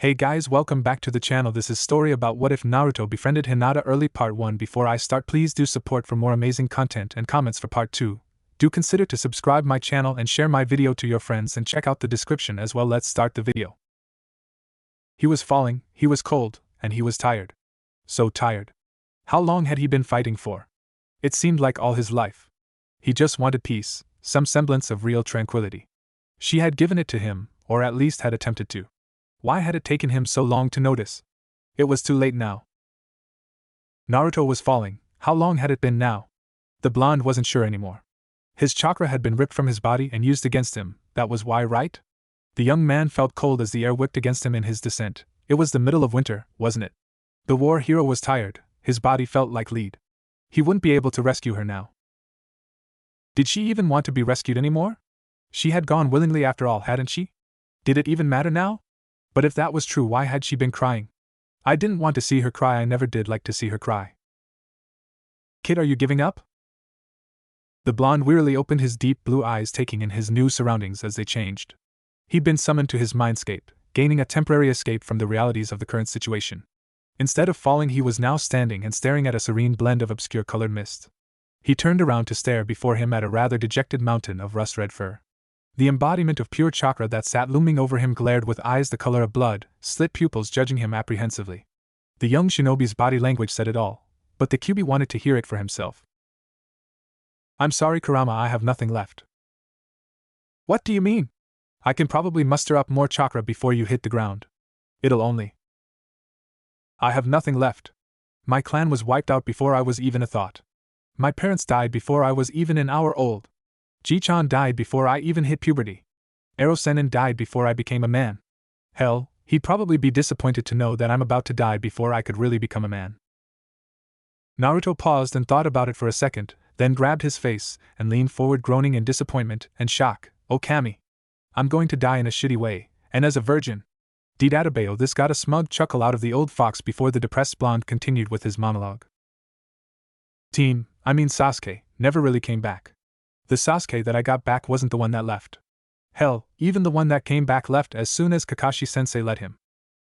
Hey guys, welcome back to the channel. This is story about what if Naruto befriended Hinata early part 1. Before I start, please do support for more amazing content and comments for part 2. Do consider to subscribe my channel and share my video to your friends and check out the description as well. Let's start the video. He was falling, he was cold, and he was tired. So tired. How long had he been fighting for? It seemed like all his life. He just wanted peace, some semblance of real tranquility. She had given it to him, or at least had attempted to. Why had it taken him so long to notice? It was too late now. Naruto was falling. How long had it been now? The blonde wasn't sure anymore. His chakra had been ripped from his body and used against him, that was why, right? The young man felt cold as the air whipped against him in his descent. It was the middle of winter, wasn't it? The war hero was tired, his body felt like lead. He wouldn't be able to rescue her now. Did she even want to be rescued anymore? She had gone willingly after all, hadn't she? Did it even matter now? But if that was true, why had she been crying? I didn't want to see her cry. I never did like to see her cry. Kid, are you giving up? The blonde wearily opened his deep blue eyes, taking in his new surroundings as they changed. He'd been summoned to his mindscape, gaining a temporary escape from the realities of the current situation. Instead of falling, he was now standing and staring at a serene blend of obscure colored mist. He turned around to stare before him at a rather dejected mountain of rust-red fur. The embodiment of pure chakra that sat looming over him glared with eyes the color of blood, slit pupils judging him apprehensively. The young shinobi's body language said it all, but the Kyuubi wanted to hear it for himself. I'm sorry, Kurama, I have nothing left. What do you mean? I can probably muster up more chakra before you hit the ground. It'll only. I have nothing left. My clan was wiped out before I was even a thought. My parents died before I was even an hour old. Ji-chan died before I even hit puberty. Ero-sennin died before I became a man. Hell, he'd probably be disappointed to know that I'm about to die before I could really become a man. Naruto paused and thought about it for a second, then grabbed his face and leaned forward, groaning in disappointment and shock. Oh Kami. I'm going to die in a shitty way, and as a virgin. Dadabayo. This got a smug chuckle out of the old fox before the depressed blonde continued with his monologue. Sasuke, never really came back. The Sasuke that I got back wasn't the one that left. Hell, even the one that came back left as soon as Kakashi-sensei let him.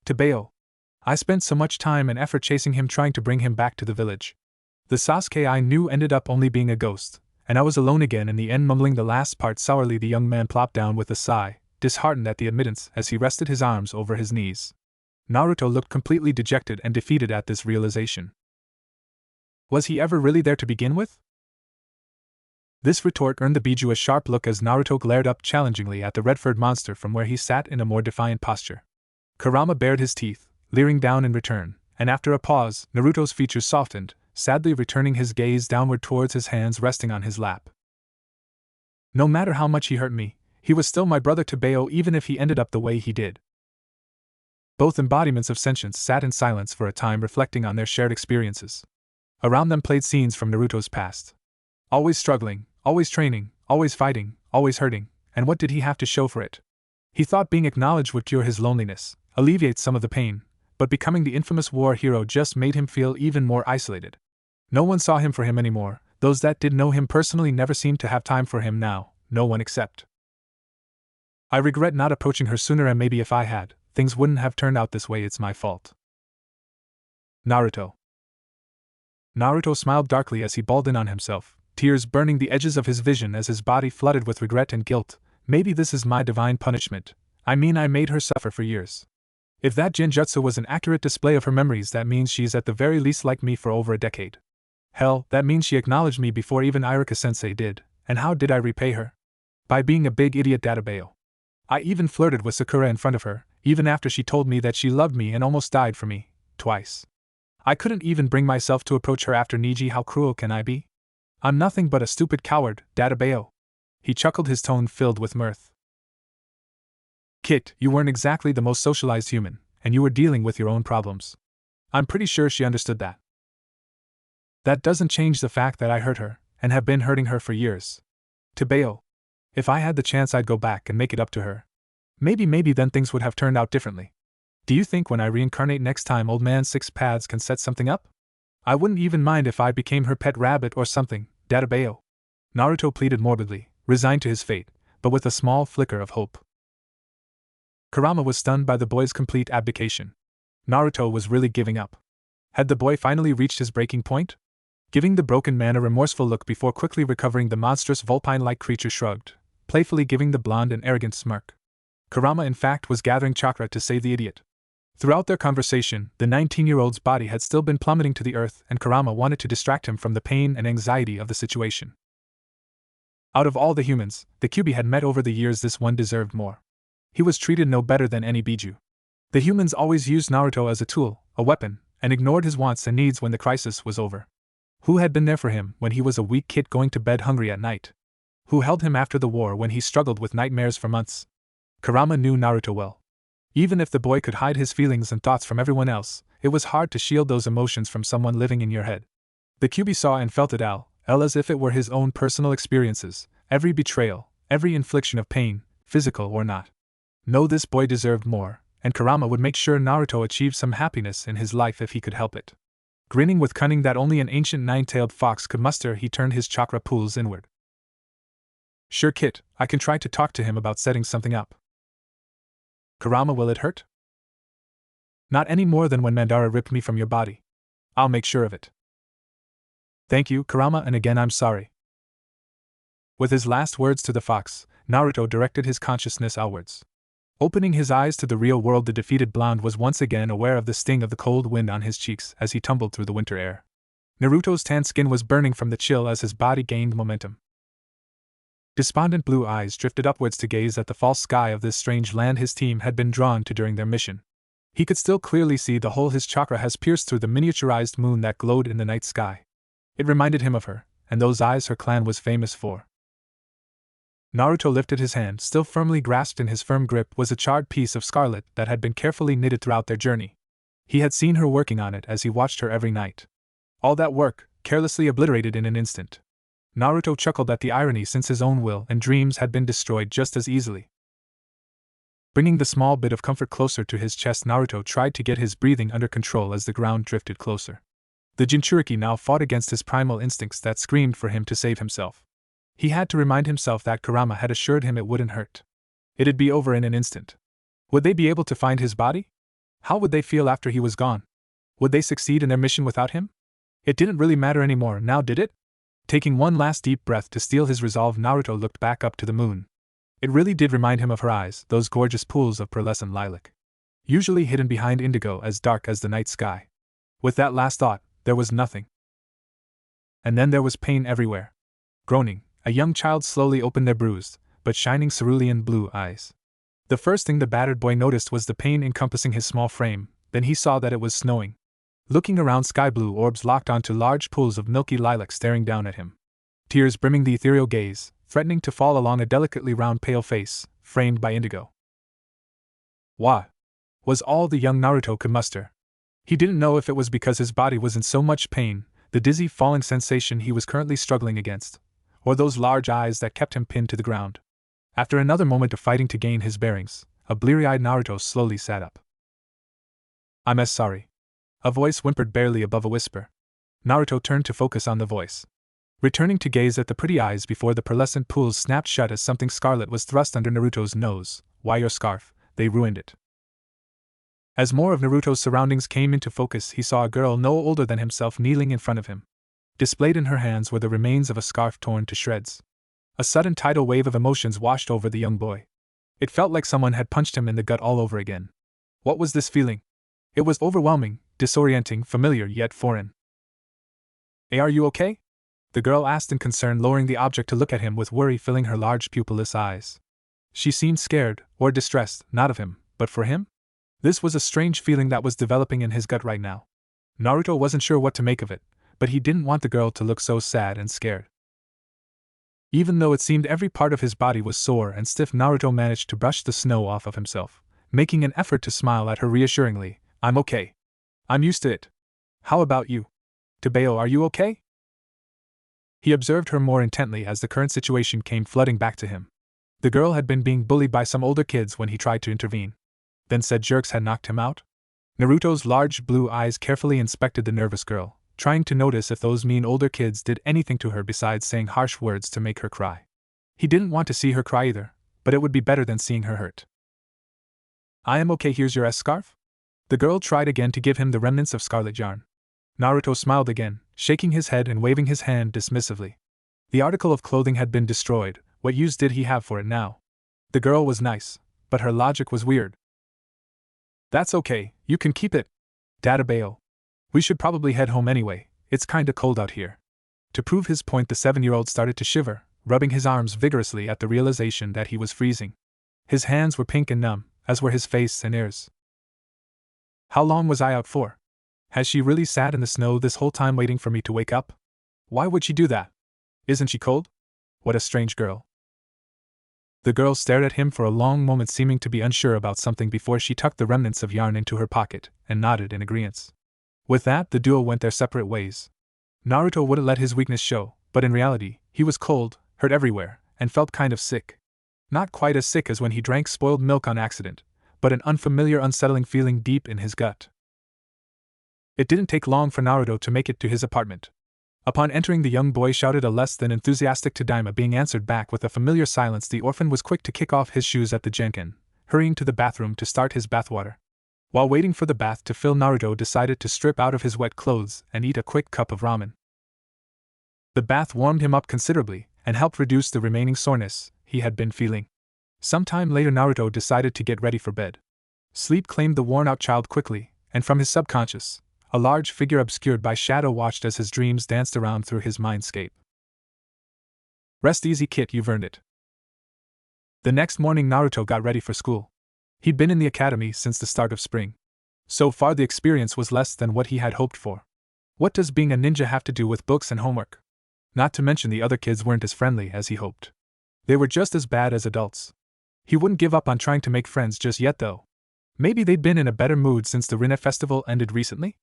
Tabeyo. I spent so much time and effort chasing him, trying to bring him back to the village. The Sasuke I knew ended up only being a ghost, and I was alone again in the end. Mumbling the last part sourly, the young man plopped down with a sigh, disheartened at the admittance as he rested his arms over his knees. Naruto looked completely dejected and defeated at this realization. Was he ever really there to begin with? This retort earned the Biju a sharp look as Naruto glared up challengingly at the red-furred monster from where he sat in a more defiant posture. Kurama bared his teeth, leering down in return, and after a pause, Naruto's features softened, sadly returning his gaze downward towards his hands resting on his lap. No matter how much he hurt me, he was still my brother Tabeyo, even if he ended up the way he did. Both embodiments of sentience sat in silence for a time, reflecting on their shared experiences. Around them played scenes from Naruto's past. Always struggling, always training, always fighting, always hurting, and what did he have to show for it? He thought being acknowledged would cure his loneliness, alleviate some of the pain, but becoming the infamous war hero just made him feel even more isolated. No one saw him for him anymore. Those that did know him personally never seemed to have time for him now, no one except. I regret not approaching her sooner, and maybe if I had, things wouldn't have turned out this way. It's my fault. Naruto smiled darkly as he bawled in on himself, tears burning the edges of his vision as his body flooded with regret and guilt. Maybe this is my divine punishment. I made her suffer for years. If that genjutsu was an accurate display of her memories, that means she's at the very least like me for over a decade. Hell, that means she acknowledged me before even Iruka-sensei did, and how did I repay her? By being a big idiot, Dadabayo. I even flirted with Sakura in front of her, even after she told me that she loved me and almost died for me, twice. I couldn't even bring myself to approach her after Niji. How cruel can I be? I'm nothing but a stupid coward, Dadabayo. He chuckled, his tone filled with mirth. Kit, you weren't exactly the most socialized human, and you were dealing with your own problems. I'm pretty sure she understood that. That doesn't change the fact that I hurt her, and have been hurting her for years. Tabeyo. If I had the chance, I'd go back and make it up to her. Maybe then things would have turned out differently. Do you think when I reincarnate next time, Old Man Six Paths can set something up? I wouldn't even mind if I became her pet rabbit or something, Dadabayo. Naruto pleaded morbidly, resigned to his fate, but with a small flicker of hope. Kurama was stunned by the boy's complete abdication. Naruto was really giving up. Had the boy finally reached his breaking point? Giving the broken man a remorseful look before quickly recovering, the monstrous vulpine-like creature shrugged, playfully giving the blonde an arrogant smirk. Kurama in fact was gathering chakra to save the idiot. Throughout their conversation, the 19-year-old's body had still been plummeting to the earth, and Kurama wanted to distract him from the pain and anxiety of the situation. Out of all the humans the Kyuubi had met over the years, this one deserved more. He was treated no better than any Biju. The humans always used Naruto as a tool, a weapon, and ignored his wants and needs when the crisis was over. Who had been there for him when he was a weak kid going to bed hungry at night? Who held him after the war when he struggled with nightmares for months? Kurama knew Naruto well. Even if the boy could hide his feelings and thoughts from everyone else, it was hard to shield those emotions from someone living in your head. The Kyuubi saw and felt it all as if it were his own personal experiences, every betrayal, every infliction of pain, physical or not. No, this boy deserved more, and Kurama would make sure Naruto achieved some happiness in his life if he could help it. Grinning with cunning that only an ancient nine-tailed fox could muster, he turned his chakra pools inward. Sure, Kit, I can try to talk to him about setting something up. Kurama, will it hurt? Not any more than when Mandara ripped me from your body. I'll make sure of it. Thank you, Kurama, and again I'm sorry. With his last words to the fox, Naruto directed his consciousness outwards. Opening his eyes to the real world, the defeated blonde was once again aware of the sting of the cold wind on his cheeks as he tumbled through the winter air. Naruto's tan skin was burning from the chill as his body gained momentum. Despondent blue eyes drifted upwards to gaze at the false sky of this strange land his team had been drawn to during their mission. He could still clearly see the hole his chakra has pierced through the miniaturized moon that glowed in the night sky. It reminded him of her, and those eyes her clan was famous for. Naruto lifted his hand. Still firmly grasped in his firm grip was a charred piece of scarlet that had been carefully knitted throughout their journey. He had seen her working on it as he watched her every night. All that work, carelessly obliterated in an instant. Naruto chuckled at the irony, since his own will and dreams had been destroyed just as easily. Bringing the small bit of comfort closer to his chest, Naruto tried to get his breathing under control as the ground drifted closer. The Jinchuriki now fought against his primal instincts that screamed for him to save himself. He had to remind himself that Kurama had assured him it wouldn't hurt. It'd be over in an instant. Would they be able to find his body? How would they feel after he was gone? Would they succeed in their mission without him? It didn't really matter anymore now, did it? Taking one last deep breath to steel his resolve, Naruto looked back up to the moon. It really did remind him of her eyes, those gorgeous pools of pearlescent lilac, usually hidden behind indigo as dark as the night sky. With that last thought, there was nothing. And then there was pain everywhere. Groaning, a young child slowly opened their bruised, but shining cerulean blue eyes. The first thing the battered boy noticed was the pain encompassing his small frame, then he saw that it was snowing. Looking around, sky blue orbs locked onto large pools of milky lilac staring down at him. Tears brimming the ethereal gaze, threatening to fall along a delicately round pale face, framed by indigo. Wah! Was all the young Naruto could muster. He didn't know if it was because his body was in so much pain, the dizzy falling sensation he was currently struggling against, or those large eyes that kept him pinned to the ground. After another moment of fighting to gain his bearings, a bleary-eyed Naruto slowly sat up. I'm sorry. A voice whimpered barely above a whisper. Naruto turned to focus on the voice. Returning to gaze at the pretty eyes before the pearlescent pools snapped shut as something scarlet was thrust under Naruto's nose. Why your scarf? They ruined it. As more of Naruto's surroundings came into focus, he saw a girl no older than himself kneeling in front of him. Displayed in her hands were the remains of a scarf torn to shreds. A sudden tidal wave of emotions washed over the young boy. It felt like someone had punched him in the gut all over again. What was this feeling? It was overwhelming, disorienting, familiar yet foreign. Hey, are you okay? The girl asked in concern, lowering the object to look at him with worry filling her large pupilless eyes. She seemed scared, or distressed, not of him, but for him? This was a strange feeling that was developing in his gut right now. Naruto wasn't sure what to make of it, but he didn't want the girl to look so sad and scared. Even though it seemed every part of his body was sore and stiff, Naruto managed to brush the snow off of himself, making an effort to smile at her reassuringly. I'm okay. I'm used to it. How about you? Tobeo, are you okay? He observed her more intently as the current situation came flooding back to him. The girl had been being bullied by some older kids when he tried to intervene. Then said jerks had knocked him out? Naruto's large blue eyes carefully inspected the nervous girl, trying to notice if those mean older kids did anything to her besides saying harsh words to make her cry. He didn't want to see her cry either, but it would be better than seeing her hurt. I am okay, here's your scarf? The girl tried again to give him the remnants of scarlet yarn. Naruto smiled again, shaking his head and waving his hand dismissively. The article of clothing had been destroyed, what use did he have for it now? The girl was nice, but her logic was weird. That's okay, you can keep it. Databao. We should probably head home anyway, it's kinda cold out here. To prove his point, the 7-year-old started to shiver, rubbing his arms vigorously at the realization that he was freezing. His hands were pink and numb, as were his face and ears. How long was I out for? Has she really sat in the snow this whole time waiting for me to wake up? Why would she do that? Isn't she cold? What a strange girl. The girl stared at him for a long moment, seeming to be unsure about something before she tucked the remnants of yarn into her pocket and nodded in agreement. With that, the duo went their separate ways. Naruto wouldn't let his weakness show, but in reality, he was cold, hurt everywhere, and felt kind of sick. Not quite as sick as when he drank spoiled milk on accident, but an unfamiliar, unsettling feeling deep in his gut. It didn't take long for Naruto to make it to his apartment. Upon entering, the young boy shouted a less than enthusiastic "Tadaima," being answered back with a familiar silence. The orphan was quick to kick off his shoes at the Genkin, hurrying to the bathroom to start his bathwater. While waiting for the bath to fill, Naruto decided to strip out of his wet clothes and eat a quick cup of ramen. The bath warmed him up considerably and helped reduce the remaining soreness he had been feeling. Sometime later, Naruto decided to get ready for bed. Sleep claimed the worn-out child quickly, and from his subconscious, a large figure obscured by shadow watched as his dreams danced around through his mindscape. Rest easy, kid, you've earned it. The next morning, Naruto got ready for school. He'd been in the academy since the start of spring. So far, the experience was less than what he had hoped for. What does being a ninja have to do with books and homework? Not to mention the other kids weren't as friendly as he hoped. They were just as bad as adults. He wouldn't give up on trying to make friends just yet, though. Maybe they'd been in a better mood since the Rinne festival ended recently?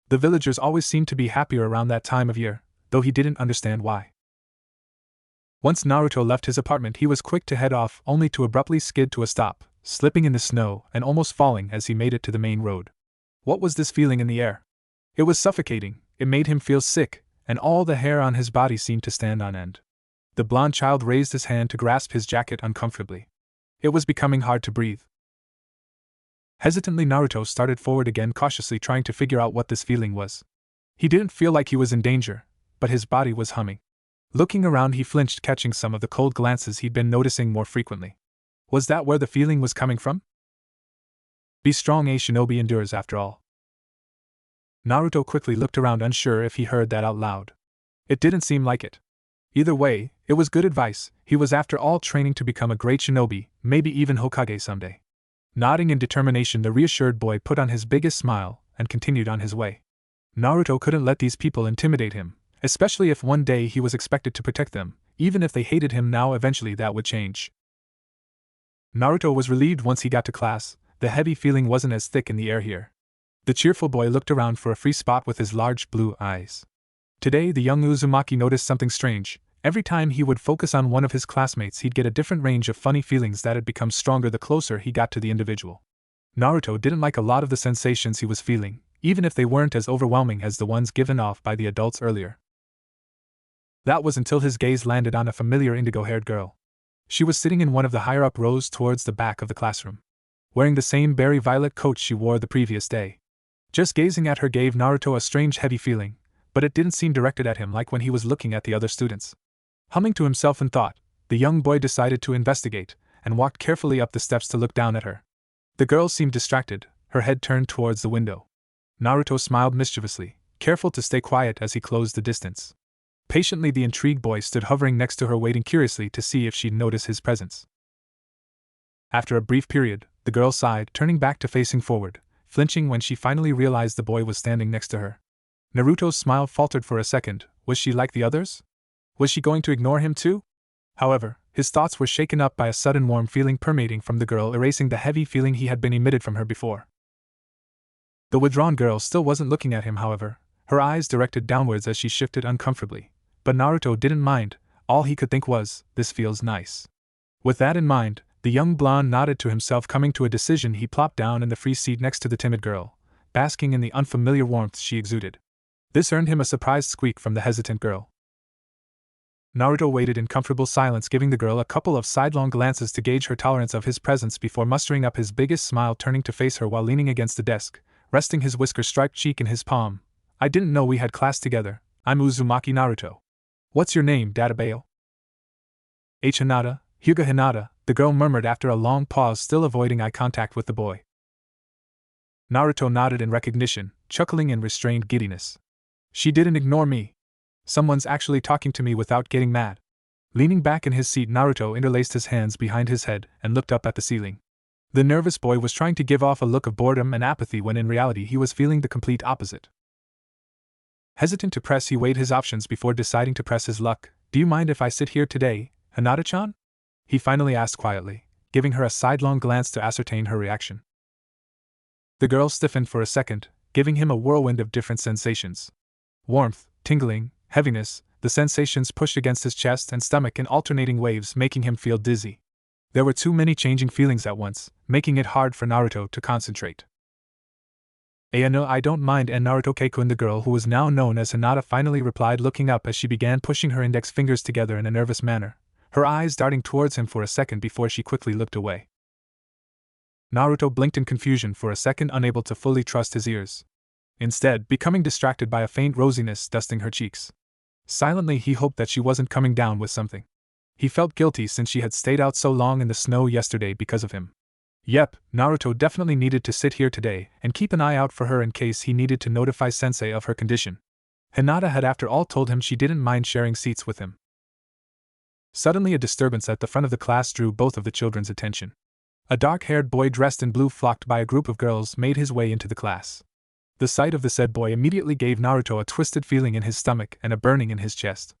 The villagers always seemed to be happier around that time of year, though he didn't understand why. Once Naruto left his apartment, he was quick to head off, only to abruptly skid to a stop, slipping in the snow and almost falling as he made it to the main road. What was this feeling in the air? It was suffocating, it made him feel sick, and all the hair on his body seemed to stand on end. The blonde child raised his hand to grasp his jacket uncomfortably. It was becoming hard to breathe. Hesitantly, Naruto started forward again, cautiously trying to figure out what this feeling was. He didn't feel like he was in danger, but his body was humming. Looking around, he flinched, catching some of the cold glances he'd been noticing more frequently. Was that where the feeling was coming from? Be strong, a shinobi endures after all. Naruto quickly looked around, unsure if he heard that out loud. It didn't seem like it. Either way, it was good advice. He was after all training to become a great shinobi, maybe even Hokage someday. Nodding in determination, the reassured boy put on his biggest smile and continued on his way. Naruto couldn't let these people intimidate him, especially if one day he was expected to protect them. Even if they hated him now, eventually that would change. Naruto was relieved once he got to class. The heavy feeling wasn't as thick in the air here. The cheerful boy looked around for a free spot with his large blue eyes. Today, the young Uzumaki noticed something strange. Every time he would focus on one of his classmates, he'd get a different range of funny feelings that had become stronger the closer he got to the individual. Naruto didn't like a lot of the sensations he was feeling, even if they weren't as overwhelming as the ones given off by the adults earlier. That was until his gaze landed on a familiar indigo-haired girl. She was sitting in one of the higher-up rows towards the back of the classroom, wearing the same berry violet coat she wore the previous day. Just gazing at her gave Naruto a strange heavy feeling, but it didn't seem directed at him like when he was looking at the other students. Humming to himself in thought, the young boy decided to investigate, and walked carefully up the steps to look down at her. The girl seemed distracted, her head turned towards the window. Naruto smiled mischievously, careful to stay quiet as he closed the distance. Patiently, the intrigued boy stood hovering next to her, waiting curiously to see if she'd notice his presence. After a brief period, the girl sighed, turning back to facing forward, flinching when she finally realized the boy was standing next to her. Naruto's smile faltered for a second. Was she like the others? Was she going to ignore him too? However, his thoughts were shaken up by a sudden warm feeling permeating from the girl, erasing the heavy feeling he had been emitted from her before. The withdrawn girl still wasn't looking at him, however, her eyes directed downwards as she shifted uncomfortably. But Naruto didn't mind. All he could think was, this feels nice. With that in mind, the young blonde nodded to himself. Coming to a decision, he plopped down in the free seat next to the timid girl, basking in the unfamiliar warmth she exuded. This earned him a surprised squeak from the hesitant girl. Naruto waited in comfortable silence, giving the girl a couple of sidelong glances to gauge her tolerance of his presence before mustering up his biggest smile, turning to face her while leaning against the desk, resting his whisker-striped cheek in his palm. I didn't know we had class together. I'm Uzumaki Naruto. What's your name, Databao? H. Hinata, Hyuga Hinata, the girl murmured after a long pause, still avoiding eye contact with the boy. Naruto nodded in recognition, chuckling in restrained giddiness. She didn't ignore me. Someone's actually talking to me without getting mad. Leaning back in his seat, Naruto interlaced his hands behind his head and looked up at the ceiling. The nervous boy was trying to give off a look of boredom and apathy when in reality he was feeling the complete opposite. Hesitant to press, he weighed his options before deciding to press his luck. Do you mind if I sit here today, Hinata-chan? He finally asked quietly, giving her a sidelong glance to ascertain her reaction. The girl stiffened for a second, giving him a whirlwind of different sensations. Warmth, tingling, heaviness, the sensations pushed against his chest and stomach in alternating waves, making him feel dizzy. There were too many changing feelings at once, making it hard for Naruto to concentrate. No, I don't mind, and Naruto Keikun, the girl who was now known as Hinata, finally replied, looking up as she began pushing her index fingers together in a nervous manner, her eyes darting towards him for a second before she quickly looked away. Naruto blinked in confusion for a second, unable to fully trust his ears. Instead, becoming distracted by a faint rosiness dusting her cheeks. Silently, he hoped that she wasn't coming down with something. He felt guilty since she had stayed out so long in the snow yesterday because of him. Yep, Naruto definitely needed to sit here today and keep an eye out for her in case he needed to notify Sensei of her condition. Hinata had after all told him she didn't mind sharing seats with him. Suddenly, a disturbance at the front of the class drew both of the children's attention. A dark-haired boy dressed in blue, flocked by a group of girls, made his way into the class. The sight of the said boy immediately gave Naruto a twisted feeling in his stomach and a burning in his chest.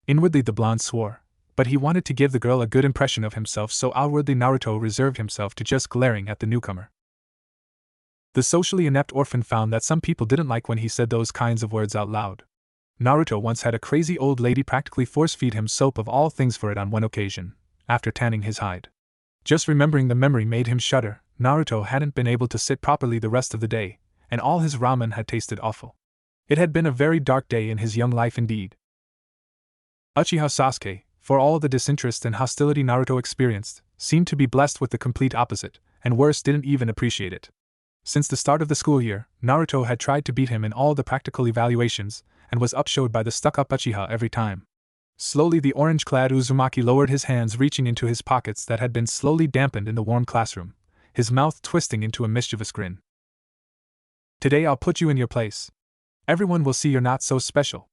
Inwardly, the blonde swore, but he wanted to give the girl a good impression of himself, so outwardly Naruto reserved himself to just glaring at the newcomer. The socially inept orphan found that some people didn't like when he said those kinds of words out loud. Naruto once had a crazy old lady practically force-feed him soap of all things for it on one occasion, after tanning his hide. Just remembering the memory made him shudder. Naruto hadn't been able to sit properly the rest of the day, and all his ramen had tasted awful. It had been a very dark day in his young life indeed. Uchiha Sasuke, for all the disinterest and hostility Naruto experienced, seemed to be blessed with the complete opposite, and worse, didn't even appreciate it. Since the start of the school year, Naruto had tried to beat him in all the practical evaluations, and was upshowed by the stuck-up Uchiha every time. Slowly, the orange-clad Uzumaki lowered his hands, reaching into his pockets that had been slowly dampened in the warm classroom, his mouth twisting into a mischievous grin. Today I'll put you in your place. Everyone will see you're not so special.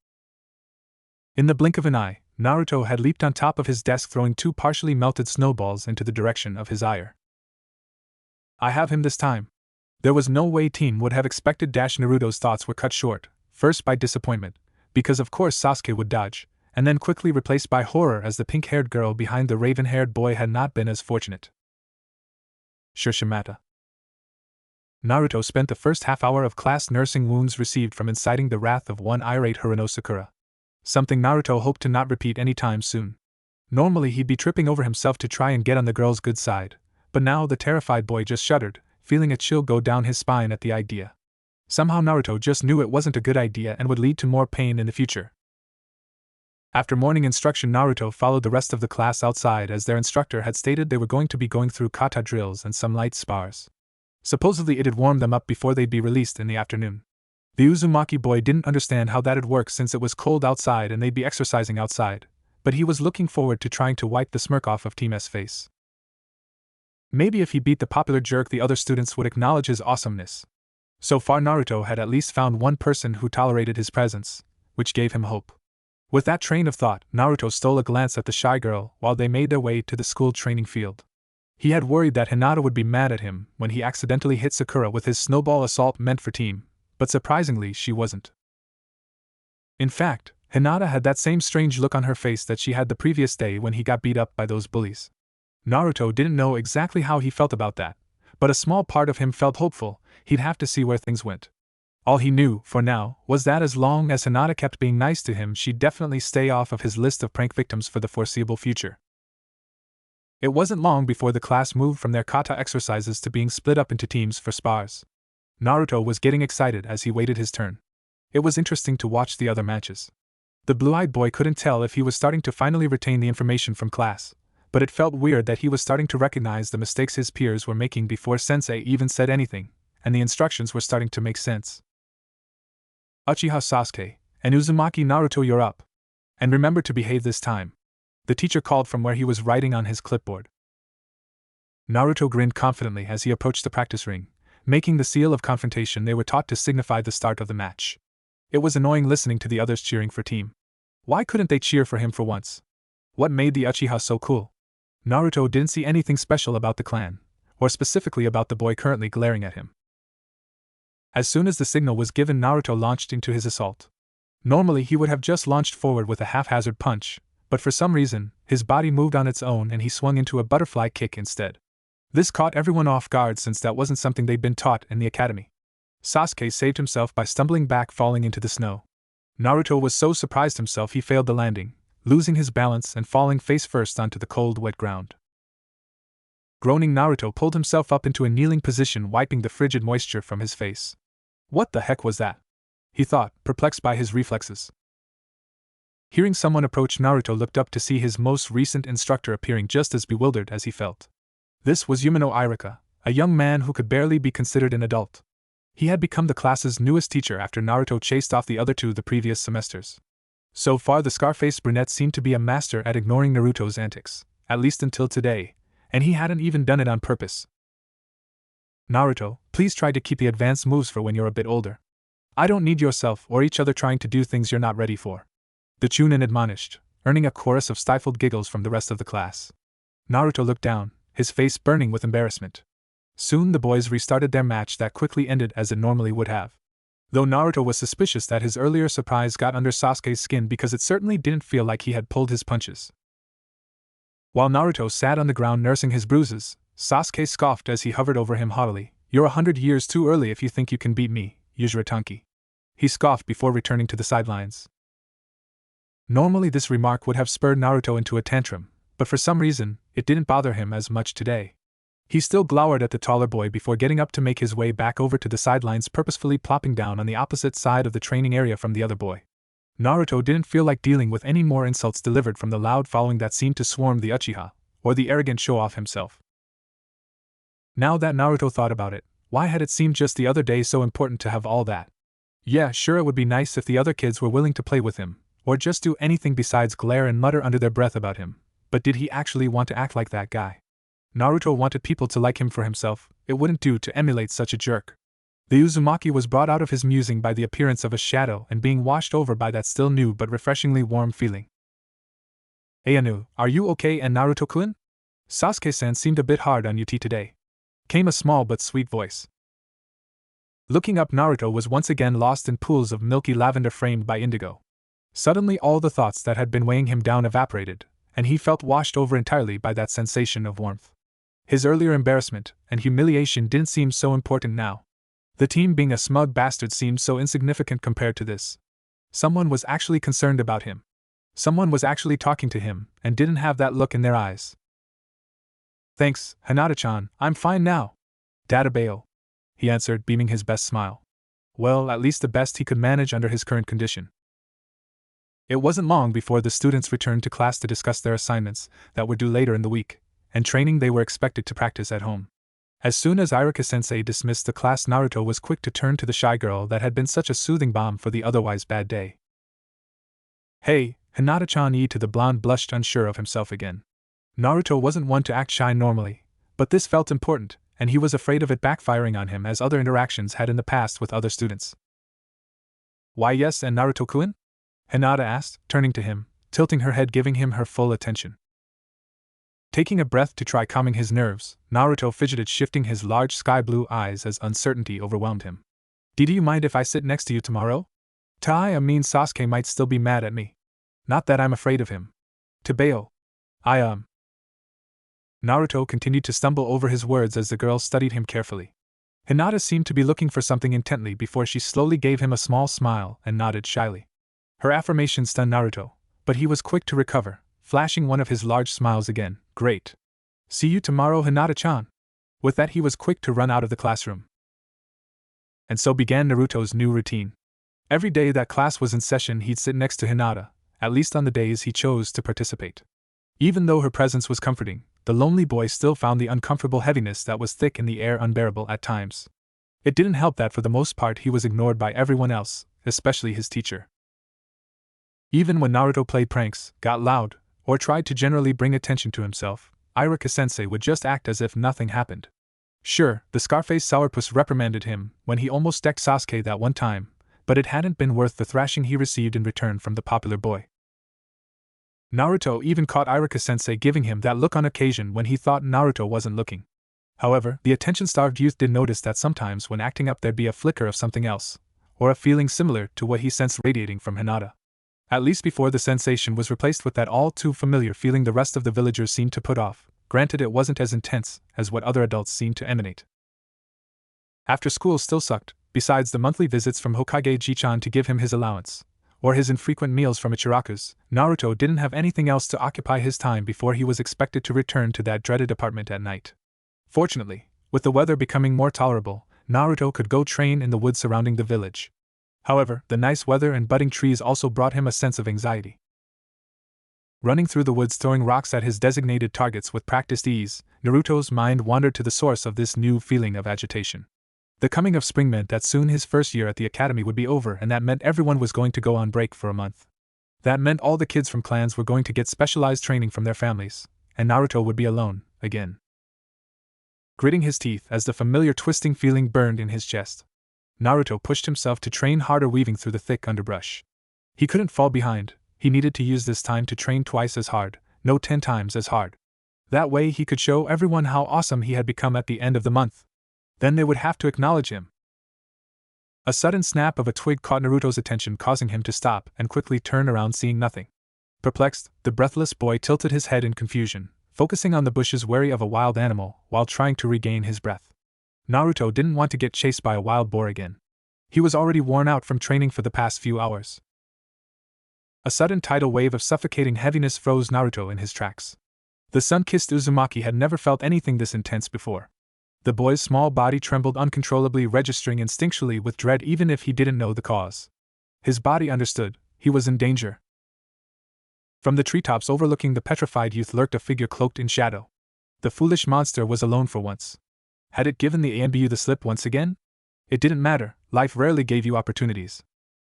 In the blink of an eye, Naruto had leaped on top of his desk, throwing 2 partially melted snowballs into the direction of his ire. I have him this time. There was no way Team would have expected. Naruto's thoughts were cut short, first by disappointment, because of course Sasuke would dodge, and then quickly replaced by horror as the pink-haired girl behind the raven-haired boy had not been as fortunate. Shimata. Naruto spent the first half-hour of class nursing wounds received from inciting the wrath of one irate Hiruno Sakura. Something Naruto hoped to not repeat any time soon. Normally he'd be tripping over himself to try and get on the girl's good side, but now the terrified boy just shuddered, feeling a chill go down his spine at the idea. Somehow Naruto just knew it wasn't a good idea and would lead to more pain in the future. After morning instruction, Naruto followed the rest of the class outside as their instructor had stated they were going to be going through kata drills and some light spars. Supposedly it'd warm them up before they'd be released in the afternoon. The Uzumaki boy didn't understand how that'd work since it was cold outside and they'd be exercising outside, but he was looking forward to trying to wipe the smirk off of Team S's face. Maybe if he beat the popular jerk, the other students would acknowledge his awesomeness. So far Naruto had at least found one person who tolerated his presence, which gave him hope. With that train of thought, Naruto stole a glance at the shy girl while they made their way to the school training field. He had worried that Hinata would be mad at him when he accidentally hit Sakura with his snowball assault meant for Team, but surprisingly she wasn't. In fact, Hinata had that same strange look on her face that she had the previous day when he got beat up by those bullies. Naruto didn't know exactly how he felt about that, but a small part of him felt hopeful. He'd have to see where things went. All he knew, for now, was that as long as Hinata kept being nice to him, she'd definitely stay off of his list of prank victims for the foreseeable future. It wasn't long before the class moved from their kata exercises to being split up into teams for spars. Naruto was getting excited as he waited his turn. It was interesting to watch the other matches. The blue-eyed boy couldn't tell if he was starting to finally retain the information from class, but it felt weird that he was starting to recognize the mistakes his peers were making before Sensei even said anything, and the instructions were starting to make sense. Uchiha Sasuke, and Uzumaki Naruto, you're up. And remember to behave this time. The teacher called from where he was writing on his clipboard. Naruto grinned confidently as he approached the practice ring, making the seal of confrontation they were taught to signify the start of the match. It was annoying listening to the others cheering for team. Why couldn't they cheer for him for once? What made the Uchiha so cool? Naruto didn't see anything special about the clan, or specifically about the boy currently glaring at him. As soon as the signal was given, Naruto launched into his assault. Normally he would have just launched forward with a haphazard punch, but for some reason, his body moved on its own and he swung into a butterfly kick instead. This caught everyone off guard since that wasn't something they'd been taught in the academy. Sasuke saved himself by stumbling back, falling into the snow. Naruto was so surprised himself he failed the landing, losing his balance and falling face first onto the cold, wet ground. Groaning, Naruto pulled himself up into a kneeling position, wiping the frigid moisture from his face. What the heck was that? He thought, perplexed by his reflexes. Hearing someone approach, Naruto looked up to see his most recent instructor appearing just as bewildered as he felt. This was Umino Irika, a young man who could barely be considered an adult. He had become the class's newest teacher after Naruto chased off the other two the previous semesters. So far, the scar-faced brunette seemed to be a master at ignoring Naruto's antics, at least until today, and he hadn't even done it on purpose. Naruto, please try to keep the advanced moves for when you're a bit older. I don't need yourself or each other trying to do things you're not ready for. The Chunin admonished, earning a chorus of stifled giggles from the rest of the class. Naruto looked down, his face burning with embarrassment. Soon the boys restarted their match that quickly ended as it normally would have. Though Naruto was suspicious that his earlier surprise got under Sasuke's skin because it certainly didn't feel like he had pulled his punches. While Naruto sat on the ground nursing his bruises, Sasuke scoffed as he hovered over him haughtily. You're 100 years too early if you think you can beat me, Uzuratanki. He scoffed before returning to the sidelines. Normally this remark would have spurred Naruto into a tantrum, but for some reason, it didn't bother him as much today. He still glowered at the taller boy before getting up to make his way back over to the sidelines, purposefully plopping down on the opposite side of the training area from the other boy. Naruto didn't feel like dealing with any more insults delivered from the loud following that seemed to swarm the Uchiha, or the arrogant show-off himself. Now that Naruto thought about it, why had it seemed just the other day so important to have all that? Yeah, sure, it would be nice if the other kids were willing to play with him, or just do anything besides glare and mutter under their breath about him, but did he actually want to act like that guy? Naruto wanted people to like him for himself. It wouldn't do to emulate such a jerk. The Uzumaki was brought out of his musing by the appearance of a shadow and being washed over by that still new but refreshingly warm feeling. Ayano, are you okay? And Naruto-kun? Sasuke-san seemed a bit hard on UT today. Came a small but sweet voice. Looking up, Naruto was once again lost in pools of milky lavender framed by indigo. Suddenly all the thoughts that had been weighing him down evaporated, and he felt washed over entirely by that sensation of warmth. His earlier embarrassment and humiliation didn't seem so important now. The team being a smug bastard seemed so insignificant compared to this. Someone was actually concerned about him. Someone was actually talking to him, and didn't have that look in their eyes. Thanks, Hinata-chan, I'm fine now. Databeo. He answered, beaming his best smile. Well, at least the best he could manage under his current condition. It wasn't long before the students returned to class to discuss their assignments that were due later in the week, and training they were expected to practice at home. As soon as Irika-sensei dismissed the class, Naruto was quick to turn to the shy girl that had been such a soothing balm for the otherwise bad day. Hey, Hinata-chan. To the blonde blushed, unsure of himself again. Naruto wasn't one to act shy normally, but this felt important, and he was afraid of it backfiring on him as other interactions had in the past with other students. Why yes, and Naruto-kun? Hinata asked, turning to him, tilting her head, giving him her full attention. Taking a breath to try calming his nerves, Naruto fidgeted, shifting his large sky-blue eyes as uncertainty overwhelmed him. Do you mind if I sit next to you tomorrow? I mean, Sasuke might still be mad at me. Not that I'm afraid of him. Tabeo. Naruto continued to stumble over his words as the girl studied him carefully. Hinata seemed to be looking for something intently before she slowly gave him a small smile and nodded shyly. Her affirmation stunned Naruto, but he was quick to recover, flashing one of his large smiles again. Great. See you tomorrow, Hinata-chan. With that, he was quick to run out of the classroom. And so began Naruto's new routine. Every day that class was in session, he'd sit next to Hinata, at least on the days he chose to participate. Even though her presence was comforting, the lonely boy still found the uncomfortable heaviness that was thick in the air unbearable at times. It didn't help that for the most part he was ignored by everyone else, especially his teacher. Even when Naruto played pranks, got loud, or tried to generally bring attention to himself, Iruka-sensei would just act as if nothing happened. Sure, the Scarface Sourpuss reprimanded him when he almost decked Sasuke that one time, but it hadn't been worth the thrashing he received in return from the popular boy. Naruto even caught Iruka-sensei giving him that look on occasion when he thought Naruto wasn't looking. However, the attention-starved youth did notice that sometimes when acting up there'd be a flicker of something else, or a feeling similar to what he sensed radiating from Hinata. At least before the sensation was replaced with that all-too-familiar feeling the rest of the villagers seemed to put off, granted it wasn't as intense as what other adults seemed to emanate. After school still sucked, besides the monthly visits from Hokage Jichan to give him his allowance, or his infrequent meals from Ichiraku's, Naruto didn't have anything else to occupy his time before he was expected to return to that dreaded apartment at night. Fortunately, with the weather becoming more tolerable, Naruto could go train in the woods surrounding the village. However, the nice weather and budding trees also brought him a sense of anxiety. Running through the woods throwing rocks at his designated targets with practiced ease, Naruto's mind wandered to the source of this new feeling of agitation. The coming of spring meant that soon his first year at the academy would be over, and that meant everyone was going to go on break for a month. That meant all the kids from clans were going to get specialized training from their families, and Naruto would be alone, again. Gritting his teeth as the familiar twisting feeling burned in his chest, Naruto pushed himself to train harder, weaving through the thick underbrush. He couldn't fall behind, he needed to use this time to train twice as hard, no 10 times as hard. That way he could show everyone how awesome he had become at the end of the month. Then they would have to acknowledge him. A sudden snap of a twig caught Naruto's attention, causing him to stop and quickly turn around, seeing nothing. Perplexed, the breathless boy tilted his head in confusion, focusing on the bushes, wary of a wild animal, while trying to regain his breath. Naruto didn't want to get chased by a wild boar again. He was already worn out from training for the past few hours. A sudden tidal wave of suffocating heaviness froze Naruto in his tracks. The sun-kissed Uzumaki had never felt anything this intense before. The boy's small body trembled uncontrollably, registering instinctually with dread even if he didn't know the cause. His body understood, he was in danger. From the treetops overlooking the petrified youth lurked a figure cloaked in shadow. The foolish monster was alone for once. Had it given the ANBU the slip once again? It didn't matter, life rarely gave you opportunities.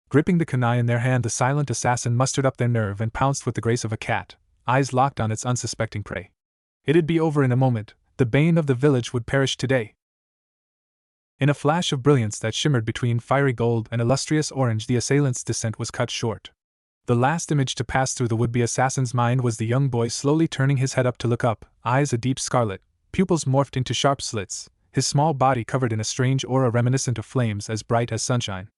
Gripping the kunai in their hand, the silent assassin mustered up their nerve and pounced with the grace of a cat, eyes locked on its unsuspecting prey. It'd be over in a moment, the bane of the village would perish today. In a flash of brilliance that shimmered between fiery gold and illustrious orange, the assailant's descent was cut short. The last image to pass through the would-be assassin's mind was the young boy slowly turning his head up to look up, eyes a deep scarlet, pupils morphed into sharp slits, his small body covered in a strange aura reminiscent of flames as bright as sunshine.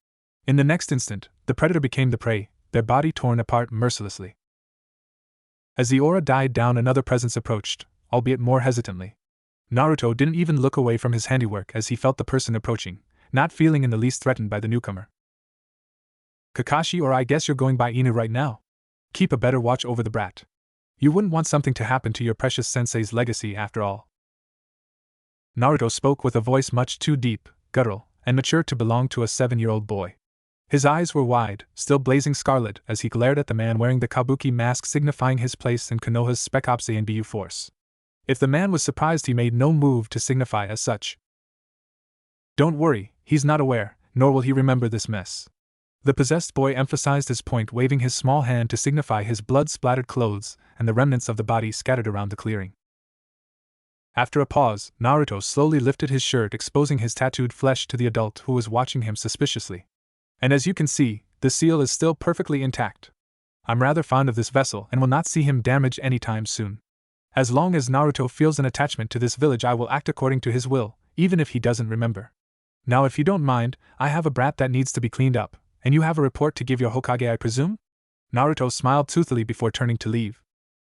In the next instant, the predator became the prey, their body torn apart mercilessly. As the aura died down, another presence approached, albeit more hesitantly. Naruto didn't even look away from his handiwork as he felt the person approaching, not feeling in the least threatened by the newcomer. Kakashi, or I guess you're going by Inu right now. Keep a better watch over the brat. You wouldn't want something to happen to your precious sensei's legacy after all. Naruto spoke with a voice much too deep, guttural, and mature to belong to a 7-year-old boy. His eyes were wide, still blazing scarlet as he glared at the man wearing the kabuki mask signifying his place in Konoha's Spec Ops ANBU force. If the man was surprised, he made no move to signify as such. Don't worry, he's not aware, nor will he remember this mess. The possessed boy emphasized his point, waving his small hand to signify his blood-splattered clothes and the remnants of the body scattered around the clearing. After a pause, Naruto slowly lifted his shirt, exposing his tattooed flesh to the adult who was watching him suspiciously. And as you can see, the seal is still perfectly intact. I'm rather fond of this vessel and will not see him damaged anytime soon. As long as Naruto feels an attachment to this village, I will act according to his will, even if he doesn't remember. Now if you don't mind, I have a brat that needs to be cleaned up, and you have a report to give your Hokage, I presume? Naruto smiled toothily before turning to leave.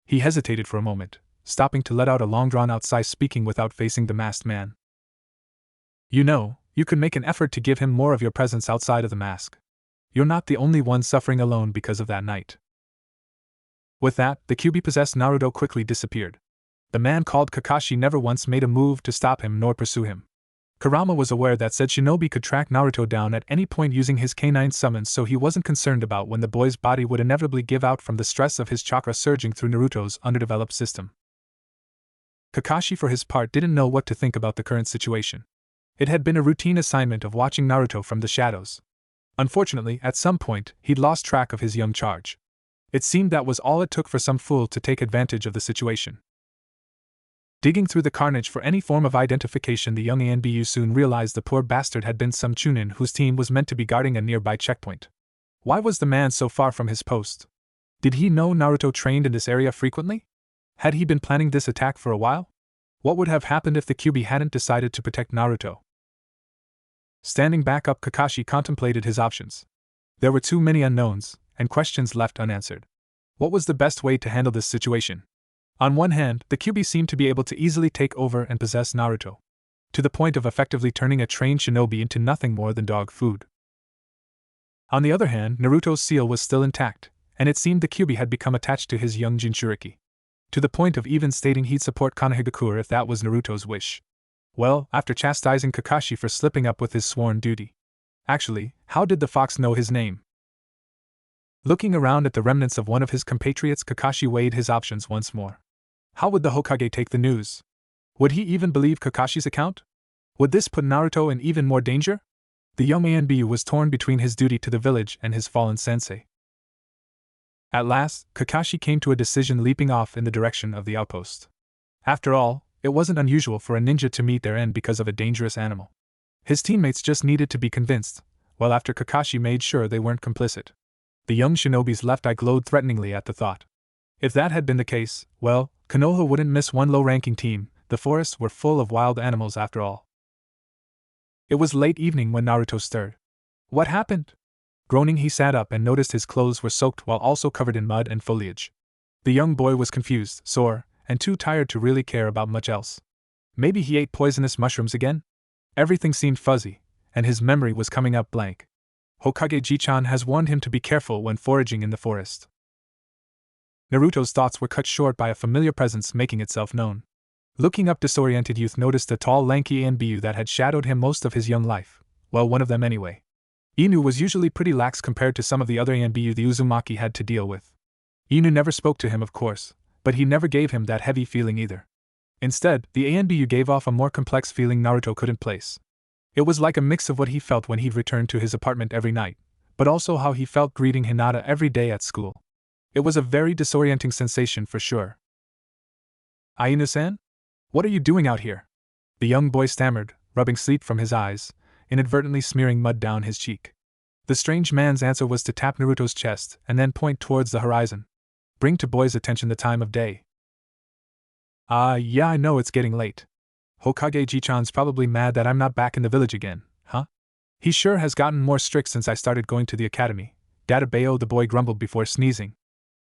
He hesitated for a moment, stopping to let out a long drawn-out sigh, speaking without facing the masked man. You know, you could make an effort to give him more of your presence outside of the mask. You're not the only one suffering alone because of that night. With that, the Kyuubi-possessed Naruto quickly disappeared. The man called Kakashi never once made a move to stop him nor pursue him. Kurama was aware that said shinobi could track Naruto down at any point using his canine summons, so he wasn't concerned about when the boy's body would inevitably give out from the stress of his chakra surging through Naruto's underdeveloped system. Kakashi, for his part, didn't know what to think about the current situation. It had been a routine assignment of watching Naruto from the shadows. Unfortunately, at some point, he'd lost track of his young charge. It seemed that was all it took for some fool to take advantage of the situation. Digging through the carnage for any form of identification, the young Anbu soon realized the poor bastard had been some chunin whose team was meant to be guarding a nearby checkpoint. Why was the man so far from his post? Did he know Naruto trained in this area frequently? Had he been planning this attack for a while? What would have happened if the Kyuubi hadn't decided to protect Naruto? Standing back up, Kakashi contemplated his options. There were too many unknowns, and questions left unanswered. What was the best way to handle this situation? On one hand, the Kyuubi seemed to be able to easily take over and possess Naruto, to the point of effectively turning a trained shinobi into nothing more than dog food. On the other hand, Naruto's seal was still intact, and it seemed the Kyuubi had become attached to his young Jinchuriki, to the point of even stating he'd support Konohagakure if that was Naruto's wish. Well, after chastising Kakashi for slipping up with his sworn duty. Actually, how did the fox know his name? Looking around at the remnants of one of his compatriots, Kakashi weighed his options once more. How would the Hokage take the news? Would he even believe Kakashi's account? Would this put Naruto in even more danger? The young Anbu was torn between his duty to the village and his fallen sensei. At last, Kakashi came to a decision, leaping off in the direction of the outpost. After all, it wasn't unusual for a ninja to meet their end because of a dangerous animal. His teammates just needed to be convinced, well, after Kakashi made sure they weren't complicit. The young shinobi's left eye glowed threateningly at the thought. If that had been the case, well, Konoha wouldn't miss one low-ranking team. The forests were full of wild animals after all. It was late evening when Naruto stirred. What happened? Groaning, he sat up and noticed his clothes were soaked while also covered in mud and foliage. The young boy was confused, sore, and too tired to really care about much else. Maybe he ate poisonous mushrooms again? Everything seemed fuzzy, and his memory was coming up blank. Hokage Jichan has warned him to be careful when foraging in the forest. Naruto's thoughts were cut short by a familiar presence making itself known. Looking up, disoriented youth noticed a tall, lanky Anbu that had shadowed him most of his young life. Well, one of them anyway. Inu was usually pretty lax compared to some of the other Anbu the Uzumaki had to deal with. Inu never spoke to him, of course, but he never gave him that heavy feeling either. Instead, the Anbu gave off a more complex feeling Naruto couldn't place. It was like a mix of what he felt when he'd returned to his apartment every night, but also how he felt greeting Hinata every day at school. It was a very disorienting sensation for sure. Ainu-san? What are you doing out here? The young boy stammered, rubbing sleep from his eyes, inadvertently smearing mud down his cheek. The strange man's answer was to tap Naruto's chest and then point towards the horizon. Bring to boy's attention the time of day. Yeah, I know it's getting late. Hokage Jichan's probably mad that I'm not back in the village again, huh? He sure has gotten more strict since I started going to the academy. Databeo, the boy grumbled before sneezing.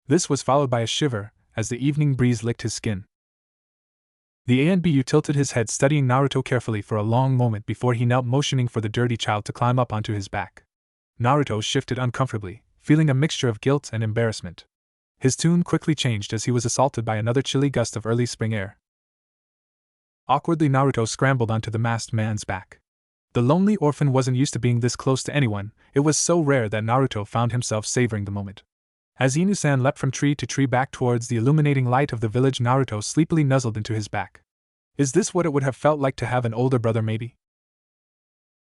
This was followed by a shiver, as the evening breeze licked his skin. The Anbu tilted his head, studying Naruto carefully for a long moment before he knelt, motioning for the dirty child to climb up onto his back. Naruto shifted uncomfortably, feeling a mixture of guilt and embarrassment. His tune quickly changed as he was assaulted by another chilly gust of early spring air. Awkwardly, Naruto scrambled onto the masked man's back. The lonely orphan wasn't used to being this close to anyone. It was so rare that Naruto found himself savoring the moment. As Inu-san leapt from tree to tree back towards the illuminating light of the village, Naruto sleepily nuzzled into his back. Is this what it would have felt like to have an older brother, maybe?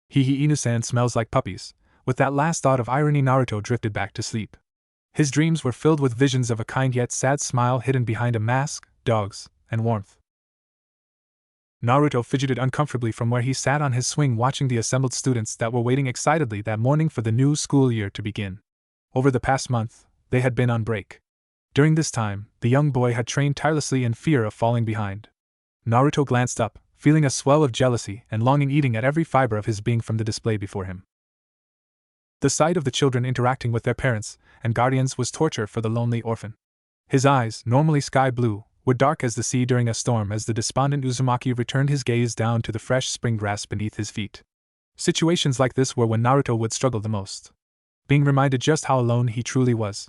Hee Inu-san smells like puppies. With that last thought of irony, Naruto drifted back to sleep. His dreams were filled with visions of a kind yet sad smile hidden behind a mask, dogs, and warmth. Naruto fidgeted uncomfortably from where he sat on his swing, watching the assembled students that were waiting excitedly that morning for the new school year to begin. Over the past month, they had been on break. During this time, the young boy had trained tirelessly in fear of falling behind. Naruto glanced up, feeling a swell of jealousy and longing eating at every fiber of his being from the display before him. The sight of the children interacting with their parents and guardians was torture for the lonely orphan. His eyes, normally sky blue, were dark as the sea during a storm as the despondent Uzumaki returned his gaze down to the fresh spring grass beneath his feet. Situations like this were when Naruto would struggle the most, being reminded just how alone he truly was.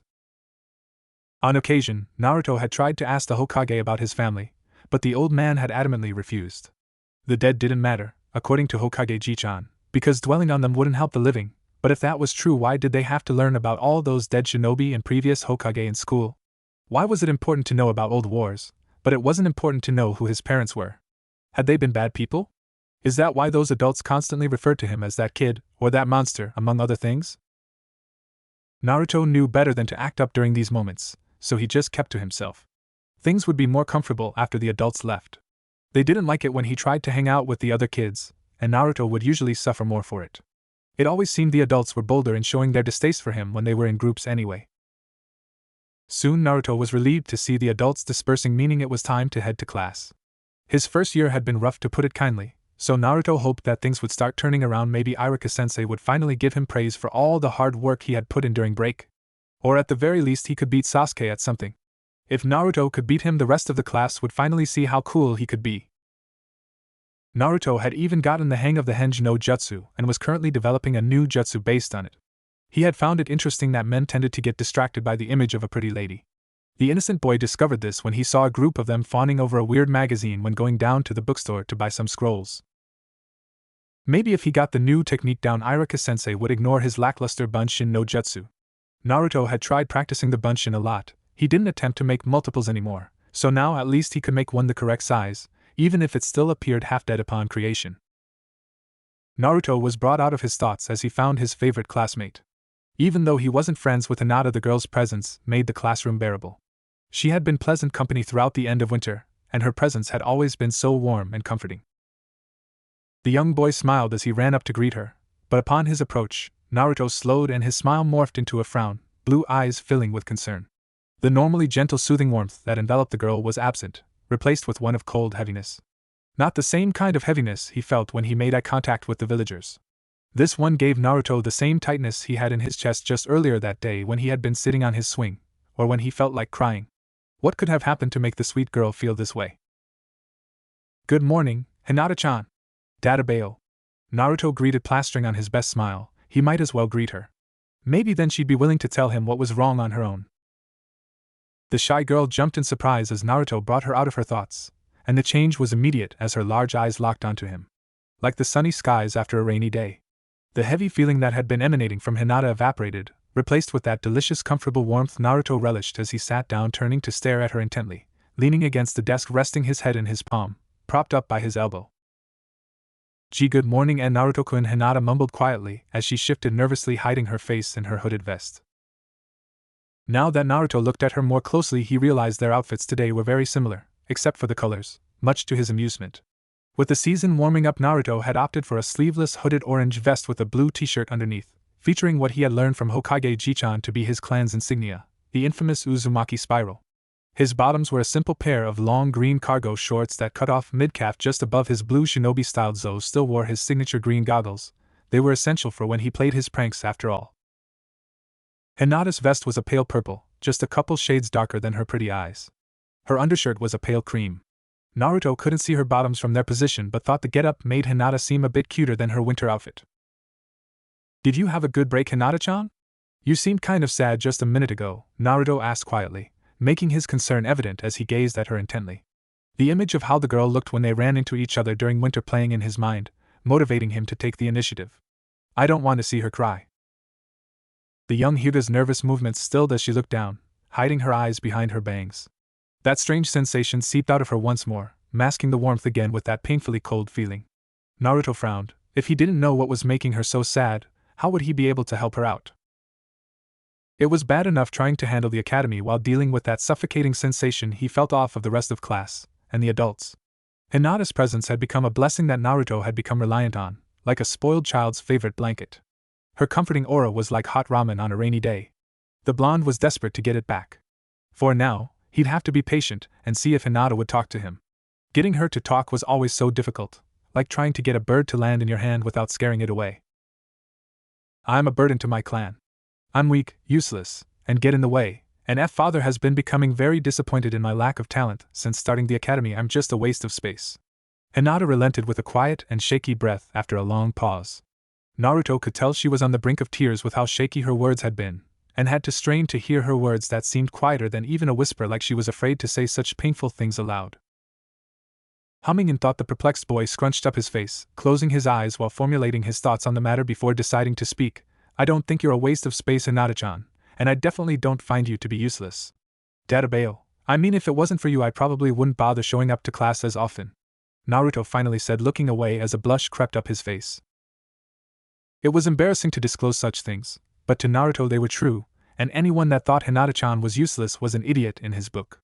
On occasion, Naruto had tried to ask the Hokage about his family, but the old man had adamantly refused. The dead didn't matter, according to Hokage Ji-chan, because dwelling on them wouldn't help the living. But if that was true, why did they have to learn about all those dead shinobi and previous Hokage in school? Why was it important to know about old wars, but it wasn't important to know who his parents were? Had they been bad people? Is that why those adults constantly referred to him as that kid, or that monster, among other things? Naruto knew better than to act up during these moments, so he just kept to himself. Things would be more comfortable after the adults left. They didn't like it when he tried to hang out with the other kids, and Naruto would usually suffer more for it. It always seemed the adults were bolder in showing their distaste for him when they were in groups anyway. Soon Naruto was relieved to see the adults dispersing, meaning it was time to head to class. His first year had been rough, to put it kindly, so Naruto hoped that things would start turning around. Maybe Iruka-sensei would finally give him praise for all the hard work he had put in during break. Or at the very least he could beat Sasuke at something. If Naruto could beat him, the rest of the class would finally see how cool he could be. Naruto had even gotten the hang of the Henge no Jutsu and was currently developing a new jutsu based on it. He had found it interesting that men tended to get distracted by the image of a pretty lady. The innocent boy discovered this when he saw a group of them fawning over a weird magazine when going down to the bookstore to buy some scrolls. Maybe if he got the new technique down, Iruka-sensei would ignore his lackluster Bunshin no Jutsu. Naruto had tried practicing the Bunshin a lot. He didn't attempt to make multiples anymore, so now at least he could make one the correct size, even if it still appeared half-dead upon creation. Naruto was brought out of his thoughts as he found his favorite classmate. Even though he wasn't friends with Hinata, the girl's presence made the classroom bearable. She had been pleasant company throughout the end of winter, and her presence had always been so warm and comforting. The young boy smiled as he ran up to greet her, but upon his approach, Naruto slowed and his smile morphed into a frown, blue eyes filling with concern. The normally gentle, soothing warmth that enveloped the girl was absent, replaced with one of cold heaviness. Not the same kind of heaviness he felt when he made eye contact with the villagers. This one gave Naruto the same tightness he had in his chest just earlier that day when he had been sitting on his swing, or when he felt like crying. What could have happened to make the sweet girl feel this way? "Good morning, Hinata-chan." Dadabayo. Naruto greeted, plastering on his best smile. He might as well greet her. Maybe then she'd be willing to tell him what was wrong on her own. The shy girl jumped in surprise as Naruto brought her out of her thoughts, and the change was immediate as her large eyes locked onto him. Like the sunny skies after a rainy day. The heavy feeling that had been emanating from Hinata evaporated, replaced with that delicious, comfortable warmth Naruto relished as he sat down, turning to stare at her intently, leaning against the desk, resting his head in his palm, propped up by his elbow. "Gee, good morning," and Naruto-kun, Hinata mumbled quietly as she shifted nervously, hiding her face in her hooded vest. Now that Naruto looked at her more closely, he realized their outfits today were very similar, except for the colors, much to his amusement. With the season warming up, Naruto had opted for a sleeveless hooded orange vest with a blue t-shirt underneath, featuring what he had learned from Hokage Ji-chan to be his clan's insignia, the infamous Uzumaki spiral. His bottoms were a simple pair of long green cargo shorts that cut off mid-calf just above his blue shinobi-styled. Zo still wore his signature green goggles. They were essential for when he played his pranks after all. Hinata's vest was a pale purple, just a couple shades darker than her pretty eyes. Her undershirt was a pale cream. Naruto couldn't see her bottoms from their position but thought the getup made Hinata seem a bit cuter than her winter outfit. "Did you have a good break, Hinata-chan? You seemed kind of sad just a minute ago," Naruto asked quietly, making his concern evident as he gazed at her intently. The image of how the girl looked when they ran into each other during winter playing in his mind, motivating him to take the initiative. "I don't want to see her cry." The young Hyuga's nervous movements stilled as she looked down, hiding her eyes behind her bangs. That strange sensation seeped out of her once more, masking the warmth again with that painfully cold feeling. Naruto frowned. If he didn't know what was making her so sad, how would he be able to help her out? It was bad enough trying to handle the academy while dealing with that suffocating sensation he felt off of the rest of class, and the adults. Hinata's presence had become a blessing that Naruto had become reliant on, like a spoiled child's favorite blanket. Her comforting aura was like hot ramen on a rainy day. The blonde was desperate to get it back. For now, he'd have to be patient and see if Hinata would talk to him. Getting her to talk was always so difficult, like trying to get a bird to land in your hand without scaring it away. "I'm a burden to my clan. I'm weak, useless, and get in the way, and father has been becoming very disappointed in my lack of talent. Since starting the academy, I'm just a waste of space." Hinata relented with a quiet and shaky breath after a long pause. Naruto could tell she was on the brink of tears with how shaky her words had been, and had to strain to hear her words that seemed quieter than even a whisper, like she was afraid to say such painful things aloud. Humming in thought, the perplexed boy scrunched up his face, closing his eyes while formulating his thoughts on the matter before deciding to speak. I don't think you're a waste of space, Hinata-chan, and I definitely don't find you to be useless. Databeo, I mean, if it wasn't for you I probably wouldn't bother showing up to class as often. Naruto finally said, looking away as a blush crept up his face. It was embarrassing to disclose such things, but to Naruto they were true, and anyone that thought Hinata-chan was useless was an idiot in his book.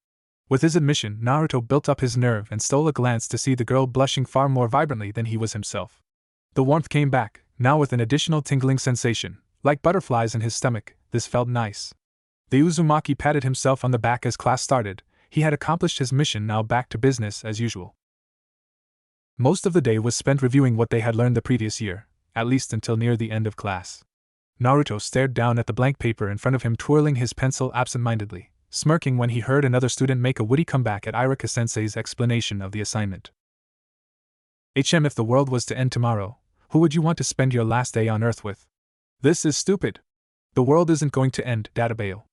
With his admission, Naruto built up his nerve and stole a glance to see the girl blushing far more vibrantly than he was himself. The warmth came back, now with an additional tingling sensation, like butterflies in his stomach. This felt nice. The Uzumaki patted himself on the back as class started. He had accomplished his mission, now back to business as usual. Most of the day was spent reviewing what they had learned the previous year, at least until near the end of class. Naruto stared down at the blank paper in front of him, twirling his pencil absent-mindedly, smirking when he heard another student make a witty comeback at Irika-sensei's explanation of the assignment. If the world was to end tomorrow, who would you want to spend your last day on Earth with? This is stupid. The world isn't going to end, Databeo.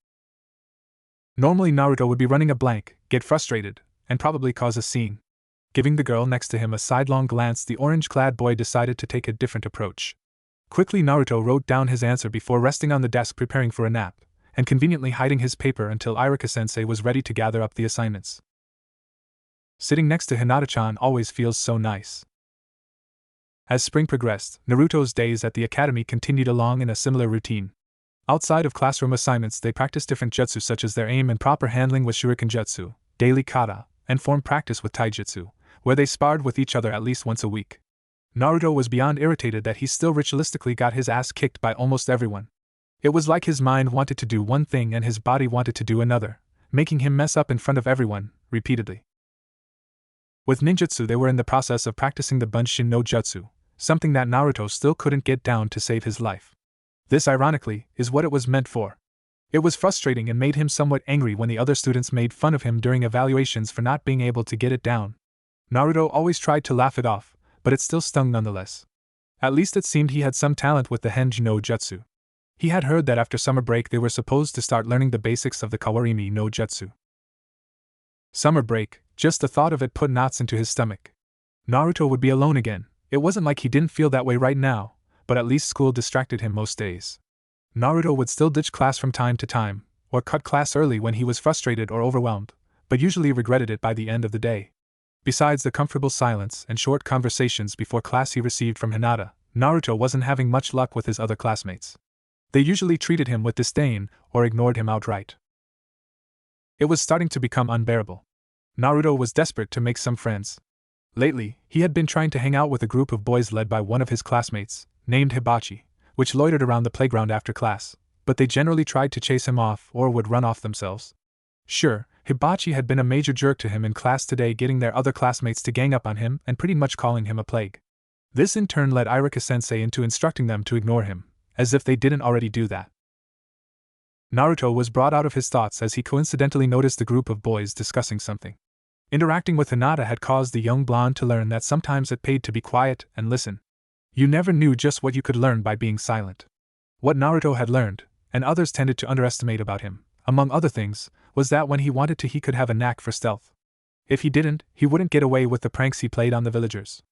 Normally Naruto would be running a blank, get frustrated, and probably cause a scene. Giving the girl next to him a sidelong glance, the orange-clad boy decided to take a different approach. Quickly Naruto wrote down his answer before resting on the desk preparing for a nap, and conveniently hiding his paper until Irika-sensei was ready to gather up the assignments. Sitting next to Hinata-chan always feels so nice. As spring progressed, Naruto's days at the academy continued along in a similar routine. Outside of classroom assignments, they practiced different jutsu such as their aim and proper handling with shuriken jutsu, daily kata, and form practice with taijutsu, where they sparred with each other at least once a week. Naruto was beyond irritated that he still ritualistically got his ass kicked by almost everyone. It was like his mind wanted to do one thing and his body wanted to do another, making him mess up in front of everyone, repeatedly. With ninjutsu, they were in the process of practicing the Bunshin no Jutsu, something that Naruto still couldn't get down to save his life. This, ironically, is what it was meant for. It was frustrating and made him somewhat angry when the other students made fun of him during evaluations for not being able to get it down. Naruto always tried to laugh it off, but it still stung nonetheless. At least it seemed he had some talent with the Henji no Jutsu. He had heard that after summer break they were supposed to start learning the basics of the Kawarimi no Jutsu. Summer break, just the thought of it put knots into his stomach. Naruto would be alone again. It wasn't like he didn't feel that way right now, but at least school distracted him most days. Naruto would still ditch class from time to time, or cut class early when he was frustrated or overwhelmed, but usually regretted it by the end of the day. Besides the comfortable silence and short conversations before class he received from Hinata, Naruto wasn't having much luck with his other classmates. They usually treated him with disdain or ignored him outright. It was starting to become unbearable. Naruto was desperate to make some friends. Lately, he had been trying to hang out with a group of boys led by one of his classmates, named Hibachi, which loitered around the playground after class, but they generally tried to chase him off or would run off themselves. Sure, Hibachi had been a major jerk to him in class today, getting their other classmates to gang up on him and pretty much calling him a plague. This in turn led Irika-sensei into instructing them to ignore him, as if they didn't already do that. Naruto was brought out of his thoughts as he coincidentally noticed a group of boys discussing something. Interacting with Hinata had caused the young blonde to learn that sometimes it paid to be quiet and listen. You never knew just what you could learn by being silent. What Naruto had learned, and others tended to underestimate about him, among other things, was that when he wanted to he could have a knack for stealth. If he didn't, he wouldn't get away with the pranks he played on the villagers.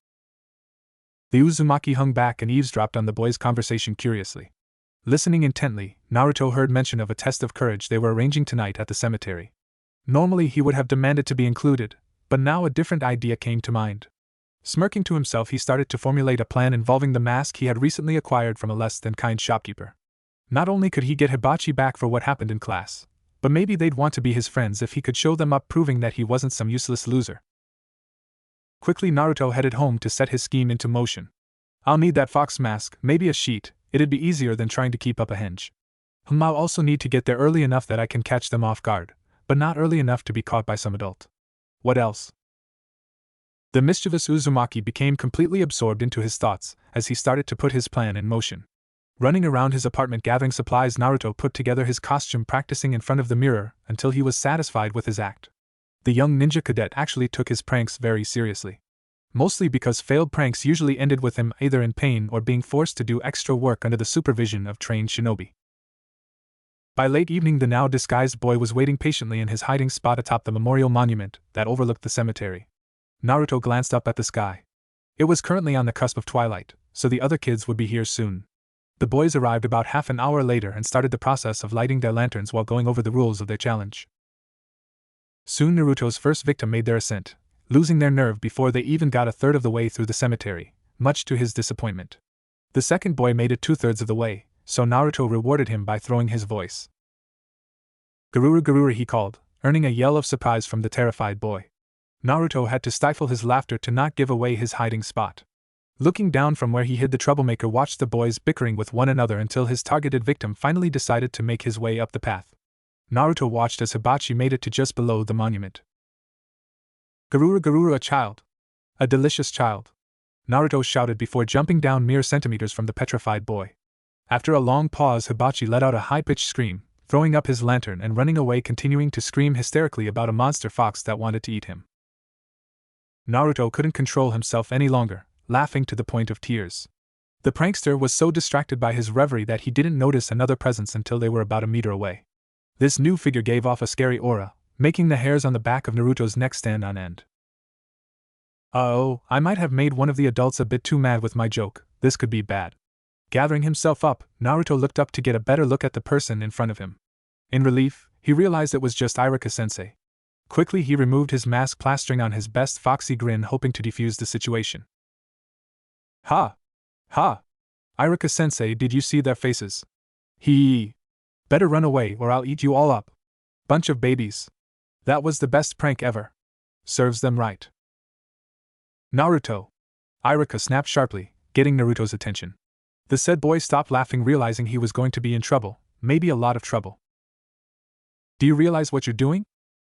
The Uzumaki hung back and eavesdropped on the boys' conversation curiously. Listening intently, Naruto heard mention of a test of courage they were arranging tonight at the cemetery. Normally he would have demanded to be included, but now a different idea came to mind. Smirking to himself, he started to formulate a plan involving the mask he had recently acquired from a less-than-kind shopkeeper. Not only could he get Hibachi back for what happened in class, but maybe they'd want to be his friends if he could show them up, proving that he wasn't some useless loser. Quickly Naruto headed home to set his scheme into motion. I'll need that fox mask, maybe a sheet, it'd be easier than trying to keep up a hench. I'll also need to get there early enough that I can catch them off guard, but not early enough to be caught by some adult. What else? The mischievous Uzumaki became completely absorbed into his thoughts as he started to put his plan in motion. Running around his apartment gathering supplies, Naruto put together his costume, practicing in front of the mirror until he was satisfied with his act. The young ninja cadet actually took his pranks very seriously. Mostly because failed pranks usually ended with him either in pain or being forced to do extra work under the supervision of trained shinobi. By late evening, the now disguised boy was waiting patiently in his hiding spot atop the memorial monument that overlooked the cemetery. Naruto glanced up at the sky. It was currently on the cusp of twilight, so the other kids would be here soon. The boys arrived about half an hour later and started the process of lighting their lanterns while going over the rules of their challenge. Soon Naruto's first victim made their ascent, losing their nerve before they even got a third of the way through the cemetery, much to his disappointment. The second boy made it 2/3 of the way, so Naruto rewarded him by throwing his voice. "Garuru Garuru," he called, earning a yell of surprise from the terrified boy. Naruto had to stifle his laughter to not give away his hiding spot. Looking down from where he hid, the troublemaker watched the boys bickering with one another until his targeted victim finally decided to make his way up the path. Naruto watched as Hibachi made it to just below the monument. "Garuru Garuru, a child! A delicious child!" Naruto shouted before jumping down mere centimeters from the petrified boy. After a long pause, Hibachi let out a high-pitched scream, throwing up his lantern and running away, continuing to scream hysterically about a monster fox that wanted to eat him. Naruto couldn't control himself any longer, laughing to the point of tears. The prankster was so distracted by his reverie that he didn't notice another presence until they were about a meter away. This new figure gave off a scary aura, making the hairs on the back of Naruto's neck stand on end. "Oh, I might have made one of the adults a bit too mad with my joke. This could be bad." Gathering himself up, Naruto looked up to get a better look at the person in front of him. In relief, he realized it was just Iruka-sensei. Quickly he removed his mask, plastering on his best foxy grin, hoping to defuse the situation. "Ha! Ha! Iruka-sensei, did you see their faces? Hee! Better run away or I'll eat you all up. Bunch of babies. That was the best prank ever. Serves them right." "Naruto!" Iruka snapped sharply, getting Naruto's attention. The said boy stopped laughing, realizing he was going to be in trouble, maybe a lot of trouble. "Do you realize what you're doing?"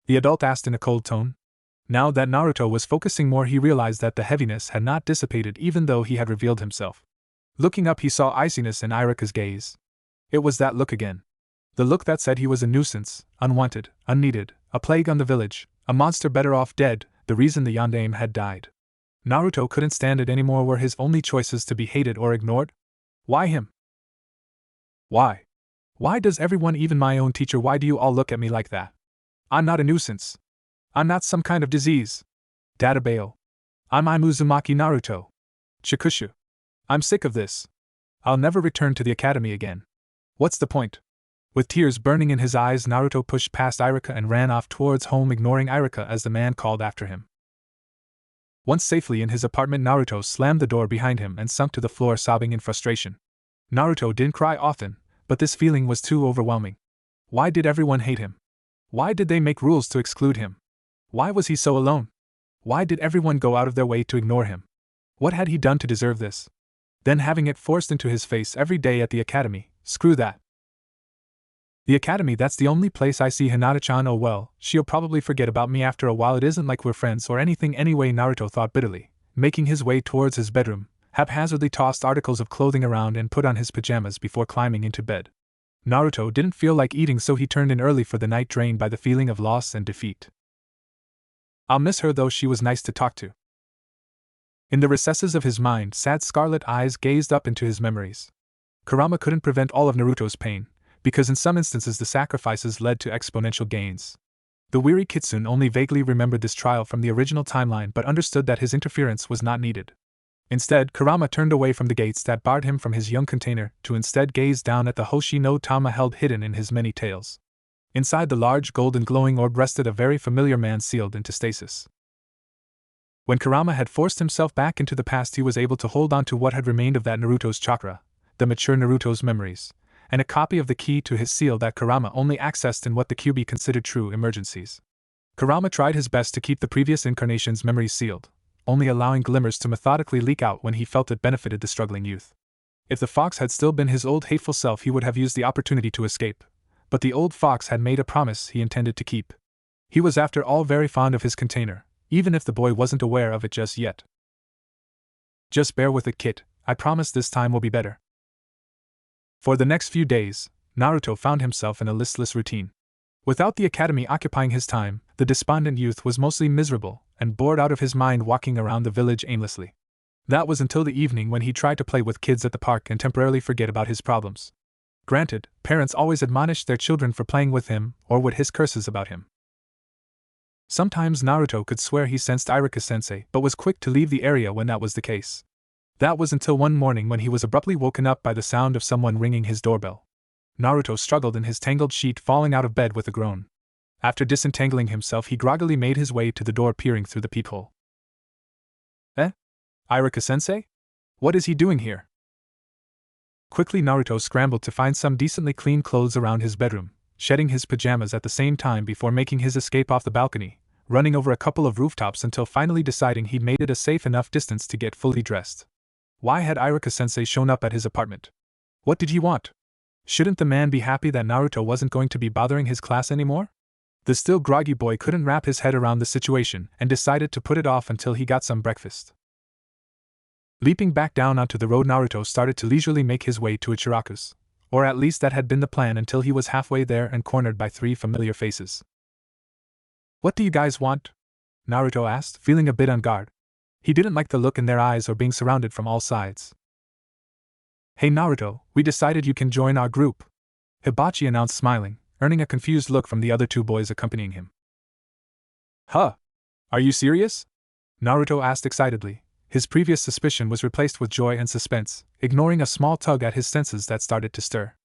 the adult asked in a cold tone. Now that Naruto was focusing more, he realized that the heaviness had not dissipated even though he had revealed himself. Looking up, he saw iciness in Iruka's gaze. It was that look again. The look that said he was a nuisance, unwanted, unneeded, a plague on the village, a monster better off dead, the reason the yondaime had died. Naruto couldn't stand it anymore. Were his only choices to be hated or ignored? Why him? Why? Why does everyone, even my own teacher, why do you all look at me like that? I'm not a nuisance. I'm not some kind of disease. Databeo. I'm Uzumaki Naruto. Chikushu. I'm sick of this. I'll never return to the academy again. What's the point? With tears burning in his eyes, Naruto pushed past Iruka and ran off towards home, ignoring Iruka as the man called after him. Once safely in his apartment, Naruto slammed the door behind him and sunk to the floor, sobbing in frustration. Naruto didn't cry often, but this feeling was too overwhelming. Why did everyone hate him? Why did they make rules to exclude him? Why was he so alone? Why did everyone go out of their way to ignore him? What had he done to deserve this? Then having it forced into his face every day at the academy, screw that. The academy, that's the only place I see Hinata-chan. Oh well, she'll probably forget about me after a while. It isn't like we're friends or anything anyway, Naruto thought bitterly, making his way towards his bedroom, haphazardly tossed articles of clothing around and put on his pajamas before climbing into bed. Naruto didn't feel like eating, so he turned in early for the night, drained by the feeling of loss and defeat. I'll miss her though, she was nice to talk to. In the recesses of his mind, sad scarlet eyes gazed up into his memories. Kurama couldn't prevent all of Naruto's pain, because in some instances the sacrifices led to exponential gains. The weary Kitsune only vaguely remembered this trial from the original timeline, but understood that his interference was not needed. Instead, Kurama turned away from the gates that barred him from his young container to instead gaze down at the Hoshi no Tama held hidden in his many tails. Inside the large golden glowing orb rested a very familiar man sealed into stasis. When Kurama had forced himself back into the past, he was able to hold on to what had remained of that Naruto's chakra, the mature Naruto's memories, and a copy of the key to his seal that Kurama only accessed in what the QB considered true emergencies. Kurama tried his best to keep the previous incarnation's memories sealed, only allowing glimmers to methodically leak out when he felt it benefited the struggling youth. If the fox had still been his old hateful self, he would have used the opportunity to escape, but the old fox had made a promise he intended to keep. He was after all very fond of his container, even if the boy wasn't aware of it just yet. Just bear with it, Kit, I promise this time will be better. For the next few days, Naruto found himself in a listless routine. Without the academy occupying his time, the despondent youth was mostly miserable and bored out of his mind, walking around the village aimlessly. That was until the evening when he tried to play with kids at the park and temporarily forget about his problems. Granted, parents always admonished their children for playing with him or would hiss curses about him. Sometimes Naruto could swear he sensed Iruka-sensei but was quick to leave the area when that was the case. That was until one morning when he was abruptly woken up by the sound of someone ringing his doorbell. Naruto struggled in his tangled sheet, falling out of bed with a groan. After disentangling himself, he groggily made his way to the door, peering through the peephole. Iruka-sensei? What is he doing here? Quickly Naruto scrambled to find some decently clean clothes around his bedroom, shedding his pajamas at the same time before making his escape off the balcony, running over a couple of rooftops until finally deciding he'd made it a safe enough distance to get fully dressed. Why had Iruka-sensei shown up at his apartment? What did he want? Shouldn't the man be happy that Naruto wasn't going to be bothering his class anymore? The still groggy boy couldn't wrap his head around the situation and decided to put it off until he got some breakfast. Leaping back down onto the road, Naruto started to leisurely make his way to Ichiraku's. Or at least that had been the plan until he was halfway there and cornered by 3 familiar faces. "What do you guys want?" Naruto asked, feeling a bit on guard. He didn't like the look in their eyes or being surrounded from all sides. "Hey Naruto, we decided you can join our group," Hibachi announced, smiling, earning a confused look from the other 2 boys accompanying him. "Huh? Are you serious?" Naruto asked excitedly. His previous suspicion was replaced with joy and suspense, ignoring a small tug at his senses that started to stir.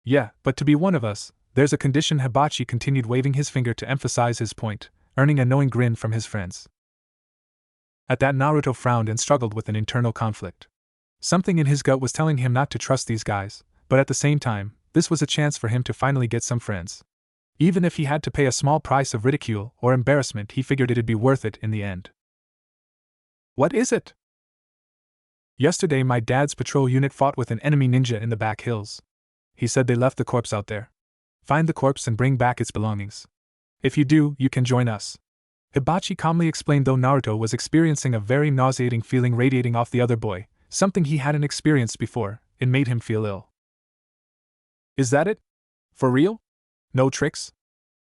"Yeah, but to be one of us, there's a condition," Hibachi continued, waving his finger to emphasize his point, earning a knowing grin from his friends. At that, Naruto frowned and struggled with an internal conflict. Something in his gut was telling him not to trust these guys, but at the same time, this was a chance for him to finally get some friends. Even if he had to pay a small price of ridicule or embarrassment, he figured it'd be worth it in the end. "What is it?" "Yesterday my dad's patrol unit fought with an enemy ninja in the back hills. He said they left the corpse out there. Find the corpse and bring back its belongings. If you do, you can join us," Hibachi calmly explained, though Naruto was experiencing a very nauseating feeling radiating off the other boy, something he hadn't experienced before. It made him feel ill. "Is that it? For real? No tricks?"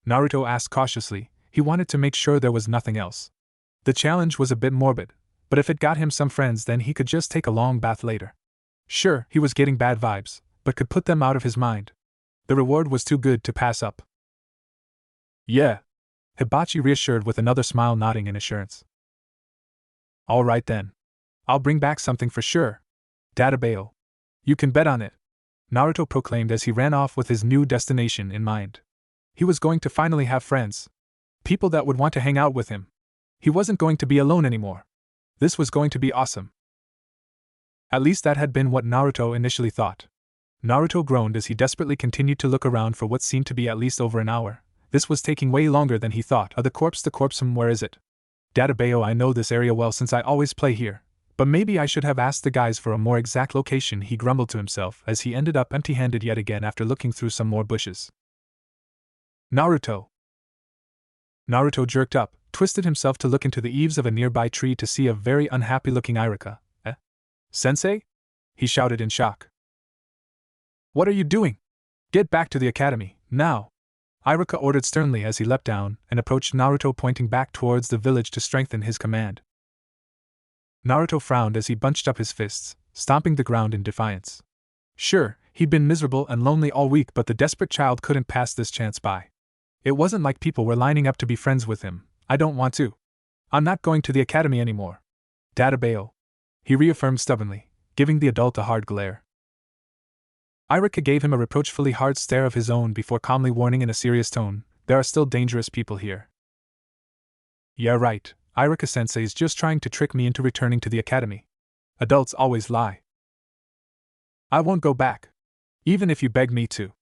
Naruto asked cautiously. He wanted to make sure there was nothing else. The challenge was a bit morbid, but if it got him some friends, then he could just take a long bath later. Sure, he was getting bad vibes, but could put them out of his mind. The reward was too good to pass up. "Yeah," Hibachi reassured with another smile, nodding in assurance. "All right then. I'll bring back something for sure. Databeo. You can bet on it," Naruto proclaimed as he ran off with his new destination in mind. He was going to finally have friends. People that would want to hang out with him. He wasn't going to be alone anymore. This was going to be awesome. At least that had been what Naruto initially thought. Naruto groaned as he desperately continued to look around for what seemed to be at least over an hour. This was taking way longer than he thought. The corpse, where is it? Databeo, I know this area well since I always play here, but maybe I should have asked the guys for a more exact location, he grumbled to himself as he ended up empty-handed yet again after looking through some more bushes. Naruto jerked up, twisted himself to look into the eaves of a nearby tree to see a very unhappy-looking Iruka. "Sensei?" he shouted in shock. "What are you doing? Get back to the academy, now!" Iruka ordered sternly as he leapt down and approached Naruto, pointing back towards the village to strengthen his command. Naruto frowned as he bunched up his fists, stomping the ground in defiance. Sure, he'd been miserable and lonely all week, but the desperate child couldn't pass this chance by. It wasn't like people were lining up to be friends with him. "I don't want to. I'm not going to the academy anymore. Databeo," he reaffirmed stubbornly, giving the adult a hard glare. Iruka gave him a reproachfully hard stare of his own before calmly warning in a serious tone, "There are still dangerous people here." "Yeah, right. Iruka-sensei's just trying to trick me into returning to the academy. Adults always lie. I won't go back. Even if you beg me to."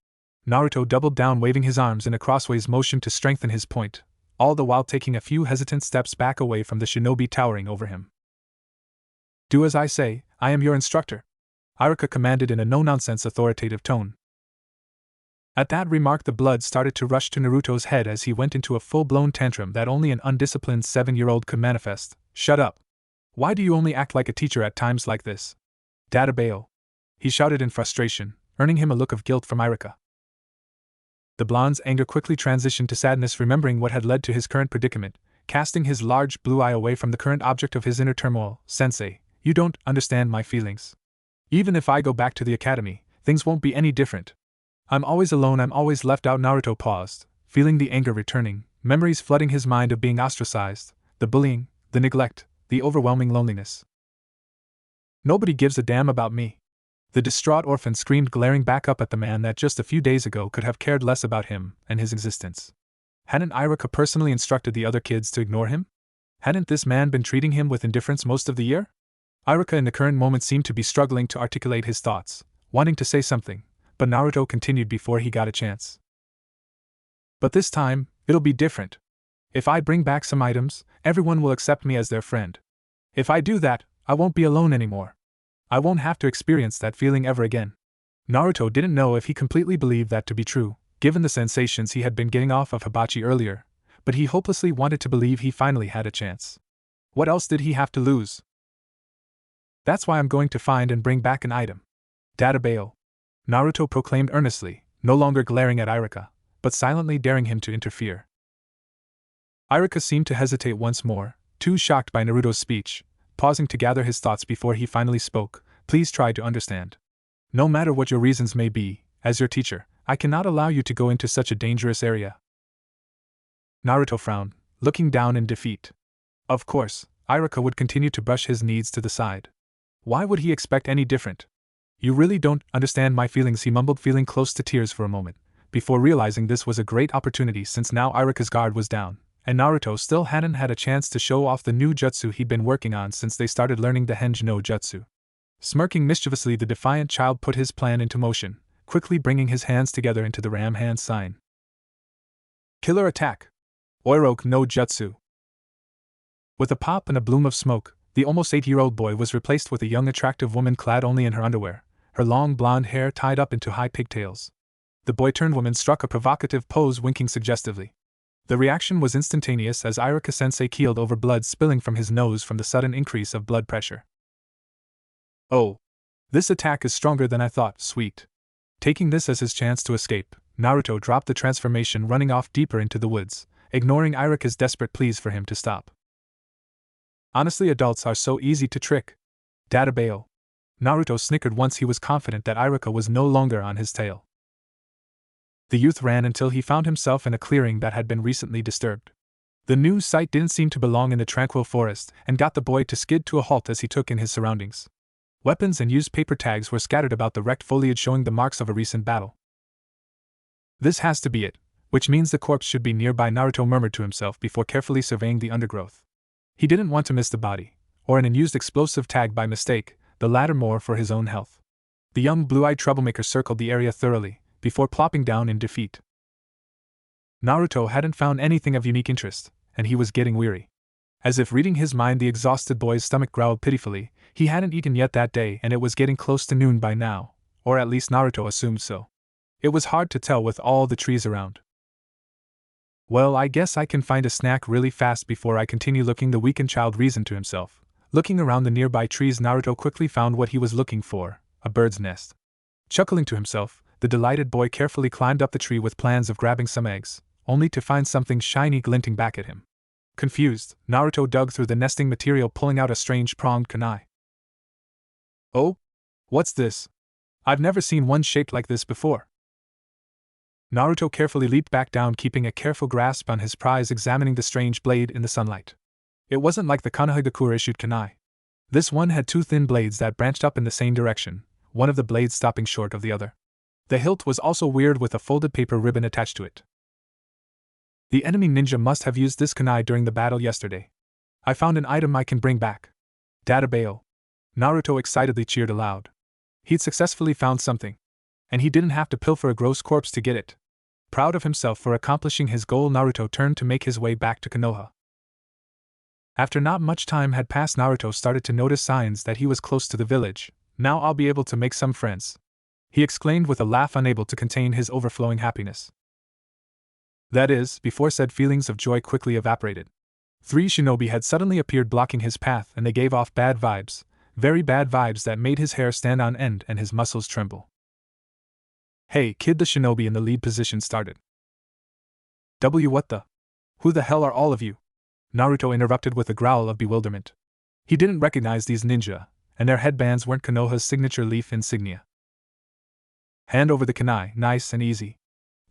Naruto doubled down, waving his arms in a crossways motion to strengthen his point, all the while taking a few hesitant steps back away from the shinobi towering over him. "Do as I say, I am your instructor," Iruka commanded in a no-nonsense authoritative tone. At that remark, the blood started to rush to Naruto's head as he went into a full-blown tantrum that only an undisciplined 7-year-old could manifest. "Shut up! Why do you only act like a teacher at times like this? Databeo!" he shouted in frustration, earning him a look of guilt from Iruka. The blonde's anger quickly transitioned to sadness, remembering what had led to his current predicament, casting his large blue eye away from the current object of his inner turmoil. "Sensei, you don't understand my feelings. Even if I go back to the academy, things won't be any different. I'm always alone, I'm always left out." Naruto paused, feeling the anger returning, memories flooding his mind of being ostracized, the bullying, the neglect, the overwhelming loneliness. Nobody gives a damn about me. The distraught orphan screamed, glaring back up at the man that just a few days ago could have cared less about him and his existence. Hadn't Irika personally instructed the other kids to ignore him? Hadn't this man been treating him with indifference most of the year? Irika in the current moment seemed to be struggling to articulate his thoughts, wanting to say something, but Naruto continued before he got a chance. But this time, it'll be different. If I bring back some items, everyone will accept me as their friend. If I do that, I won't be alone anymore. I won't have to experience that feeling ever again. Naruto didn't know if he completely believed that to be true, given the sensations he had been getting off of Hibachi earlier, but he hopelessly wanted to believe he finally had a chance. What else did he have to lose? That's why I'm going to find and bring back an item. Databao. Naruto proclaimed earnestly, no longer glaring at Irika, but silently daring him to interfere. Irika seemed to hesitate once more, too shocked by Naruto's speech, pausing to gather his thoughts before he finally spoke. Please try to understand. No matter what your reasons may be, as your teacher, I cannot allow you to go into such a dangerous area. Naruto frowned, looking down in defeat. Of course, Irika would continue to brush his needs to the side. Why would he expect any different? You really don't understand my feelings, he mumbled, feeling close to tears for a moment, before realizing this was a great opportunity since now Irika's guard was down, and Naruto still hadn't had a chance to show off the new jutsu he'd been working on since they started learning the Henj no Jutsu. Smirking mischievously, the defiant child put his plan into motion, quickly bringing his hands together into the ram hand sign. Killer attack! Oiroke no Jutsu! With a pop and a bloom of smoke, the almost 8-year-old boy was replaced with a young attractive woman clad only in her underwear, her long blonde hair tied up into high pigtails. The boy-turned-woman struck a provocative pose, winking suggestively. The reaction was instantaneous as Irika-sensei keeled over, blood spilling from his nose from the sudden increase of blood pressure. Oh. This attack is stronger than I thought, sweet. Taking this as his chance to escape, Naruto dropped the transformation, running off deeper into the woods, ignoring Irika's desperate pleas for him to stop. Honestly, adults are so easy to trick. Databao. Naruto snickered once he was confident that Irika was no longer on his tail. The youth ran until he found himself in a clearing that had been recently disturbed. The new site didn't seem to belong in the tranquil forest, and got the boy to skid to a halt as he took in his surroundings. Weapons and used paper tags were scattered about the wrecked foliage, showing the marks of a recent battle. This has to be it, which means the corpse should be nearby, Naruto murmured to himself before carefully surveying the undergrowth. He didn't want to miss the body, or an unused explosive tag by mistake, the latter more for his own health. The young blue-eyed troublemaker circled the area thoroughly, before plopping down in defeat. Naruto hadn't found anything of unique interest, and he was getting weary. As if reading his mind, the exhausted boy's stomach growled pitifully. He hadn't eaten yet that day, and it was getting close to noon by now, or at least Naruto assumed so. It was hard to tell with all the trees around. Well, I guess I can find a snack really fast before I continue looking, the weakened child reasoned to himself. Looking around the nearby trees, Naruto quickly found what he was looking for, a bird's nest. Chuckling to himself, the delighted boy carefully climbed up the tree with plans of grabbing some eggs, only to find something shiny glinting back at him. Confused, Naruto dug through the nesting material, pulling out a strange pronged kunai. Oh? What's this? I've never seen one shaped like this before. Naruto carefully leaped back down, keeping a careful grasp on his prize, examining the strange blade in the sunlight. It wasn't like the Konohagakure-issued kunai. This one had two thin blades that branched up in the same direction, one of the blades stopping short of the other. The hilt was also weird, with a folded paper ribbon attached to it. The enemy ninja must have used this kunai during the battle yesterday. I found an item I can bring back. Databao. Naruto excitedly cheered aloud. He'd successfully found something. And he didn't have to pilfer a gross corpse to get it. Proud of himself for accomplishing his goal, Naruto turned to make his way back to Konoha. After not much time had passed, Naruto started to notice signs that he was close to the village. Now I'll be able to make some friends, he exclaimed with a laugh, unable to contain his overflowing happiness. That is, before said feelings of joy quickly evaporated. 3 shinobi had suddenly appeared blocking his path, and they gave off bad vibes, very bad vibes that made his hair stand on end and his muscles tremble. Hey kid, the shinobi in the lead position started. What the? Who the hell are all of you? Naruto interrupted with a growl of bewilderment. He didn't recognize these ninja, and their headbands weren't Konoha's signature leaf insignia. Hand over the kunai, nice and easy,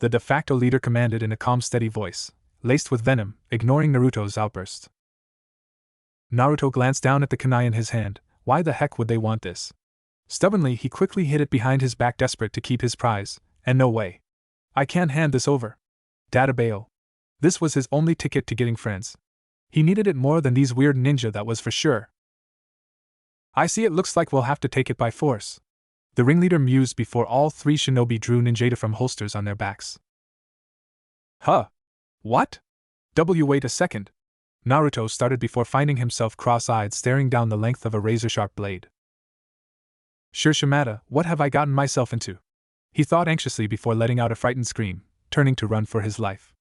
the de facto leader commanded in a calm, steady voice, laced with venom, ignoring Naruto's outburst. Naruto glanced down at the kunai in his hand. Why the heck would they want this? Stubbornly, he quickly hid it behind his back, desperate to keep his prize. And no way. I can't hand this over. Databao. This was his only ticket to getting friends. He needed it more than these weird ninja, that was for sure. I see, it looks like we'll have to take it by force. The ringleader mused before all three shinobi drew ninjata from holsters on their backs. Huh? What? Wait a second. Naruto started before finding himself cross-eyed, staring down the length of a razor-sharp blade. Sure, Shimada, what have I gotten myself into? He thought anxiously before letting out a frightened scream, turning to run for his life.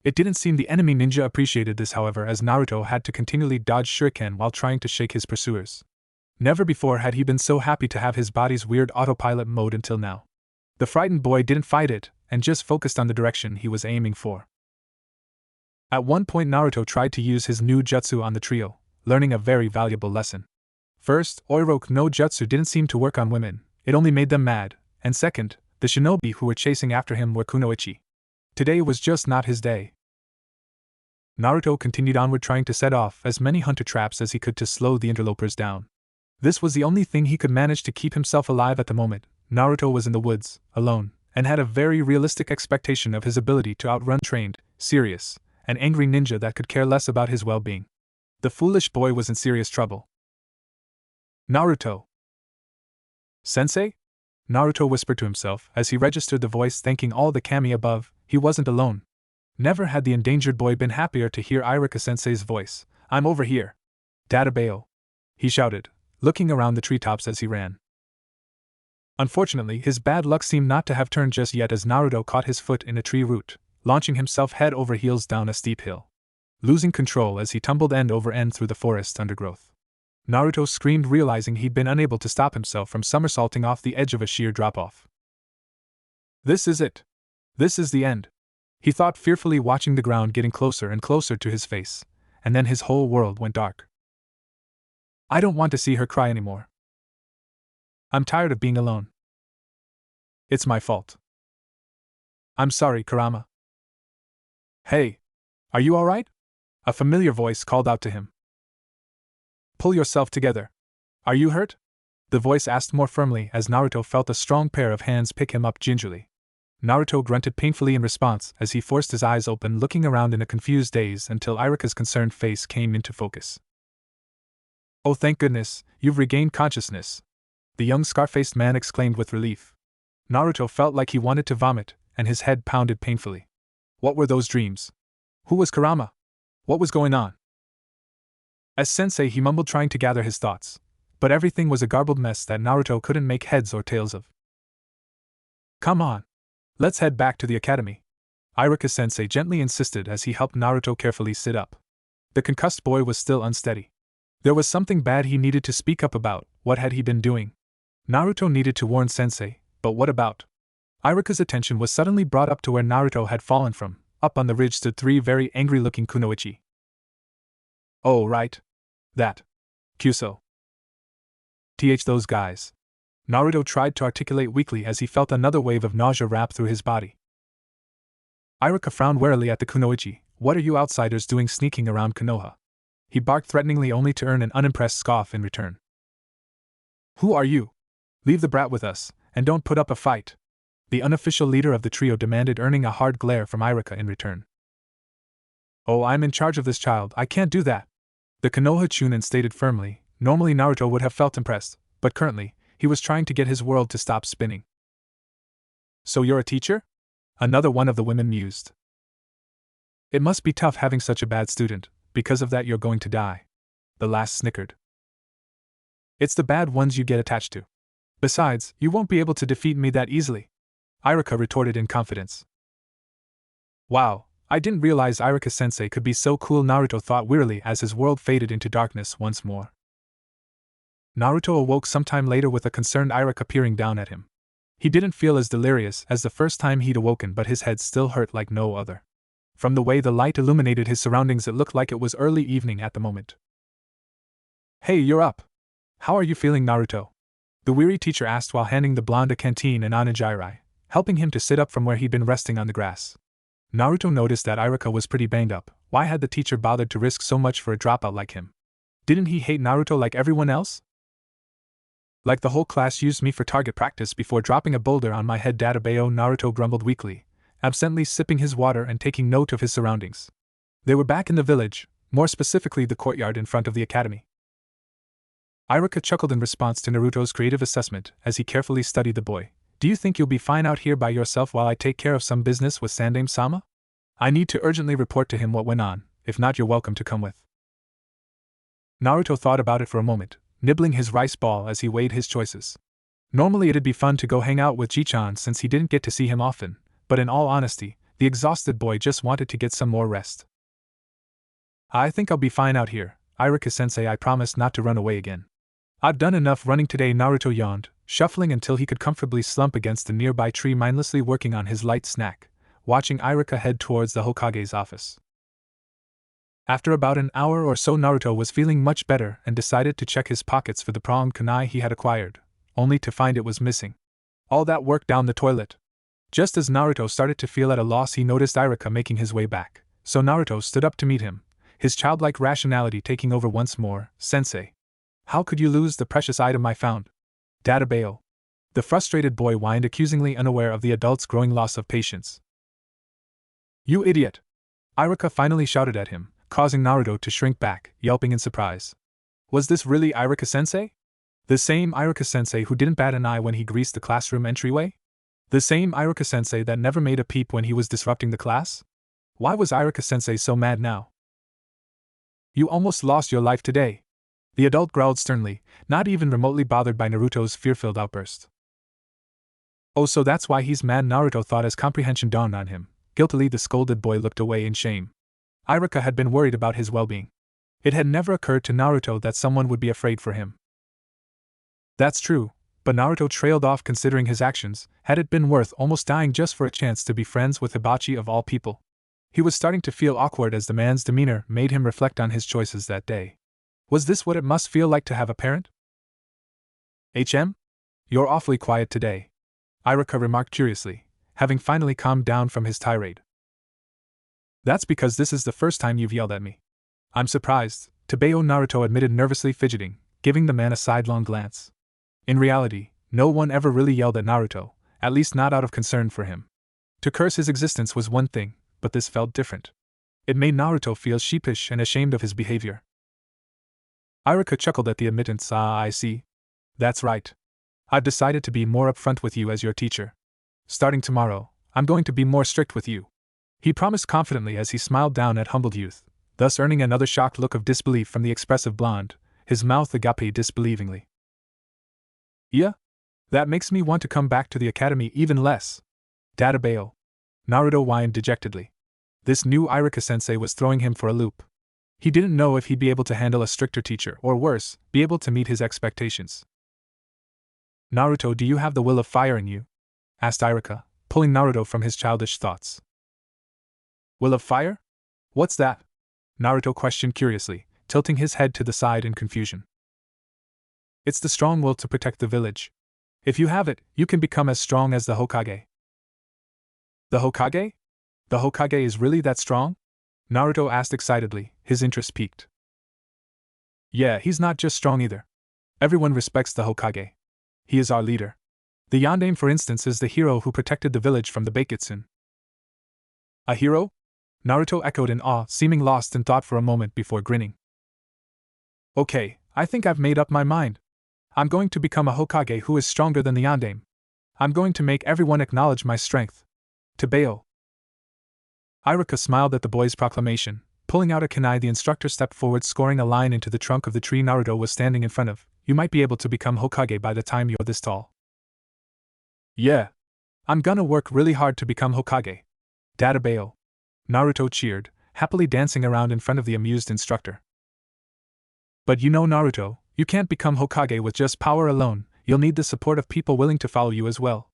It didn't seem the enemy ninja appreciated this, however, as Naruto had to continually dodge shuriken while trying to shake his pursuers. Never before had he been so happy to have his body's weird autopilot mode until now. The frightened boy didn't fight it, and just focused on the direction he was aiming for. At one point, Naruto tried to use his new jutsu on the trio, learning a very valuable lesson. First, Oiroke no jutsu didn't seem to work on women, it only made them mad, and second, the shinobi who were chasing after him were kunoichi. Today was just not his day. Naruto continued onward, trying to set off as many hunter traps as he could to slow the interlopers down. This was the only thing he could manage to keep himself alive at the moment. Naruto was in the woods, alone, and had a very realistic expectation of his ability to outrun trained, serious, and angry ninja that could care less about his well-being. The foolish boy was in serious trouble. Naruto. Sensei? Naruto whispered to himself as he registered the voice, thanking all the kami above. He wasn't alone. Never had the endangered boy been happier to hear Irika-sensei's voice. I'm over here. Databao. He shouted, looking around the treetops as he ran. Unfortunately, his bad luck seemed not to have turned just yet, as Naruto caught his foot in a tree root, launching himself head over heels down a steep hill. Losing control as he tumbled end over end through the forest undergrowth. Naruto screamed, realizing he'd been unable to stop himself from somersaulting off the edge of a sheer drop-off. This is it. This is the end. He thought fearfully, watching the ground getting closer and closer to his face, and then his whole world went dark. I don't want to see her cry anymore. I'm tired of being alone. It's my fault. I'm sorry, Kurama. Hey, are you alright? A familiar voice called out to him. Pull yourself together. Are you hurt? The voice asked more firmly as Naruto felt a strong pair of hands pick him up gingerly. Naruto grunted painfully in response as he forced his eyes open, looking around in a confused daze until Irika's concerned face came into focus. Oh, thank goodness, you've regained consciousness. The young scar-faced man exclaimed with relief. Naruto felt like he wanted to vomit, and his head pounded painfully. What were those dreams? Who was Kurama? What was going on? As sensei, he mumbled, trying to gather his thoughts, but everything was a garbled mess that Naruto couldn't make heads or tails of. Come on. Let's head back to the academy. Irika-sensei gently insisted as he helped Naruto carefully sit up. The concussed boy was still unsteady. There was something bad he needed to speak up about. What had he been doing? Naruto needed to warn sensei, but what about? Irika's attention was suddenly brought up to where Naruto had fallen from. Up on the ridge stood three very angry-looking kunoichi. Oh, right. That. Kyuso. Those guys. Naruto tried to articulate weakly as he felt another wave of nausea wrap through his body. Irika frowned warily at the kunoichi. What are you outsiders doing sneaking around Konoha? He barked threateningly, only to earn an unimpressed scoff in return. Who are you? Leave the brat with us, and don't put up a fight. The unofficial leader of the trio demanded, earning a hard glare from Irika in return. Oh, I'm in charge of this child, I can't do that. The Konoha Chunin stated firmly. Normally Naruto would have felt impressed, but currently, he was trying to get his world to stop spinning. So you're a teacher? Another one of the women mused. It must be tough having such a bad student. Because of that you're going to die. The last snickered. It's the bad ones you get attached to. Besides, you won't be able to defeat me that easily. Irika retorted in confidence. Wow, I didn't realize Irika-sensei could be so cool, Naruto thought wearily as his world faded into darkness once more. Naruto awoke sometime later with a concerned Irika peering down at him. He didn't feel as delirious as the first time he'd awoken, but his head still hurt like no other. From the way the light illuminated his surroundings, it looked like it was early evening at the moment. Hey, you're up. How are you feeling, Naruto? The weary teacher asked while handing the blonde a canteen and onigiri, helping him to sit up from where he'd been resting on the grass. Naruto noticed that Iruka was pretty banged up. Why had the teacher bothered to risk so much for a dropout like him? Didn't he hate Naruto like everyone else? Like the whole class used me for target practice before dropping a boulder on my head. Databeo, Naruto grumbled weakly, absently sipping his water and taking note of his surroundings. They were back in the village, more specifically the courtyard in front of the academy. Iruka chuckled in response to Naruto's creative assessment as he carefully studied the boy. Do you think you'll be fine out here by yourself while I take care of some business with Sandame-sama? I need to urgently report to him what went on. If not, you're welcome to come with. Naruto thought about it for a moment, nibbling his rice ball as he weighed his choices. Normally it'd be fun to go hang out with Ji-chan since he didn't get to see him often, but in all honesty, the exhausted boy just wanted to get some more rest. I think I'll be fine out here, Iruka-sensei. I promise not to run away again. I've done enough running today. Naruto yawned, shuffling until he could comfortably slump against a nearby tree, mindlessly working on his light snack, watching Iruka head towards the Hokage's office. After about an hour or so, Naruto was feeling much better and decided to check his pockets for the pronged kunai he had acquired, only to find it was missing. All that work down the toilet. Just as Naruto started to feel at a loss, he noticed Iruka making his way back, so Naruto stood up to meet him, his childlike rationality taking over once more. Sensei, how could you lose the precious item I found? Databeo. The frustrated boy whined accusingly, unaware of the adult's growing loss of patience. You idiot! Iruka finally shouted at him, causing Naruto to shrink back, yelping in surprise. Was this really Iruka-sensei? The same Iruka-sensei who didn't bat an eye when he greased the classroom entryway? The same Iruka-sensei that never made a peep when he was disrupting the class? Why was Iruka-sensei so mad now? You almost lost your life today, the adult growled sternly, not even remotely bothered by Naruto's fear-filled outburst. Oh, so that's why he's mad, Naruto thought as comprehension dawned on him. Guiltily the scolded boy looked away in shame. Iruka had been worried about his well-being. It had never occurred to Naruto that someone would be afraid for him. That's true, but Naruto trailed off considering his actions. Had it been worth almost dying just for a chance to be friends with Hibachi of all people? He was starting to feel awkward as the man's demeanor made him reflect on his choices that day. Was this what it must feel like to have a parent? You're awfully quiet today, Iruka remarked curiously, having finally calmed down from his tirade. That's because this is the first time you've yelled at me. I'm surprised, Tabeo, Naruto admitted, nervously fidgeting, giving the man a sidelong glance. In reality, no one ever really yelled at Naruto, at least not out of concern for him. To curse his existence was one thing, but this felt different. It made Naruto feel sheepish and ashamed of his behavior. Iruka chuckled at the admittance. I see. That's right. I've decided to be more upfront with you as your teacher. Starting tomorrow, I'm going to be more strict with you, he promised confidently as he smiled down at humbled youth, thus earning another shocked look of disbelief from the expressive blonde, his mouth agape disbelievingly. Yeah? That makes me want to come back to the academy even less. Databeo. Naruto whined dejectedly. This new Iruka-sensei was throwing him for a loop. He didn't know if he'd be able to handle a stricter teacher, or worse, be able to meet his expectations. Naruto, do you have the will of fire in you? Asked Iruka, pulling Naruto from his childish thoughts. Will of fire? What's that? Naruto questioned curiously, tilting his head to the side in confusion. It's the strong will to protect the village. If you have it, you can become as strong as the Hokage. The Hokage? The Hokage is really that strong? Naruto asked excitedly, his interest piqued. Yeah, he's not just strong either. Everyone respects the Hokage. He is our leader. The Yandame, for instance, is the hero who protected the village from the Baikitsun. A hero? Naruto echoed in awe, seeming lost in thought for a moment before grinning. Okay, I think I've made up my mind. I'm going to become a Hokage who is stronger than the Yandame. I'm going to make everyone acknowledge my strength. Tabeo. Iruka smiled at the boy's proclamation. Pulling out a kunai, the instructor stepped forward, scoring a line into the trunk of the tree Naruto was standing in front of. You might be able to become Hokage by the time you're this tall. Yeah. I'm gonna work really hard to become Hokage. Databeo. Naruto cheered, happily dancing around in front of the amused instructor. But you know, Naruto, you can't become Hokage with just power alone, you'll need the support of people willing to follow you as well.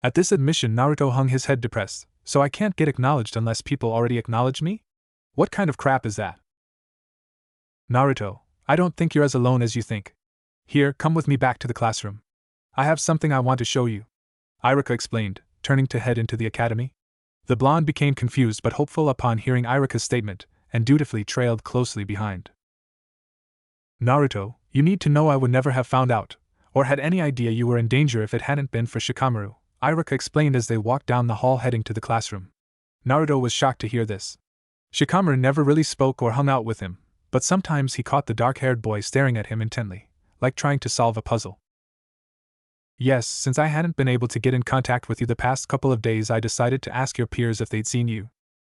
At this admission, Naruto hung his head depressed. So I can't get acknowledged unless people already acknowledge me? What kind of crap is that? Naruto, I don't think you're as alone as you think. Here, come with me back to the classroom. I have something I want to show you. Iruka explained, turning to head into the academy. The blonde became confused but hopeful upon hearing Irika's statement, and dutifully trailed closely behind. Naruto, you need to know I would never have found out, or had any idea you were in danger if it hadn't been for Shikamaru, Irika explained as they walked down the hall heading to the classroom. Naruto was shocked to hear this. Shikamaru never really spoke or hung out with him, but sometimes he caught the dark-haired boy staring at him intently, like trying to solve a puzzle. Yes, since I hadn't been able to get in contact with you the past couple of days, I decided to ask your peers if they'd seen you.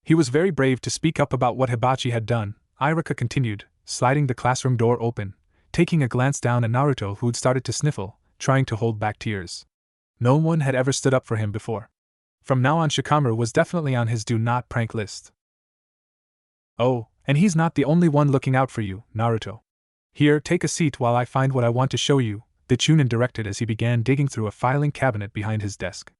He was very brave to speak up about what Hibachi had done, Irika continued, sliding the classroom door open, taking a glance down at Naruto, who'd started to sniffle, trying to hold back tears. No one had ever stood up for him before. From now on, Shikamaru was definitely on his do not prank list. Oh, and he's not the only one looking out for you, Naruto. Here, take a seat while I find what I want to show you, the Chunin directed as he began digging through a filing cabinet behind his desk.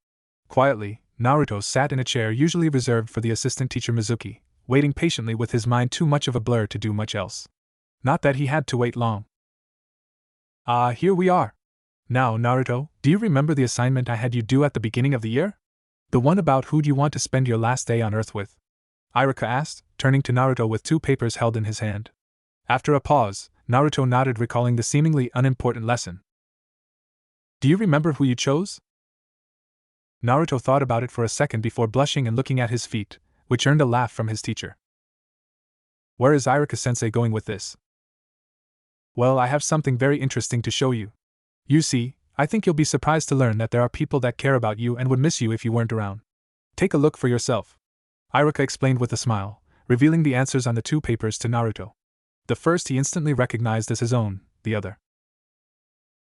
Quietly, Naruto sat in a chair usually reserved for the assistant teacher Mizuki, waiting patiently with his mind too much of a blur to do much else. Not that he had to wait long. Ah, here we are. Now, Naruto, do you remember the assignment I had you do at the beginning of the year? The one about who'd you want to spend your last day on Earth with? Irika asked, turning to Naruto with 2 papers held in his hand. After a pause, Naruto nodded, recalling the seemingly unimportant lesson. Do you remember who you chose? Naruto thought about it for a second before blushing and looking at his feet, which earned a laugh from his teacher. Where is Irika-sensei going with this? Well, I have something very interesting to show you. You see, I think you'll be surprised to learn that there are people that care about you and would miss you if you weren't around. Take a look for yourself. Irika explained with a smile, revealing the answers on the 2 papers to Naruto. The first he instantly recognized as his own, the other.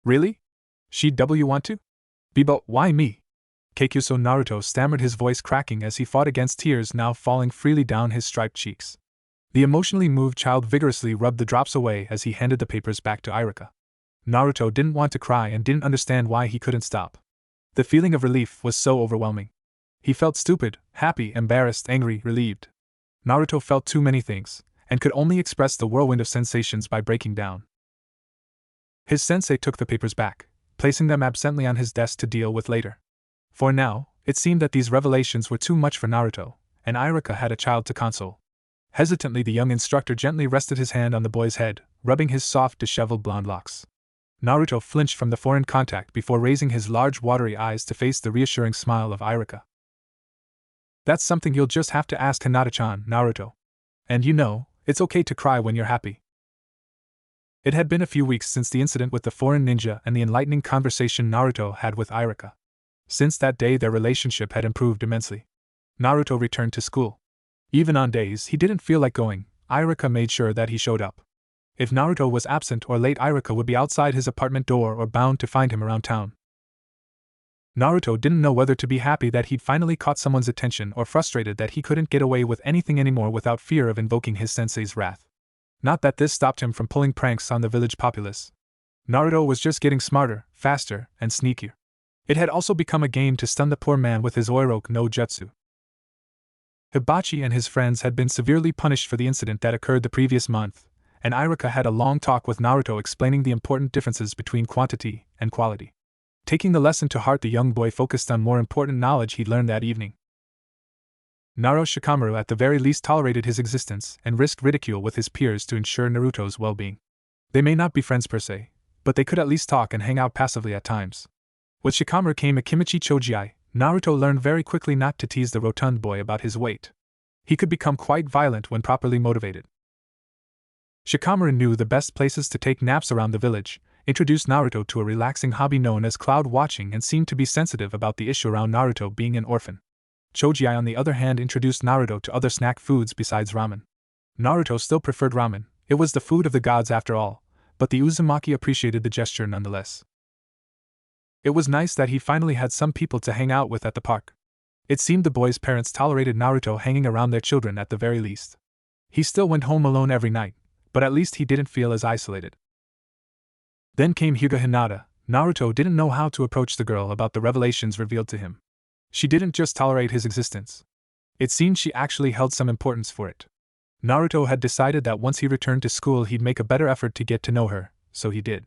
Really? She'd want to? But why me? Keikyuso, Naruto stammered, his voice cracking as he fought against tears now falling freely down his striped cheeks. The emotionally moved child vigorously rubbed the drops away as he handed the papers back to Irika. Naruto didn't want to cry and didn't understand why he couldn't stop. The feeling of relief was so overwhelming. He felt stupid, happy, embarrassed, angry, relieved. Naruto felt too many things, and could only express the whirlwind of sensations by breaking down. His sensei took the papers back, placing them absently on his desk to deal with later. For now, it seemed that these revelations were too much for Naruto, and Irika had a child to console. Hesitantly, the young instructor gently rested his hand on the boy's head, rubbing his soft, disheveled blonde locks. Naruto flinched from the foreign contact before raising his large, watery eyes to face the reassuring smile of Irika. That's something you'll just have to ask Hinata-chan, Naruto. And you know, it's okay to cry when you're happy. It had been a few weeks since the incident with the foreign ninja and the enlightening conversation Naruto had with Irika. Since that day, their relationship had improved immensely. Naruto returned to school. Even on days he didn't feel like going, Irika made sure that he showed up. If Naruto was absent or late, Irika would be outside his apartment door or bound to find him around town. Naruto didn't know whether to be happy that he'd finally caught someone's attention or frustrated that he couldn't get away with anything anymore without fear of invoking his sensei's wrath. Not that this stopped him from pulling pranks on the village populace. Naruto was just getting smarter, faster, and sneakier. It had also become a game to stun the poor man with his Oiroku no Jutsu. Hibachi and his friends had been severely punished for the incident that occurred the previous month, and Irika had a long talk with Naruto explaining the important differences between quantity and quality. Taking the lesson to heart, the young boy focused on more important knowledge he'd learned that evening. Naruto Shikamaru at the very least tolerated his existence and risked ridicule with his peers to ensure Naruto's well-being. They may not be friends per se, but they could at least talk and hang out passively at times. With Shikamaru came a Kimichi Chojiai. Naruto learned very quickly not to tease the rotund boy about his weight. He could become quite violent when properly motivated. Shikamaru knew the best places to take naps around the village, introduced Naruto to a relaxing hobby known as cloud watching, and seemed to be sensitive about the issue around Naruto being an orphan. Chojiai, on the other hand, introduced Naruto to other snack foods besides ramen. Naruto still preferred ramen, it was the food of the gods after all, but the Uzumaki appreciated the gesture nonetheless. It was nice that he finally had some people to hang out with at the park. It seemed the boy's parents tolerated Naruto hanging around their children at the very least. He still went home alone every night, but at least he didn't feel as isolated. Then came Hyuga Hinata. Naruto didn't know how to approach the girl about the revelations revealed to him. She didn't just tolerate his existence. It seemed she actually held some importance for it. Naruto had decided that once he returned to school he'd make a better effort to get to know her, so he did.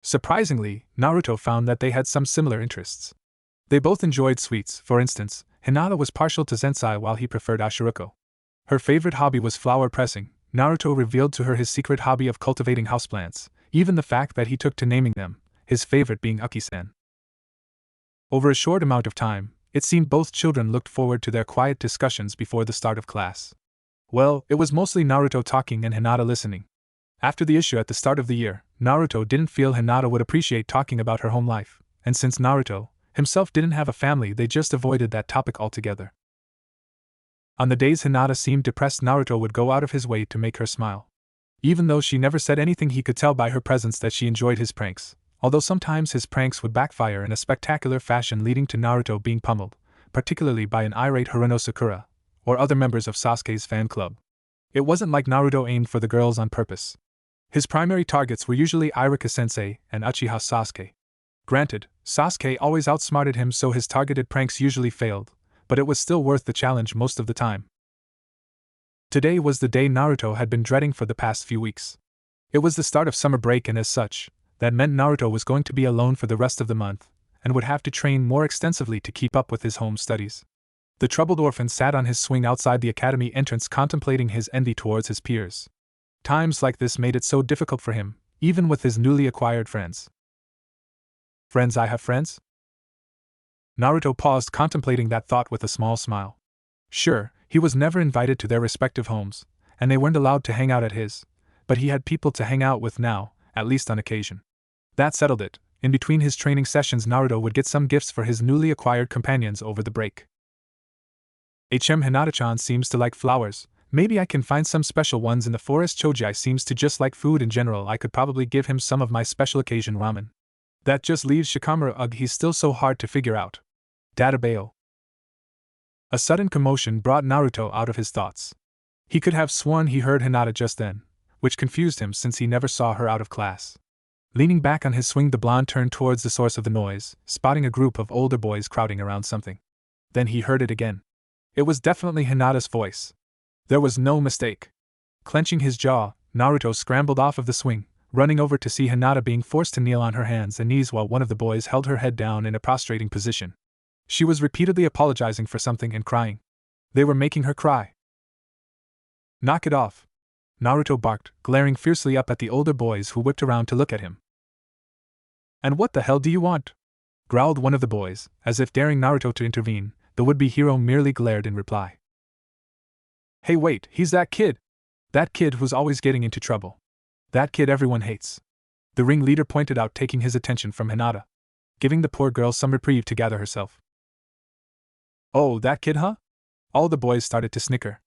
Surprisingly, Naruto found that they had some similar interests. They both enjoyed sweets. For instance, Hinata was partial to Zensai while he preferred Ashiruko. Her favorite hobby was flower pressing. Naruto revealed to her his secret hobby of cultivating houseplants, even the fact that he took to naming them, his favorite being Uki-san. Over a short amount of time, it seemed both children looked forward to their quiet discussions before the start of class. Well, it was mostly Naruto talking and Hinata listening. After the issue at the start of the year, Naruto didn't feel Hinata would appreciate talking about her home life, and since Naruto himself didn't have a family, they just avoided that topic altogether. On the days Hinata seemed depressed, Naruto would go out of his way to make her smile. Even though she never said anything, he could tell by her presence that she enjoyed his pranks, although sometimes his pranks would backfire in a spectacular fashion, leading to Naruto being pummeled, particularly by an irate Haruno Sakura, or other members of Sasuke's fan club. It wasn't like Naruto aimed for the girls on purpose. His primary targets were usually Iruka-sensei and Uchiha Sasuke. Granted, Sasuke always outsmarted him, so his targeted pranks usually failed, but it was still worth the challenge most of the time. Today was the day Naruto had been dreading for the past few weeks. It was the start of summer break, and as such, that meant Naruto was going to be alone for the rest of the month, and would have to train more extensively to keep up with his home studies. The troubled orphan sat on his swing outside the academy entrance, contemplating his envy towards his peers. Times like this made it so difficult for him, even with his newly acquired friends. Friends, I have friends? Naruto paused, contemplating that thought with a small smile. Sure, he was never invited to their respective homes, and they weren't allowed to hang out at his, but he had people to hang out with now, at least on occasion. That settled it. In between his training sessions, Naruto would get some gifts for his newly acquired companions over the break. Hinata-chan seems to like flowers. Maybe I can find some special ones in the forest. Chojai seems to just like food in general. I could probably give him some of my special occasion ramen. That just leaves Shikamaru. Ugh, he's still so hard to figure out. Databeo. A sudden commotion brought Naruto out of his thoughts. He could have sworn he heard Hinata just then, which confused him since he never saw her out of class. Leaning back on his swing, the blonde turned towards the source of the noise, spotting a group of older boys crowding around something. Then he heard it again. It was definitely Hinata's voice. There was no mistake. Clenching his jaw, Naruto scrambled off of the swing, running over to see Hinata being forced to kneel on her hands and knees while one of the boys held her head down in a prostrating position. She was repeatedly apologizing for something and crying. They were making her cry. Knock it off! Naruto barked, glaring fiercely up at the older boys who whipped around to look at him. And what the hell do you want? Growled one of the boys, as if daring Naruto to intervene. The would-be hero merely glared in reply. Hey, wait, he's that kid! That kid who's always getting into trouble. That kid everyone hates. The ringleader pointed out, taking his attention from Hinata, giving the poor girl some reprieve to gather herself. Oh, that kid, huh? All the boys started to snicker.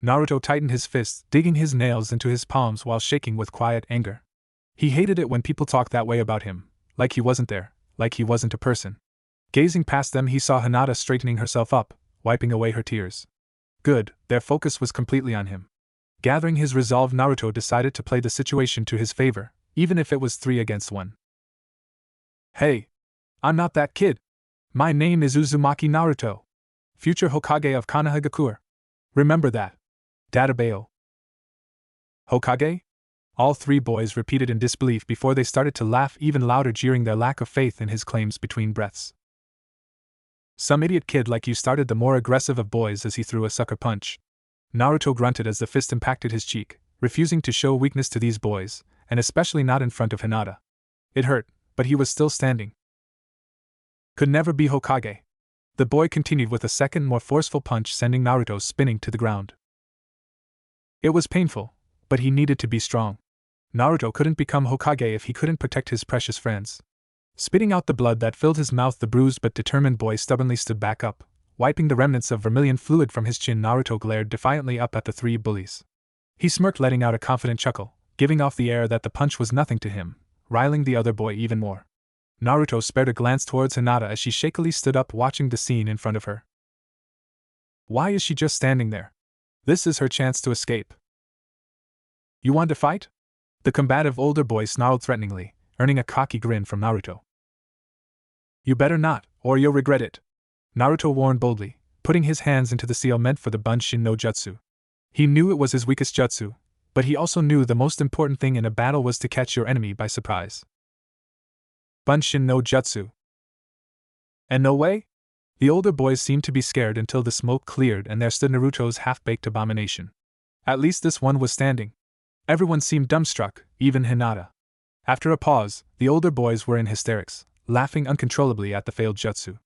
Naruto tightened his fists, digging his nails into his palms while shaking with quiet anger. He hated it when people talked that way about him, like he wasn't there, like he wasn't a person. Gazing past them, he saw Hinata straightening herself up, wiping away her tears. Good, their focus was completely on him. Gathering his resolve, Naruto decided to play the situation to his favor, even if it was 3 against 1. Hey! I'm not that kid! My name is Uzumaki Naruto, future Hokage of Konohagakure. Remember that. Databeo. Hokage? All 3 boys repeated in disbelief before they started to laugh even louder, jeering their lack of faith in his claims between breaths. Some idiot kid like you started the more aggressive of boys as he threw a sucker punch. Naruto grunted as the fist impacted his cheek, refusing to show weakness to these boys, and especially not in front of Hinata. It hurt, but he was still standing. Could never be Hokage. The boy continued with a second, more forceful punch, sending Naruto spinning to the ground. It was painful, but he needed to be strong. Naruto couldn't become Hokage if he couldn't protect his precious friends. Spitting out the blood that filled his mouth, the bruised but determined boy stubbornly stood back up. Wiping the remnants of vermilion fluid from his chin, Naruto glared defiantly up at the 3 bullies. He smirked, letting out a confident chuckle, giving off the air that the punch was nothing to him, riling the other boy even more. Naruto spared a glance towards Hinata as she shakily stood up, watching the scene in front of her. Why is she just standing there? This is her chance to escape. You want to fight? The combative older boy snarled threateningly, earning a cocky grin from Naruto. You better not, or you'll regret it, Naruto warned boldly, putting his hands into the seal meant for the Bunshin no Jutsu. He knew it was his weakest jutsu, but he also knew the most important thing in a battle was to catch your enemy by surprise. Bunshin no Jutsu. And no way? The older boys seemed to be scared until the smoke cleared and there stood Naruto's half-baked abomination. At least this one was standing. Everyone seemed dumbstruck, even Hinata. After a pause, the older boys were in hysterics, laughing uncontrollably at the failed jutsu.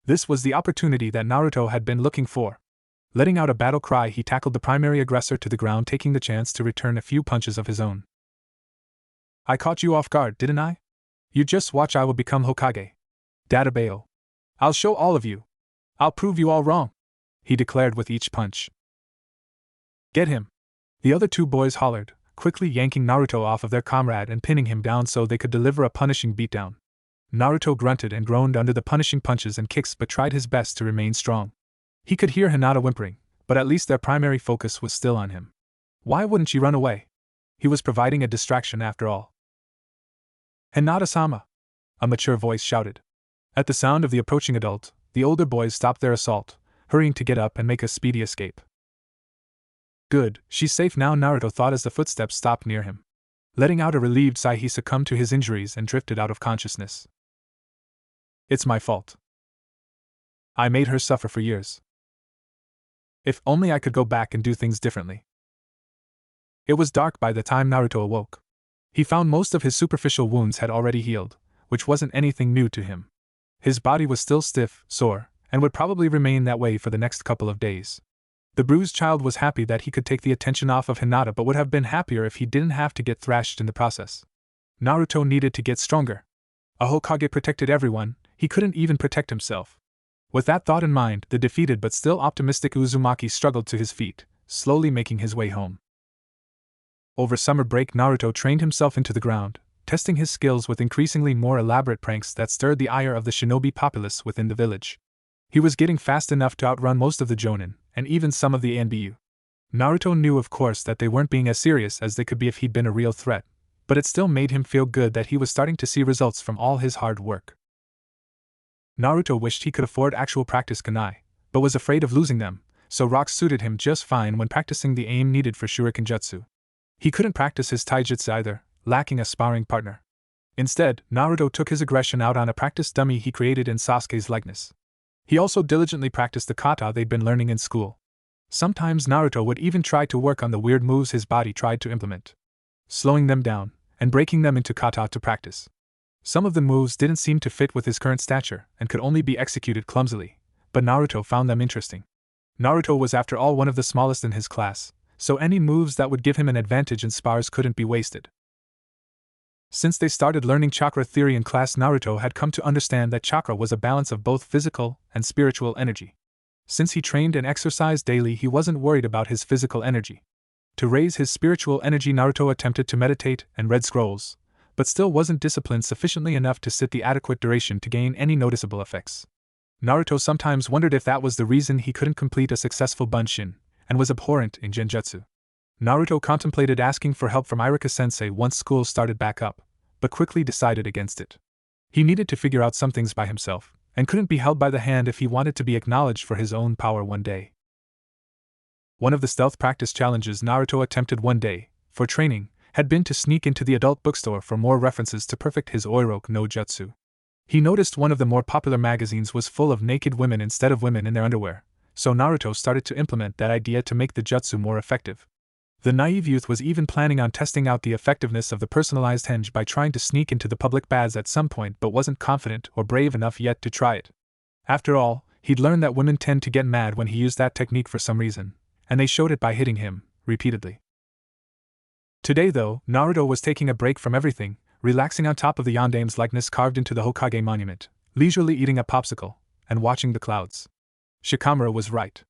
This was the opportunity that Naruto had been looking for. Letting out a battle cry, he tackled the primary aggressor to the ground, taking the chance to return a few punches of his own. I caught you off guard, didn't I? You just watch, I will become Hokage. Databao. I'll show all of you. I'll prove you all wrong, he declared with each punch. Get him! The other two boys hollered, quickly yanking Naruto off of their comrade and pinning him down so they could deliver a punishing beatdown. Naruto grunted and groaned under the punishing punches and kicks but tried his best to remain strong. He could hear Hinata whimpering, but at least their primary focus was still on him. Why wouldn't she run away? He was providing a distraction after all. Hinata-sama! A mature voice shouted. At the sound of the approaching adult, the older boys stopped their assault, hurrying to get up and make a speedy escape. Good, she's safe now, Naruto thought as the footsteps stopped near him. Letting out a relieved sigh, he succumbed to his injuries and drifted out of consciousness. It's my fault. I made her suffer for years. If only I could go back and do things differently. It was dark by the time Naruto awoke. He found most of his superficial wounds had already healed, which wasn't anything new to him. His body was still stiff, sore, and would probably remain that way for the next couple of days. The bruised child was happy that he could take the attention off of Hinata, but would have been happier if he didn't have to get thrashed in the process. Naruto needed to get stronger. A Hokage protected everyone, he couldn't even protect himself. With that thought in mind, the defeated but still optimistic Uzumaki struggled to his feet, slowly making his way home. Over summer break, Naruto trained himself into the ground, testing his skills with increasingly more elaborate pranks that stirred the ire of the shinobi populace within the village. He was getting fast enough to outrun most of the Jonin, and even some of the Anbu. Naruto knew, of course, that they weren't being as serious as they could be if he'd been a real threat, but it still made him feel good that he was starting to see results from all his hard work. Naruto wished he could afford actual practice kunai, but was afraid of losing them, so rocks suited him just fine when practicing the aim needed for shuriken jutsu. He couldn't practice his taijutsu either, lacking a sparring partner. Instead, Naruto took his aggression out on a practice dummy he created in Sasuke's likeness. He also diligently practiced the kata they'd been learning in school. Sometimes Naruto would even try to work on the weird moves his body tried to implement, slowing them down and breaking them into kata to practice. Some of the moves didn't seem to fit with his current stature and could only be executed clumsily, but Naruto found them interesting. Naruto was after all one of the smallest in his class, so any moves that would give him an advantage in spars couldn't be wasted. Since they started learning chakra theory in class, Naruto had come to understand that chakra was a balance of both physical and spiritual energy. Since he trained and exercised daily, he wasn't worried about his physical energy. To raise his spiritual energy, Naruto attempted to meditate and read scrolls, but still wasn't disciplined sufficiently enough to sit the adequate duration to gain any noticeable effects. Naruto sometimes wondered if that was the reason he couldn't complete a successful bunshin, and was abhorrent in genjutsu. Naruto contemplated asking for help from Iruka-sensei once school started back up, but quickly decided against it. He needed to figure out some things by himself, and couldn't be held by the hand if he wanted to be acknowledged for his own power one day. One of the stealth practice challenges Naruto attempted one day, for training, had been to sneak into the adult bookstore for more references to perfect his Oiroku no Jutsu. He noticed one of the more popular magazines was full of naked women instead of women in their underwear, so Naruto started to implement that idea to make the jutsu more effective. The naive youth was even planning on testing out the effectiveness of the personalized henge by trying to sneak into the public baths at some point, but wasn't confident or brave enough yet to try it. After all, he'd learned that women tend to get mad when he used that technique for some reason, and they showed it by hitting him, repeatedly. Today though, Naruto was taking a break from everything, relaxing on top of the Yondame's likeness carved into the Hokage monument, leisurely eating a popsicle, and watching the clouds. Shikamaru was right.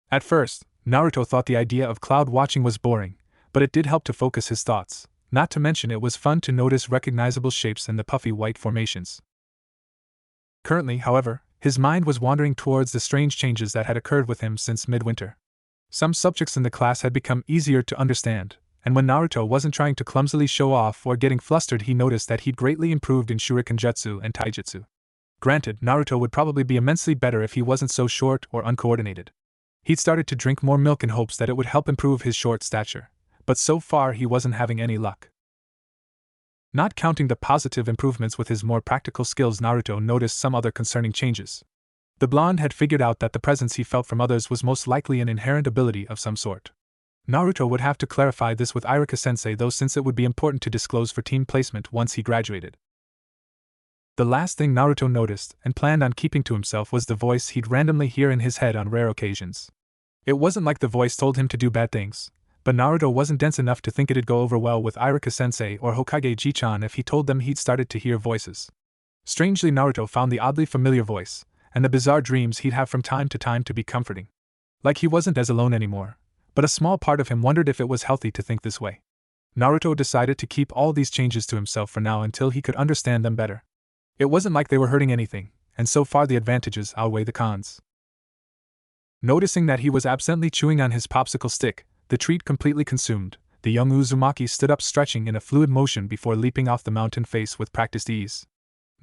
At first, Naruto thought the idea of cloud watching was boring, but it did help to focus his thoughts, not to mention it was fun to notice recognizable shapes in the puffy white formations. Currently, however, his mind was wandering towards the strange changes that had occurred with him since midwinter. Some subjects in the class had become easier to understand, and when Naruto wasn't trying to clumsily show off or getting flustered, he noticed that he'd greatly improved in shuriken jutsu and taijutsu. Granted, Naruto would probably be immensely better if he wasn't so short or uncoordinated. He'd started to drink more milk in hopes that it would help improve his short stature, but so far he wasn't having any luck. Not counting the positive improvements with his more practical skills, Naruto noticed some other concerning changes. The blonde had figured out that the presence he felt from others was most likely an inherent ability of some sort. Naruto would have to clarify this with Iruka-sensei though, since it would be important to disclose for team placement once he graduated. The last thing Naruto noticed and planned on keeping to himself was the voice he'd randomly hear in his head on rare occasions. It wasn't like the voice told him to do bad things, but Naruto wasn't dense enough to think it'd go over well with Iruka-sensei or Hokage Ji-chan if he told them he'd started to hear voices. Strangely, Naruto found the oddly familiar voice and the bizarre dreams he'd have from time to be comforting. Like he wasn't as alone anymore, but a small part of him wondered if it was healthy to think this way. Naruto decided to keep all these changes to himself for now until he could understand them better. It wasn't like they were hurting anything, and so far the advantages outweigh the cons. Noticing that he was absently chewing on his popsicle stick, the treat completely consumed, the young Uzumaki stood up stretching in a fluid motion before leaping off the mountain face with practiced ease.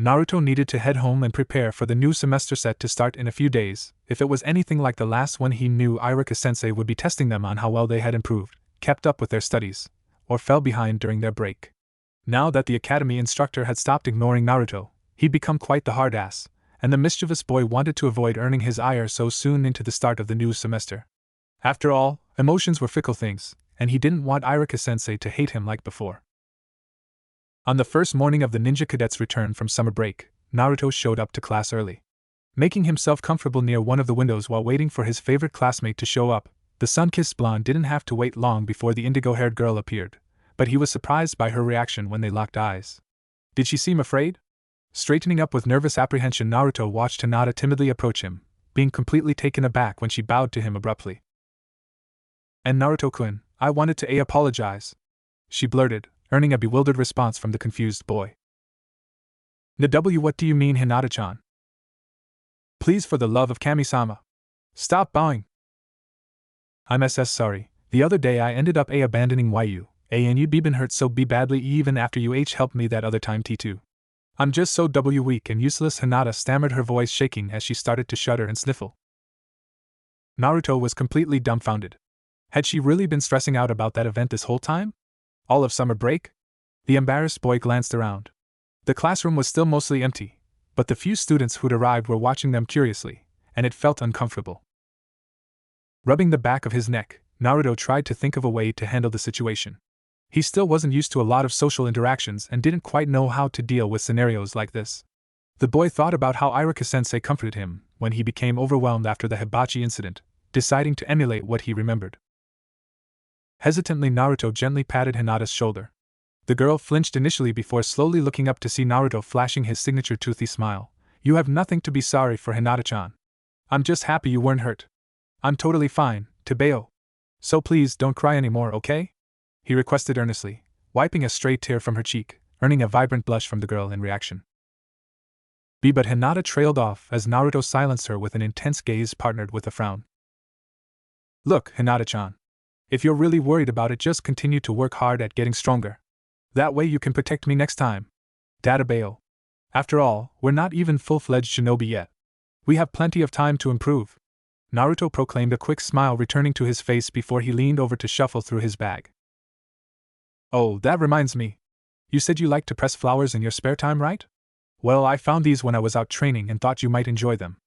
Naruto needed to head home and prepare for the new semester set to start in a few days. If it was anything like the last one, he knew Iruka-sensei would be testing them on how well they had improved, kept up with their studies, or fell behind during their break. Now that the academy instructor had stopped ignoring Naruto, he'd become quite the hard ass, and the mischievous boy wanted to avoid earning his ire so soon into the start of the new semester. After all, emotions were fickle things, and he didn't want Iruka-sensei to hate him like before. On the first morning of the ninja cadets' return from summer break, Naruto showed up to class early. Making himself comfortable near one of the windows while waiting for his favorite classmate to show up, the sun-kissed blonde didn't have to wait long before the indigo-haired girl appeared, but he was surprised by her reaction when they locked eyes. Did she seem afraid? Straightening up with nervous apprehension, Naruto watched Hinata timidly approach him, being completely taken aback when she bowed to him abruptly. "And Naruto-kun, I wanted to apologize," she blurted, earning a bewildered response from the confused boy. "NW, what do you mean, Hinata-chan? Please, for the love of Kami-sama, stop bowing." "I'm sorry. The other day I ended up abandoning you, and you'd been hurt so badly even after you helped me that other time T2. I'm just so weak and useless," Hinata stammered, her voice shaking as she started to shudder and sniffle. Naruto was completely dumbfounded. Had she really been stressing out about that event this whole time? All of summer break? The embarrassed boy glanced around. The classroom was still mostly empty, but the few students who'd arrived were watching them curiously, and it felt uncomfortable. Rubbing the back of his neck, Naruto tried to think of a way to handle the situation. He still wasn't used to a lot of social interactions and didn't quite know how to deal with scenarios like this. The boy thought about how Iruka-sensei comforted him when he became overwhelmed after the hibachi incident, deciding to emulate what he remembered. Hesitantly, Naruto gently patted Hinata's shoulder. The girl flinched initially before slowly looking up to see Naruto flashing his signature toothy smile. "You have nothing to be sorry for, Hinata-chan. I'm just happy you weren't hurt. I'm totally fine, Tebeo. So please don't cry anymore, okay?" he requested earnestly, wiping a stray tear from her cheek, earning a vibrant blush from the girl in reaction. But Hinata trailed off as Naruto silenced her with an intense gaze partnered with a frown. "Look, Hinata-chan. If you're really worried about it, just continue to work hard at getting stronger. That way you can protect me next time. Databeo. After all, we're not even full-fledged shinobi yet. We have plenty of time to improve." Naruto proclaimed, a quick smile returning to his face before he leaned over to shuffle through his bag. "Oh, that reminds me. You said you like to press flowers in your spare time, right? Well, I found these when I was out training and thought you might enjoy them.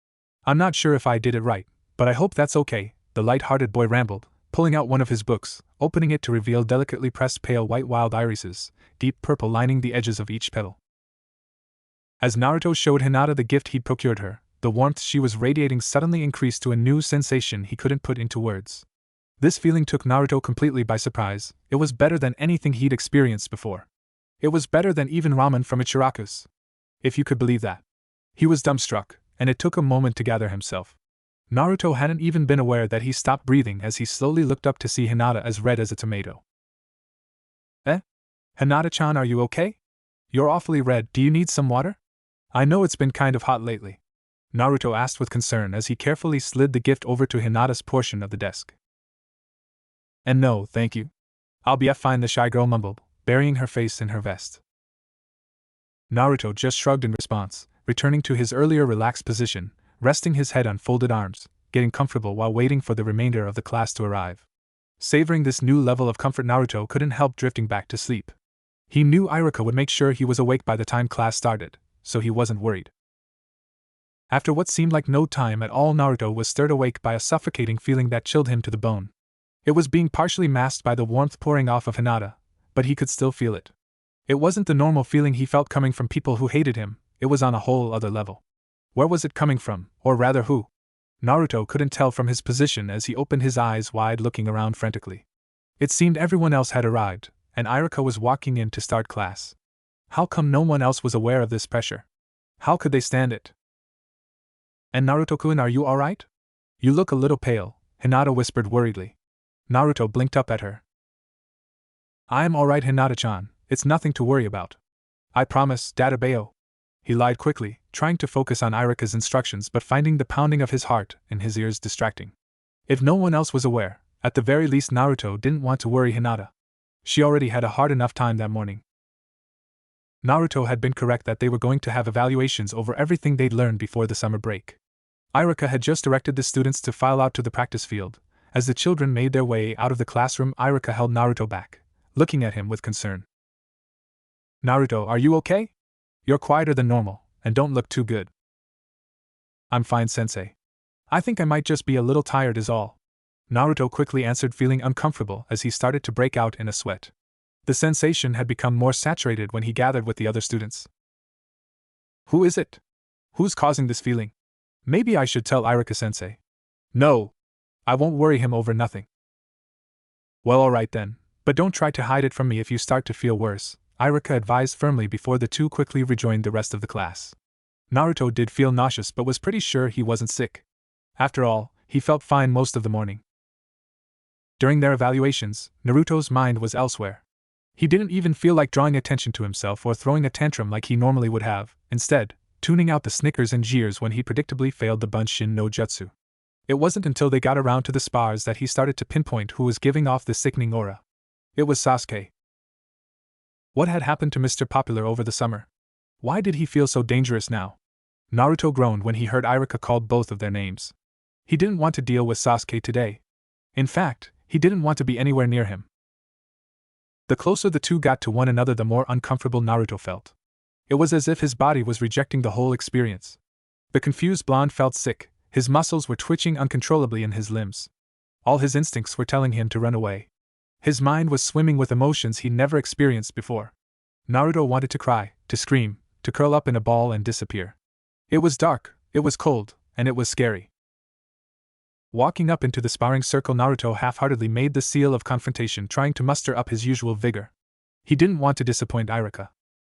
I'm not sure if I did it right, but I hope that's okay," the light-hearted boy rambled, pulling out one of his books, opening it to reveal delicately pressed pale white wild irises, deep purple lining the edges of each petal. As Naruto showed Hinata the gift he'd procured her, the warmth she was radiating suddenly increased to a new sensation he couldn't put into words. This feeling took Naruto completely by surprise. It was better than anything he'd experienced before. It was better than even ramen from Ichiraku's. If you could believe that. He was dumbstruck, and it took a moment to gather himself. Naruto hadn't even been aware that he stopped breathing as he slowly looked up to see Hinata as red as a tomato. Hinata-chan, are you okay? You're awfully red. Do you need some water? I know it's been kind of hot lately," Naruto asked with concern as he carefully slid the gift over to Hinata's portion of the desk. "And no, thank you. I'll be fine," the shy girl mumbled, burying her face in her vest. Naruto just shrugged in response, returning to his earlier relaxed position, resting his head on folded arms, getting comfortable while waiting for the remainder of the class to arrive. Savoring this new level of comfort, Naruto couldn't help drifting back to sleep. He knew Iruka would make sure he was awake by the time class started, so he wasn't worried. After what seemed like no time at all, Naruto was stirred awake by a suffocating feeling that chilled him to the bone. It was being partially masked by the warmth pouring off of Hinata, but he could still feel it. It wasn't the normal feeling he felt coming from people who hated him, it was on a whole other level. Where was it coming from, or rather who? Naruto couldn't tell from his position as he opened his eyes wide, looking around frantically. It seemed everyone else had arrived, and Irika was walking in to start class. How come no one else was aware of this pressure? How could they stand it? And Naruto-kun, are you alright? You look a little pale, Hinata whispered worriedly. Naruto blinked up at her. I am alright, Hinata-chan, it's nothing to worry about. I promise, Databeo. He lied quickly, trying to focus on Irika's instructions but finding the pounding of his heart in his ears distracting. If no one else was aware, at the very least Naruto didn't want to worry Hinata. She already had a hard enough time that morning. Naruto had been correct that they were going to have evaluations over everything they'd learned before the summer break. Irika had just directed the students to file out to the practice field. As the children made their way out of the classroom, Irika held Naruto back, looking at him with concern. Naruto, are you okay? You're quieter than normal, and don't look too good. I'm fine, sensei. I think I might just be a little tired is all. Naruto quickly answered, feeling uncomfortable as he started to break out in a sweat. The sensation had become more saturated when he gathered with the other students. Who is it? Who's causing this feeling? Maybe I should tell Irika-sensei. No. I won't worry him over nothing. Well, alright then, but don't try to hide it from me if you start to feel worse, Irika advised firmly before the two quickly rejoined the rest of the class. Naruto did feel nauseous but was pretty sure he wasn't sick. After all, he felt fine most of the morning. During their evaluations, Naruto's mind was elsewhere. He didn't even feel like drawing attention to himself or throwing a tantrum like he normally would have, instead, tuning out the snickers and jeers when he predictably failed the Bunshin no Jutsu. It wasn't until they got around to the spars that he started to pinpoint who was giving off the sickening aura. It was Sasuke. What had happened to Mr. Popular over the summer? Why did he feel so dangerous now? Naruto groaned when he heard Irika called both of their names. He didn't want to deal with Sasuke today. In fact, he didn't want to be anywhere near him. The closer the two got to one another, the more uncomfortable Naruto felt. It was as if his body was rejecting the whole experience. The confused blonde felt sick, his muscles were twitching uncontrollably in his limbs. All his instincts were telling him to run away. His mind was swimming with emotions he'd never experienced before. Naruto wanted to cry, to scream, to curl up in a ball and disappear. It was dark, it was cold, and it was scary. Walking up into the sparring circle, Naruto half-heartedly made the seal of confrontation, trying to muster up his usual vigor. He didn't want to disappoint Irika.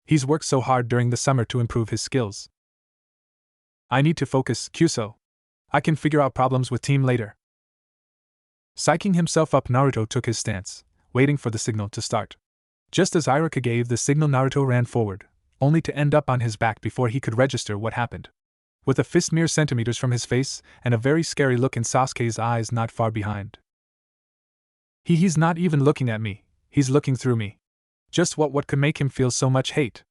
He's worked so hard during the summer to improve his skills. I need to focus, Kyuso. I can figure out problems with team later. Psyching himself up, Naruto took his stance, waiting for the signal to start. Just as Irika gave the signal, Naruto ran forward, only to end up on his back before he could register what happened. With a fist mere centimeters from his face, and a very scary look in Sasuke's eyes not far behind. He's not even looking at me, he's looking through me. Just what could make him feel so much hate?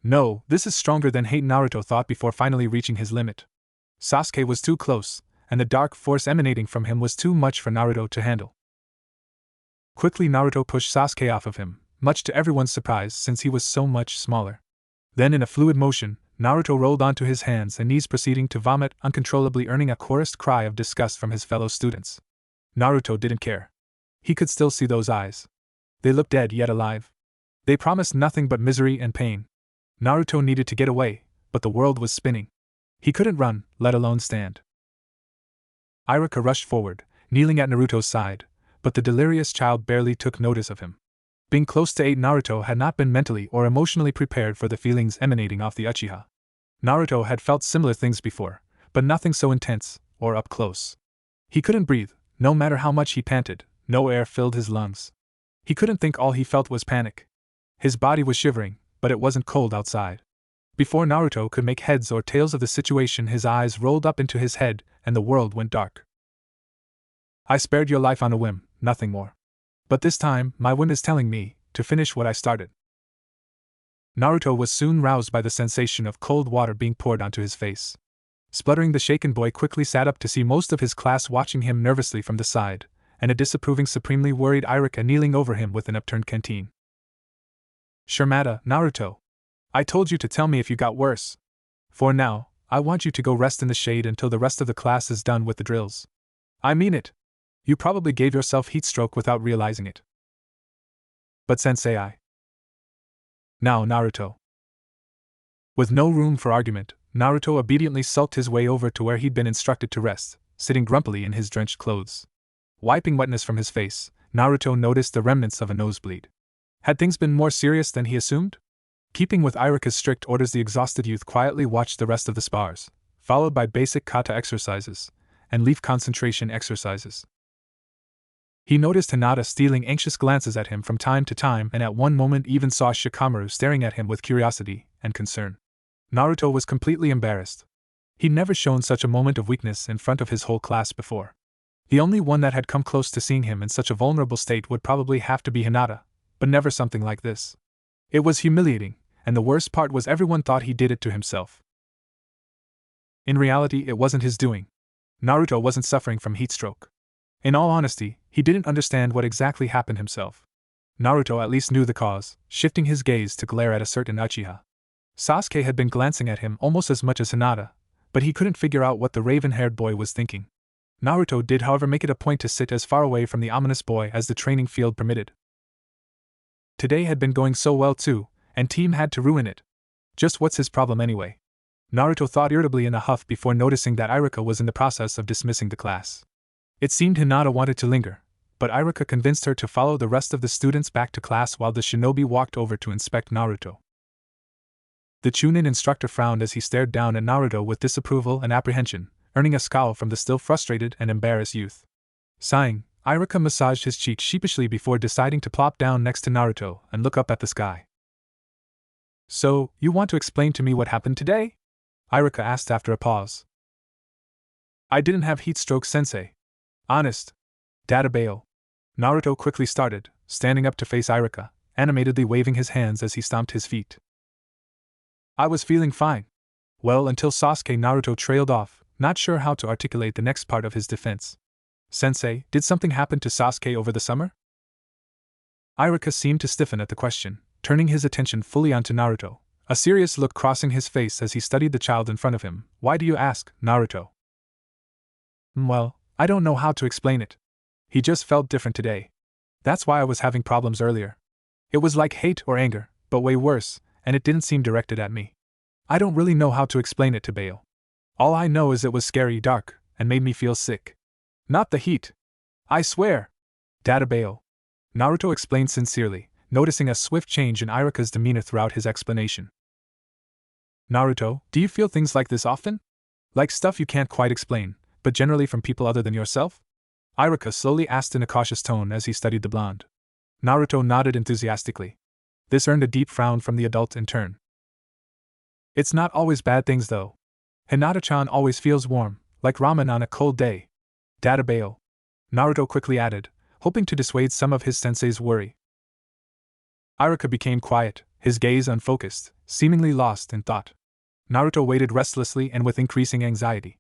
No, this is stronger than hate, Naruto thought before finally reaching his limit. Sasuke was too close, and the dark force emanating from him was too much for Naruto to handle. Quickly Naruto pushed Sasuke off of him, much to everyone's surprise since he was so much smaller. Then in a fluid motion, Naruto rolled onto his hands and knees, proceeding to vomit uncontrollably, earning a chorused cry of disgust from his fellow students. Naruto didn't care. He could still see those eyes. They looked dead yet alive. They promised nothing but misery and pain. Naruto needed to get away, but the world was spinning. He couldn't run, let alone stand. Irika rushed forward, kneeling at Naruto's side, but the delirious child barely took notice of him. Being close to 8, Naruto had not been mentally or emotionally prepared for the feelings emanating off the Uchiha. Naruto had felt similar things before, but nothing so intense, or up close. He couldn't breathe, no matter how much he panted, no air filled his lungs. He couldn't think, all he felt was panic. His body was shivering, but it wasn't cold outside. Before Naruto could make heads or tails of the situation, his eyes rolled up into his head, and the world went dark. I spared your life on a whim, nothing more. But this time, my whim is telling me to finish what I started. Naruto was soon roused by the sensation of cold water being poured onto his face. Spluttering, the shaken boy quickly sat up to see most of his class watching him nervously from the side, and a disapproving, supremely worried Irika kneeling over him with an upturned canteen. Shurmata, Naruto. I told you to tell me if you got worse. For now, I want you to go rest in the shade until the rest of the class is done with the drills. I mean it. You probably gave yourself heat stroke without realizing it. But sensei, Now, Naruto. With no room for argument, Naruto obediently sulked his way over to where he'd been instructed to rest, sitting grumpily in his drenched clothes. Wiping wetness from his face, Naruto noticed the remnants of a nosebleed. Had things been more serious than he assumed? Keeping with Irika's strict orders, the exhausted youth quietly watched the rest of the spars, followed by basic kata exercises and leaf concentration exercises. He noticed Hinata stealing anxious glances at him from time to time, and at one moment even saw Shikamaru staring at him with curiosity and concern. Naruto was completely embarrassed. He'd never shown such a moment of weakness in front of his whole class before. The only one that had come close to seeing him in such a vulnerable state would probably have to be Hinata, but never something like this. It was humiliating, and the worst part was everyone thought he did it to himself. In reality, it wasn't his doing. Naruto wasn't suffering from heat stroke. In all honesty, he didn't understand what exactly happened himself. Naruto at least knew the cause, shifting his gaze to glare at a certain Uchiha. Sasuke had been glancing at him almost as much as Hinata, but he couldn't figure out what the raven-haired boy was thinking. Naruto did, however, make it a point to sit as far away from the ominous boy as the training field permitted. Today had been going so well too, and Team had to ruin it. Just what's his problem anyway? Naruto thought irritably in a huff before noticing that Irika was in the process of dismissing the class. It seemed Hinata wanted to linger, but Irika convinced her to follow the rest of the students back to class while the shinobi walked over to inspect Naruto. The Chunin instructor frowned as he stared down at Naruto with disapproval and apprehension, earning a scowl from the still frustrated and embarrassed youth. Sighing, Irika massaged his cheek sheepishly before deciding to plop down next to Naruto and look up at the sky. So, you want to explain to me what happened today? Irika asked after a pause. I didn't have heat stroke, sensei. Honest. Databeo. Naruto quickly started, standing up to face Irika, animatedly waving his hands as he stomped his feet. I was feeling fine. Well, until Sasuke. Naruto trailed off, not sure how to articulate the next part of his defense. Sensei, did something happen to Sasuke over the summer? Irika seemed to stiffen at the question, turning his attention fully onto Naruto, a serious look crossing his face as he studied the child in front of him. Why do you ask, Naruto? Well, I don't know how to explain it. He just felt different today. That's why I was having problems earlier. It was like hate or anger, but way worse, and it didn't seem directed at me. I don't really know how to explain it to Bayo. All I know is it was scary, dark, and made me feel sick. Not the heat. I swear. Databeo. Naruto explained sincerely, noticing a swift change in Irika's demeanor throughout his explanation. Naruto, do you feel things like this often? Like stuff you can't quite explain, but generally from people other than yourself? Irika slowly asked in a cautious tone as he studied the blonde. Naruto nodded enthusiastically. This earned a deep frown from the adult in turn. It's not always bad things though. Hinata-chan always feels warm, like ramen on a cold day. Databeo. Naruto quickly added, hoping to dissuade some of his sensei's worry. Irika became quiet, his gaze unfocused, seemingly lost in thought. Naruto waited restlessly and with increasing anxiety.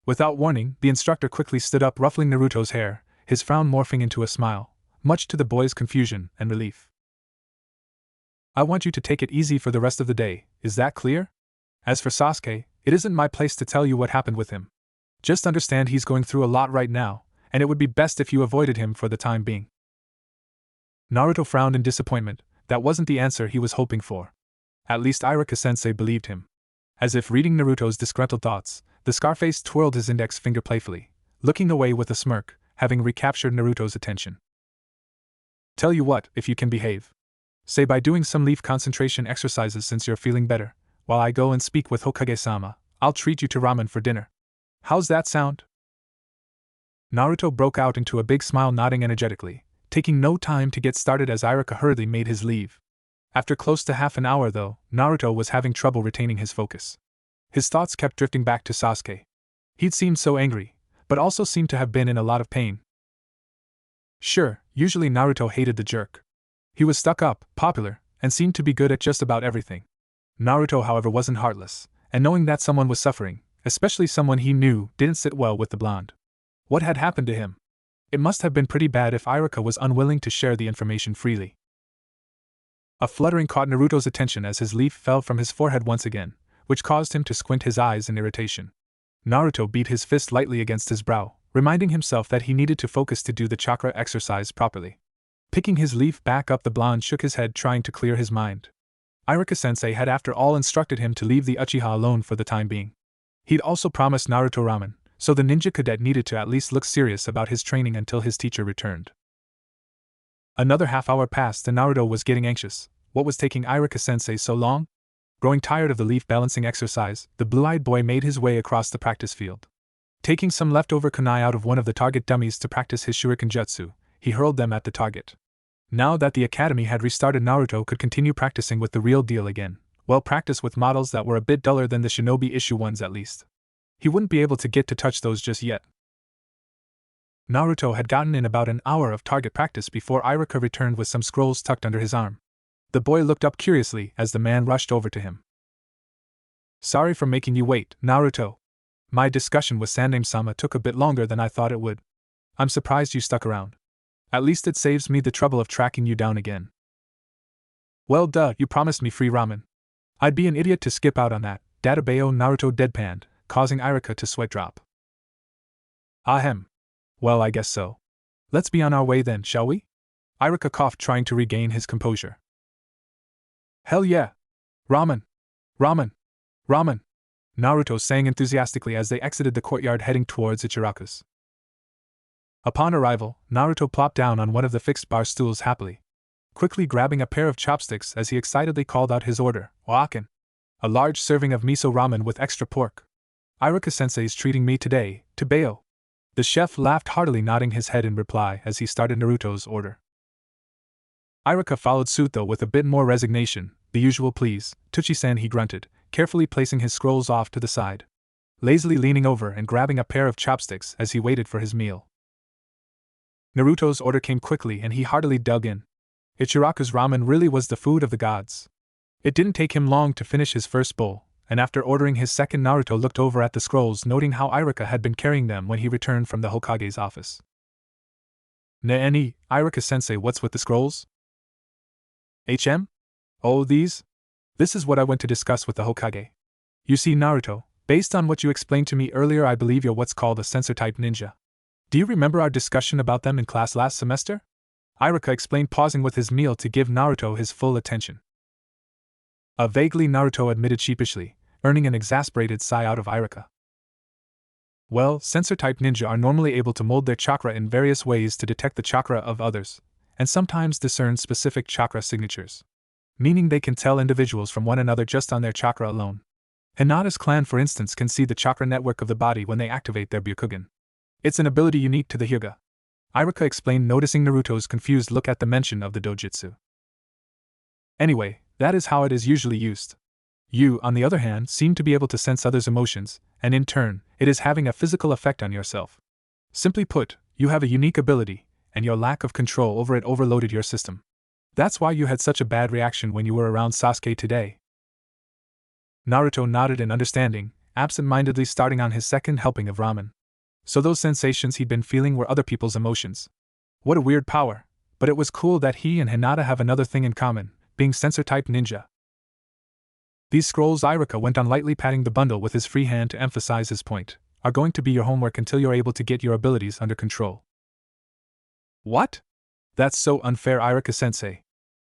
Without warning, the instructor quickly stood up, ruffling Naruto's hair, his frown morphing into a smile, much to the boy's confusion and relief. I want you to take it easy for the rest of the day, is that clear? As for Sasuke, it isn't my place to tell you what happened with him. Just understand he's going through a lot right now, and it would be best if you avoided him for the time being. Naruto frowned in disappointment. That wasn't the answer he was hoping for. At least Irika-sensei believed him. As if reading Naruto's disgruntled thoughts, the Scarface twirled his index finger playfully, looking away with a smirk, having recaptured Naruto's attention. Tell you what, if you can behave. Say by doing some leaf concentration exercises since you're feeling better, while I go and speak with Hokage-sama, I'll treat you to ramen for dinner. How's that sound? Naruto broke out into a big smile, nodding energetically, taking no time to get started as Irika hurriedly made his leave. After close to half an hour though, Naruto was having trouble retaining his focus. His thoughts kept drifting back to Sasuke. He'd seemed so angry, but also seemed to have been in a lot of pain. Sure, usually Naruto hated the jerk. He was stuck up, popular, and seemed to be good at just about everything. Naruto, however, wasn't heartless, and knowing that someone was suffering, especially someone he knew, didn't sit well with the blonde. What had happened to him? It must have been pretty bad if Irika was unwilling to share the information freely. A fluttering caught Naruto's attention as his leaf fell from his forehead once again, which caused him to squint his eyes in irritation. Naruto beat his fist lightly against his brow, reminding himself that he needed to focus to do the chakra exercise properly. Picking his leaf back up, the blonde shook his head, trying to clear his mind. Iruka-sensei had after all instructed him to leave the Uchiha alone for the time being. He'd also promised Naruto ramen, so the ninja cadet needed to at least look serious about his training until his teacher returned. Another half hour passed and Naruto was getting anxious. What was taking Iruka-sensei so long? Growing tired of the leaf balancing exercise, the blue-eyed boy made his way across the practice field. Taking some leftover kunai out of one of the target dummies to practice his shuriken jutsu, he hurled them at the target. Now that the academy had restarted, Naruto could continue practicing with the real deal again. Well, practice with models that were a bit duller than the shinobi issue ones at least. He wouldn't be able to get to touch those just yet. Naruto had gotten in about an hour of target practice before Iruka returned with some scrolls tucked under his arm. The boy looked up curiously as the man rushed over to him. "Sorry for making you wait, Naruto. My discussion with Saname-sama took a bit longer than I thought it would. I'm surprised you stuck around. At least it saves me the trouble of tracking you down again." "Well, duh, you promised me free ramen. I'd be an idiot to skip out on that," Databeo Naruto deadpanned, causing Iruka to sweat drop. "Ahem. Well, I guess so. Let's be on our way then, shall we?" Iruka coughed, trying to regain his composure. "Hell yeah! Ramen! Ramen! Ramen!" Naruto sang enthusiastically as they exited the courtyard heading towards Ichiraku's. Upon arrival, Naruto plopped down on one of the fixed bar stools happily, quickly grabbing a pair of chopsticks as he excitedly called out his order, "Oaken! A large serving of miso ramen with extra pork. Iruka-sensei's treating me today, Tabeo." The chef laughed heartily, nodding his head in reply as he started Naruto's order. Iruka followed suit, though with a bit more resignation. "The usual please, Tuchi-san," he grunted, carefully placing his scrolls off to the side, lazily leaning over and grabbing a pair of chopsticks as he waited for his meal. Naruto's order came quickly and he heartily dug in. Ichiraku's ramen really was the food of the gods. It didn't take him long to finish his first bowl, and after ordering his second, Naruto looked over at the scrolls, noting how Iruka had been carrying them when he returned from the Hokage's office. "Ne-any, Iruka-sensei, what's with the scrolls?" "Oh, these? This is what I went to discuss with the Hokage. You see, Naruto, based on what you explained to me earlier, I believe you're what's called a sensor-type ninja. Do you remember our discussion about them in class last semester?" Iruka explained, pausing with his meal to give Naruto his full attention. Vaguely, Naruto admitted sheepishly, earning an exasperated sigh out of Iruka. "Well, sensor-type ninja are normally able to mold their chakra in various ways to detect the chakra of others, and sometimes discern specific chakra signatures. Meaning they can tell individuals from one another just on their chakra alone. Hinata's clan, for instance, can see the chakra network of the body when they activate their Byakugan. It's an ability unique to the Hyuga," Iruka explained, noticing Naruto's confused look at the mention of the dojutsu. "Anyway, that is how it is usually used. You, on the other hand, seem to be able to sense others' emotions, and in turn, it is having a physical effect on yourself. Simply put, you have a unique ability, and your lack of control over it overloaded your system. That's why you had such a bad reaction when you were around Sasuke today." Naruto nodded in understanding, absent-mindedly starting on his second helping of ramen. So those sensations he'd been feeling were other people's emotions. What a weird power, but it was cool that he and Hinata have another thing in common, being sensor-type ninja. "These scrolls," Iruka went on, lightly patting the bundle with his free hand to emphasize his point, "are going to be your homework until you're able to get your abilities under control." "What? That's so unfair, Iruka-sensei,"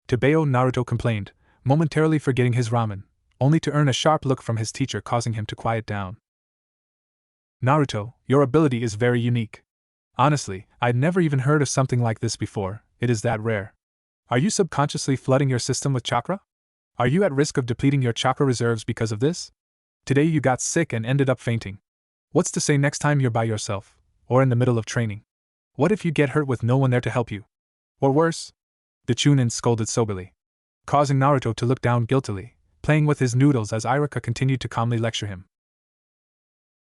Tabeo Naruto complained, momentarily forgetting his ramen, only to earn a sharp look from his teacher, causing him to quiet down. "Naruto, your ability is very unique. Honestly, I'd never even heard of something like this before, it is that rare. Are you subconsciously flooding your system with chakra? Are you at risk of depleting your chakra reserves because of this? Today you got sick and ended up fainting. What's to say next time you're by yourself, or in the middle of training? What if you get hurt with no one there to help you? Or worse?" The Chunin scolded soberly, causing Naruto to look down guiltily, playing with his noodles as Iruka continued to calmly lecture him.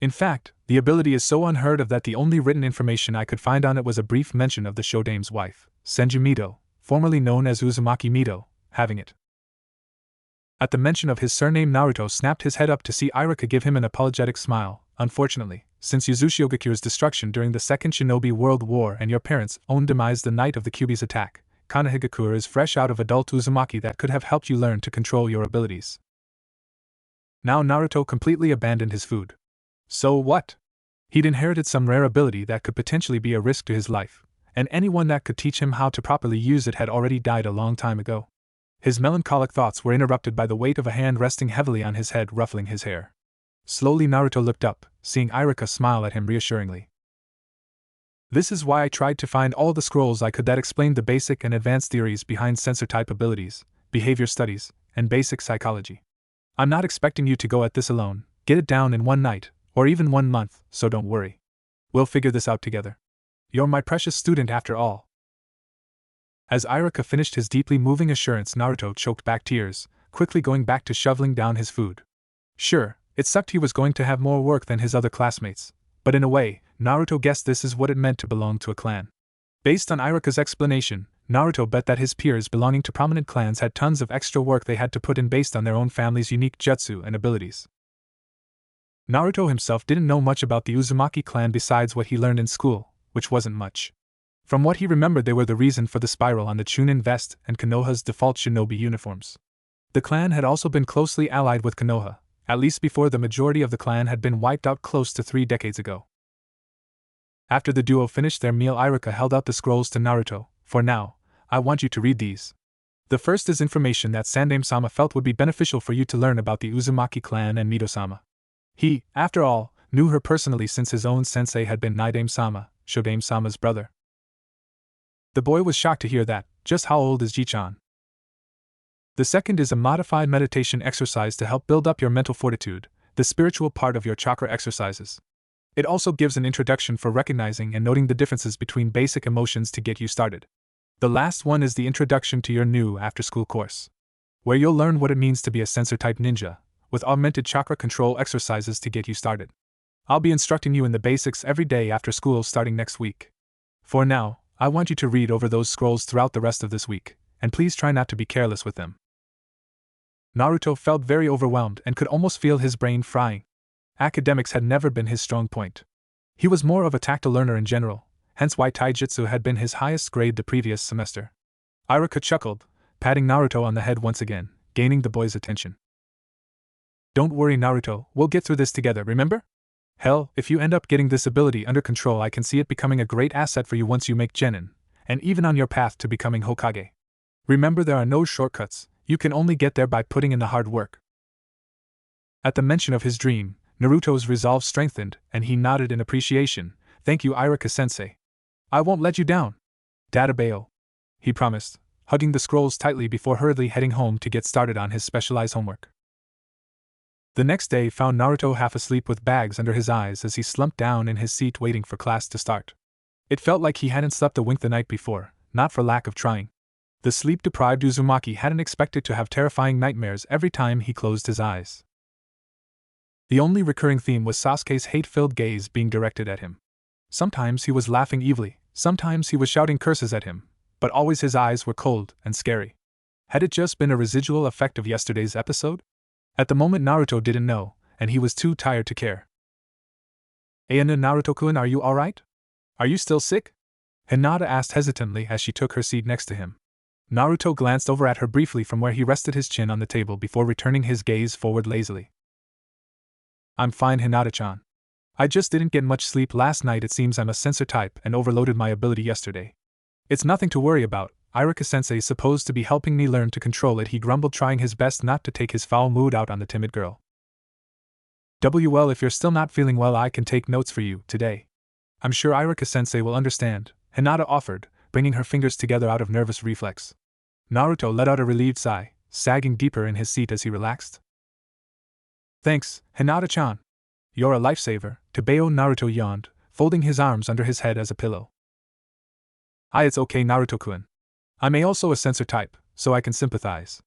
"In fact, the ability is so unheard of that the only written information I could find on it was a brief mention of the Shodame's wife, Senju Mito, formerly known as Uzumaki Mito, having it." At the mention of his surname, Naruto snapped his head up to see Iruka give him an apologetic smile. "Unfortunately, since Yuzushiogekure's destruction during the Second Shinobi World War and your parents' own demise the night of the Kyuubi's attack, Kanehigakure is fresh out of adult Uzumaki that could have helped you learn to control your abilities." Now Naruto completely abandoned his food. So what? He'd inherited some rare ability that could potentially be a risk to his life, and anyone that could teach him how to properly use it had already died a long time ago. His melancholic thoughts were interrupted by the weight of a hand resting heavily on his head, ruffling his hair. Slowly Naruto looked up, seeing Iruka smile at him reassuringly. This is why I tried to find all the scrolls I could that explained the basic and advanced theories behind sensor-type abilities, behavior studies, and basic psychology. I'm not expecting you to go at this alone, get it down in one night, or even 1 month, so don't worry. We'll figure this out together. You're my precious student after all. As Iruka finished his deeply moving assurance, Naruto choked back tears, quickly going back to shoveling down his food. Sure, it sucked he was going to have more work than his other classmates, but in a way, Naruto guessed this is what it meant to belong to a clan. Based on Iruka's explanation, Naruto bet that his peers belonging to prominent clans had tons of extra work they had to put in based on their own family's unique jutsu and abilities. Naruto himself didn't know much about the Uzumaki clan besides what he learned in school, which wasn't much. From what he remembered, they were the reason for the spiral on the Chunin vest and Konoha's default shinobi uniforms. The clan had also been closely allied with Konoha, at least before the majority of the clan had been wiped out close to 3 decades ago. After the duo finished their meal, Iruka held out the scrolls to Naruto. For now, I want you to read these. The first is information that Sandaime-sama felt would be beneficial for you to learn about the Uzumaki clan and Mito-sama. He, after all, knew her personally since his own sensei had been Nidaime-sama, Shodaime-sama's brother. The boy was shocked to hear that. Just how old is Ji-chan? The second is a modified meditation exercise to help build up your mental fortitude, the spiritual part of your chakra exercises. It also gives an introduction for recognizing and noting the differences between basic emotions to get you started. The last one is the introduction to your new after-school course, where you'll learn what it means to be a sensor-type ninja, with augmented chakra control exercises to get you started. I'll be instructing you in the basics every day after school starting next week. For now, I want you to read over those scrolls throughout the rest of this week, and please try not to be careless with them. Naruto felt very overwhelmed and could almost feel his brain frying. Academics had never been his strong point. He was more of a tactile learner in general, hence why taijutsu had been his highest grade the previous semester. Iruka chuckled, patting Naruto on the head once again, gaining the boy's attention. Don't worry, Naruto, we'll get through this together, remember? Hell, if you end up getting this ability under control, I can see it becoming a great asset for you once you make genin, and even on your path to becoming Hokage. Remember, there are no shortcuts, you can only get there by putting in the hard work. At the mention of his dream, Naruto's resolve strengthened, and he nodded in appreciation. Thank you, Iruka-sensei. I won't let you down. Databeo, he promised, hugging the scrolls tightly before hurriedly heading home to get started on his specialized homework. The next day found Naruto half asleep with bags under his eyes as he slumped down in his seat waiting for class to start. It felt like he hadn't slept a wink the night before, not for lack of trying. The sleep-deprived Uzumaki hadn't expected to have terrifying nightmares every time he closed his eyes. The only recurring theme was Sasuke's hate-filled gaze being directed at him. Sometimes he was laughing evilly, sometimes he was shouting curses at him, but always his eyes were cold and scary. Had it just been a residual effect of yesterday's episode? At the moment Naruto didn't know, and he was too tired to care. Ayana, Naruto-kun, are you alright? Are you still sick? Hinata asked hesitantly as she took her seat next to him. Naruto glanced over at her briefly from where he rested his chin on the table before returning his gaze forward lazily. I'm fine, Hinata-chan. I just didn't get much sleep last night. It seems I'm a sensor type and overloaded my ability yesterday. It's nothing to worry about. Iruka-sensei is supposed to be helping me learn to control it, he grumbled, trying his best not to take his foul mood out on the timid girl. Well, if you're still not feeling well, I can take notes for you today. I'm sure Iruka-sensei will understand, Hinata offered, bringing her fingers together out of nervous reflex. Naruto let out a relieved sigh, sagging deeper in his seat as he relaxed. Thanks, Hinata-chan. You're a lifesaver, Tebeo. Naruto yawned, folding his arms under his head as a pillow. It's okay, Naruto-kun. I'm also a sensor type, so I can sympathize.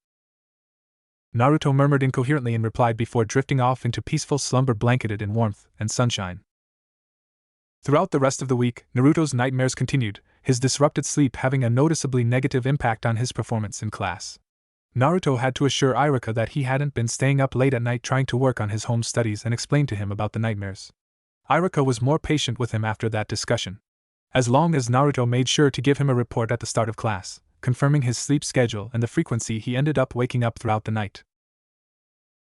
Naruto murmured incoherently and replied before drifting off into peaceful slumber blanketed in warmth and sunshine. Throughout the rest of the week, Naruto's nightmares continued, his disrupted sleep having a noticeably negative impact on his performance in class. Naruto had to assure Iruka that he hadn't been staying up late at night trying to work on his home studies and explain to him about the nightmares. Iruka was more patient with him after that discussion. As long as Naruto made sure to give him a report at the start of class, confirming his sleep schedule and the frequency he ended up waking up throughout the night.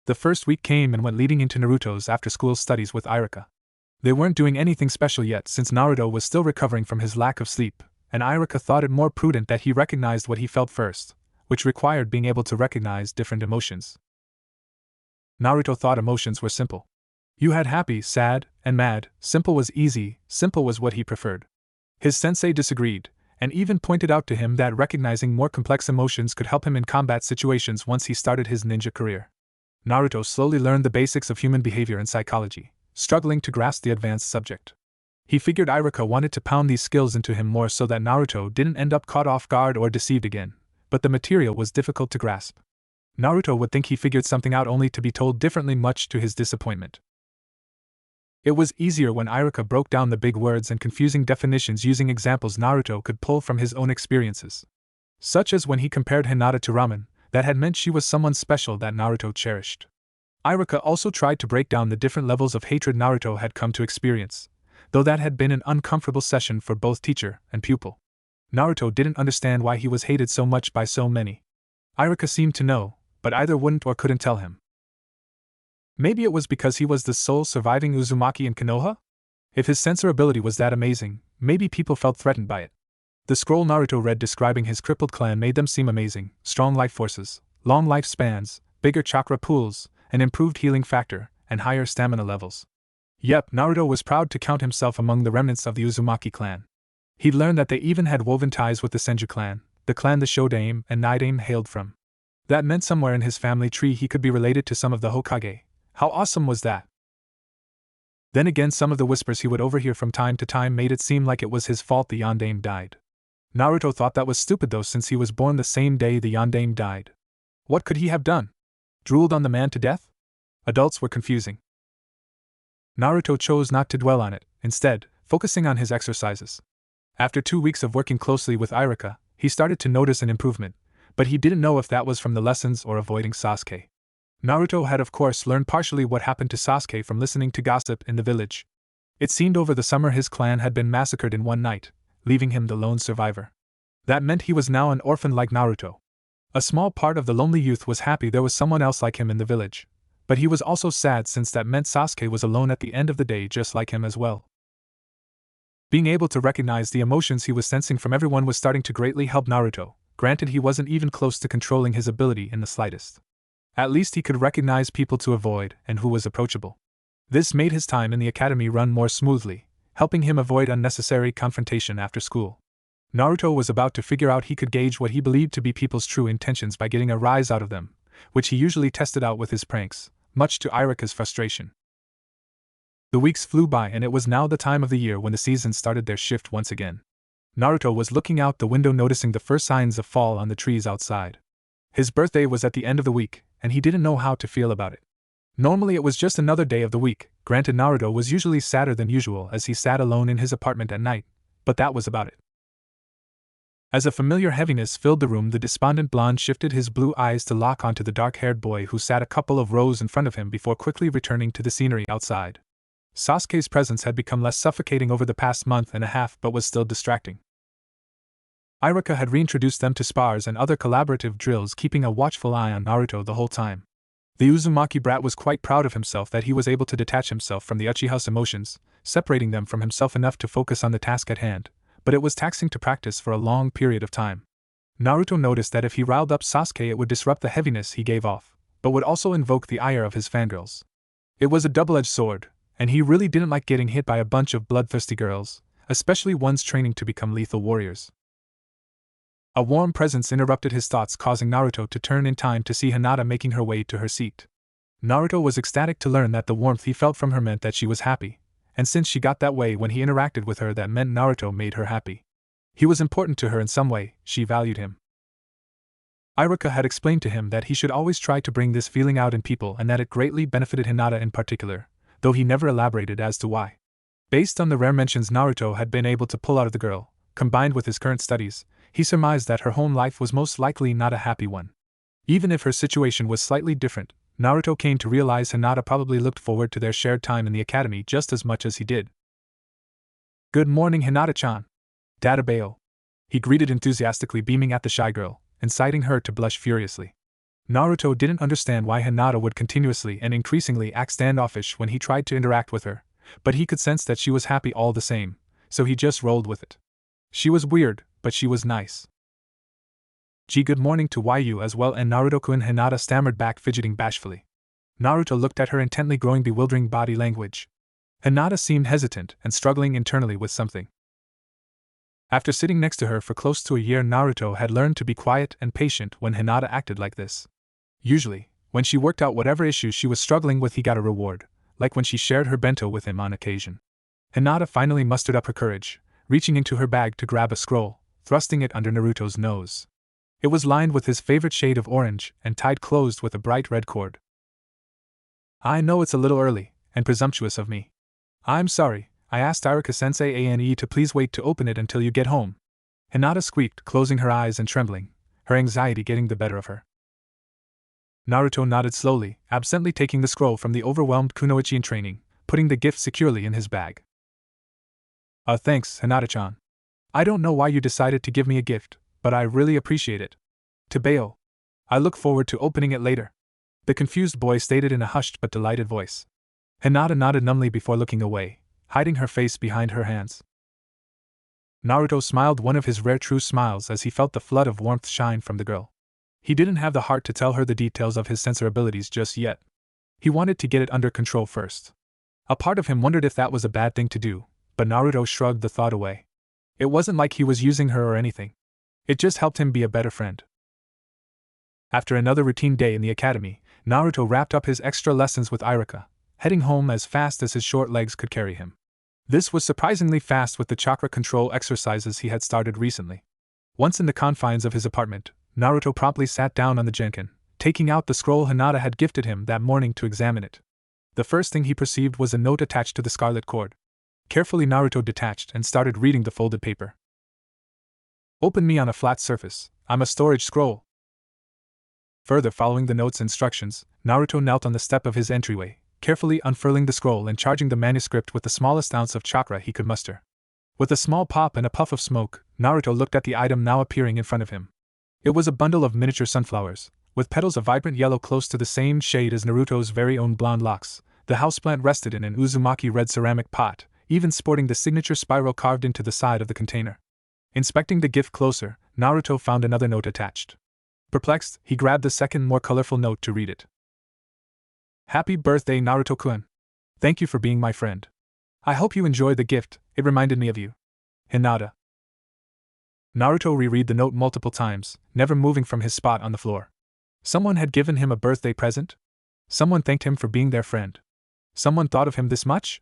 The first week came and went leading into Naruto's after-school studies with Iruka. They weren't doing anything special yet since Naruto was still recovering from his lack of sleep, and Iruka thought it more prudent that he recognized what he felt first, which required being able to recognize different emotions. Naruto thought emotions were simple. You had happy, sad, and mad. Simple was easy, simple was what he preferred. His sensei disagreed, and even pointed out to him that recognizing more complex emotions could help him in combat situations once he started his ninja career. Naruto slowly learned the basics of human behavior and psychology, struggling to grasp the advanced subject. He figured Iruka wanted to pound these skills into him more so that Naruto didn't end up caught off guard or deceived again, but the material was difficult to grasp. Naruto would think he figured something out only to be told differently, much to his disappointment. It was easier when Iruka broke down the big words and confusing definitions using examples Naruto could pull from his own experiences. Such as when he compared Hinata to ramen, that had meant she was someone special that Naruto cherished. Iruka also tried to break down the different levels of hatred Naruto had come to experience, though that had been an uncomfortable session for both teacher and pupil. Naruto didn't understand why he was hated so much by so many. Iruka seemed to know, but either wouldn't or couldn't tell him. Maybe it was because he was the sole surviving Uzumaki in Konoha? If his sensor ability was that amazing, maybe people felt threatened by it. The scroll Naruto read describing his crippled clan made them seem amazing: strong life forces, long lifespans, bigger chakra pools, an improved healing factor, and higher stamina levels. Yep, Naruto was proud to count himself among the remnants of the Uzumaki clan. He'd learned that they even had woven ties with the Senju clan, the clan the Shodaime and Nidaime hailed from. That meant somewhere in his family tree he could be related to some of the Hokage. How awesome was that? Then again, some of the whispers he would overhear from time to time made it seem like it was his fault the Yondaime died. Naruto thought that was stupid though, since he was born the same day the Yondaime died. What could he have done? Drooled on the man to death? Adults were confusing. Naruto chose not to dwell on it, instead, focusing on his exercises. After 2 weeks of working closely with Iruka, he started to notice an improvement, but he didn't know if that was from the lessons or avoiding Sasuke. Naruto had of course learned partially what happened to Sasuke from listening to gossip in the village. It seemed over the summer his clan had been massacred in one night, leaving him the lone survivor. That meant he was now an orphan like Naruto. A small part of the lonely youth was happy there was someone else like him in the village, but he was also sad since that meant Sasuke was alone at the end of the day just like him as well. Being able to recognize the emotions he was sensing from everyone was starting to greatly help Naruto, granted he wasn't even close to controlling his ability in the slightest. At least he could recognize people to avoid and who was approachable. This made his time in the academy run more smoothly, helping him avoid unnecessary confrontation after school. Naruto was about to figure out he could gauge what he believed to be people's true intentions by getting a rise out of them, which he usually tested out with his pranks, much to Iruka's frustration. The weeks flew by and it was now the time of the year when the seasons started their shift once again. Naruto was looking out the window noticing the first signs of fall on the trees outside. His birthday was at the end of the week, and he didn't know how to feel about it. Normally it was just another day of the week, granted Naruto was usually sadder than usual as he sat alone in his apartment at night, but that was about it. As a familiar heaviness filled the room, the despondent blonde shifted his blue eyes to lock onto the dark-haired boy who sat a couple of rows in front of him before quickly returning to the scenery outside. Sasuke's presence had become less suffocating over the past month and a half but was still distracting. Iruka had reintroduced them to spars and other collaborative drills, keeping a watchful eye on Naruto the whole time. The Uzumaki brat was quite proud of himself that he was able to detach himself from the Uchiha's emotions, separating them from himself enough to focus on the task at hand, but it was taxing to practice for a long period of time. Naruto noticed that if he riled up Sasuke it would disrupt the heaviness he gave off, but would also invoke the ire of his fangirls. It was a double-edged sword, and he really didn't like getting hit by a bunch of bloodthirsty girls, especially ones training to become lethal warriors. A warm presence interrupted his thoughts, causing Naruto to turn in time to see Hinata making her way to her seat. Naruto was ecstatic to learn that the warmth he felt from her meant that she was happy, and since she got that way when he interacted with her, that meant Naruto made her happy. He was important to her in some way, she valued him. Iruka had explained to him that he should always try to bring this feeling out in people and that it greatly benefited Hinata in particular, though he never elaborated as to why. Based on the rare mentions Naruto had been able to pull out of the girl, combined with his current studies, he surmised that her home life was most likely not a happy one. Even if her situation was slightly different, Naruto came to realize Hinata probably looked forward to their shared time in the academy just as much as he did. "Good morning, Hinata-chan. Databeo," he greeted enthusiastically, beaming at the shy girl, inciting her to blush furiously. Naruto didn't understand why Hinata would continuously and increasingly act standoffish when he tried to interact with her, but he could sense that she was happy all the same, so he just rolled with it. She was weird, but she was nice. Gee, good morning to you as well, and Naruto-kun, Hinata stammered back, fidgeting bashfully. Naruto looked at her intently, growing bewildering body language. Hinata seemed hesitant and struggling internally with something. After sitting next to her for close to a year, Naruto had learned to be quiet and patient when Hinata acted like this. Usually, when she worked out whatever issues she was struggling with, he got a reward, like when she shared her bento with him on occasion. Hinata finally mustered up her courage, reaching into her bag to grab a scroll, thrusting it under Naruto's nose. It was lined with his favorite shade of orange and tied closed with a bright red cord. I know it's a little early and presumptuous of me. I'm sorry, I asked Irika-sensei Ane to please wait to open it until you get home. Hinata squeaked, closing her eyes and trembling, her anxiety getting the better of her. Naruto nodded slowly, absently taking the scroll from the overwhelmed kunoichi in training, putting the gift securely in his bag. Thanks, Hinata-chan. I don't know why you decided to give me a gift, but I really appreciate it. Tebeo. I look forward to opening it later. The confused boy stated in a hushed but delighted voice. Hinata nodded numbly before looking away, hiding her face behind her hands. Naruto smiled one of his rare true smiles as he felt the flood of warmth shine from the girl. He didn't have the heart to tell her the details of his sensor abilities just yet. He wanted to get it under control first. A part of him wondered if that was a bad thing to do, but Naruto shrugged the thought away. It wasn't like he was using her or anything. It just helped him be a better friend. After another routine day in the academy, Naruto wrapped up his extra lessons with Irika, heading home as fast as his short legs could carry him. This was surprisingly fast with the chakra control exercises he had started recently. Once in the confines of his apartment, Naruto promptly sat down on the Genkan, taking out the scroll Hinata had gifted him that morning to examine it. The first thing he perceived was a note attached to the scarlet cord. Carefully, Naruto detached and started reading the folded paper. Open me on a flat surface. I'm a storage scroll. Further following the note's instructions, Naruto knelt on the step of his entryway, carefully unfurling the scroll and charging the manuscript with the smallest ounce of chakra he could muster. With a small pop and a puff of smoke, Naruto looked at the item now appearing in front of him. It was a bundle of miniature sunflowers, with petals of vibrant yellow close to the same shade as Naruto's very own blonde locks. The houseplant rested in an Uzumaki red ceramic pot, even sporting the signature spiral carved into the side of the container. Inspecting the gift closer, Naruto found another note attached. Perplexed, he grabbed the second, more colorful note to read it. Happy birthday, Naruto-kun. Thank you for being my friend. I hope you enjoyed the gift, it reminded me of you. Hinata. Naruto reread the note multiple times, never moving from his spot on the floor. Someone had given him a birthday present? Someone thanked him for being their friend. Someone thought of him this much?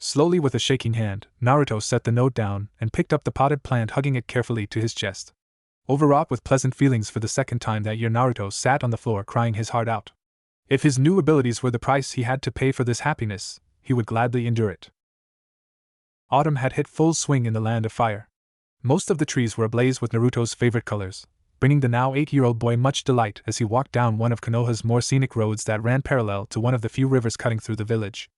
Slowly, with a shaking hand, Naruto set the note down and picked up the potted plant, hugging it carefully to his chest. Overwrought with pleasant feelings for the second time that year, Naruto sat on the floor crying his heart out. If his new abilities were the price he had to pay for this happiness, he would gladly endure it. Autumn had hit full swing in the land of fire. Most of the trees were ablaze with Naruto's favorite colors, bringing the now 8-year-old boy much delight as he walked down one of Konoha's more scenic roads that ran parallel to one of the few rivers cutting through the village.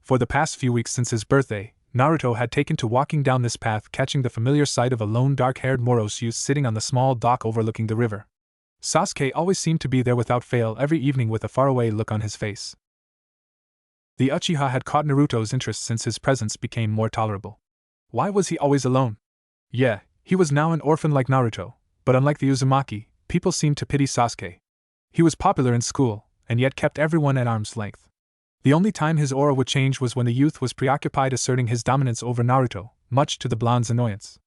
For the past few weeks since his birthday, Naruto had taken to walking down this path, catching the familiar sight of a lone dark-haired morose youth sitting on the small dock overlooking the river. Sasuke always seemed to be there without fail every evening with a faraway look on his face. The Uchiha had caught Naruto's interest since his presence became more tolerable. Why was he always alone? Yeah, he was now an orphan like Naruto, but unlike the Uzumaki, people seemed to pity Sasuke. He was popular in school, and yet kept everyone at arm's length. The only time his aura would change was when the youth was preoccupied asserting his dominance over Naruto, much to the blonde's annoyance.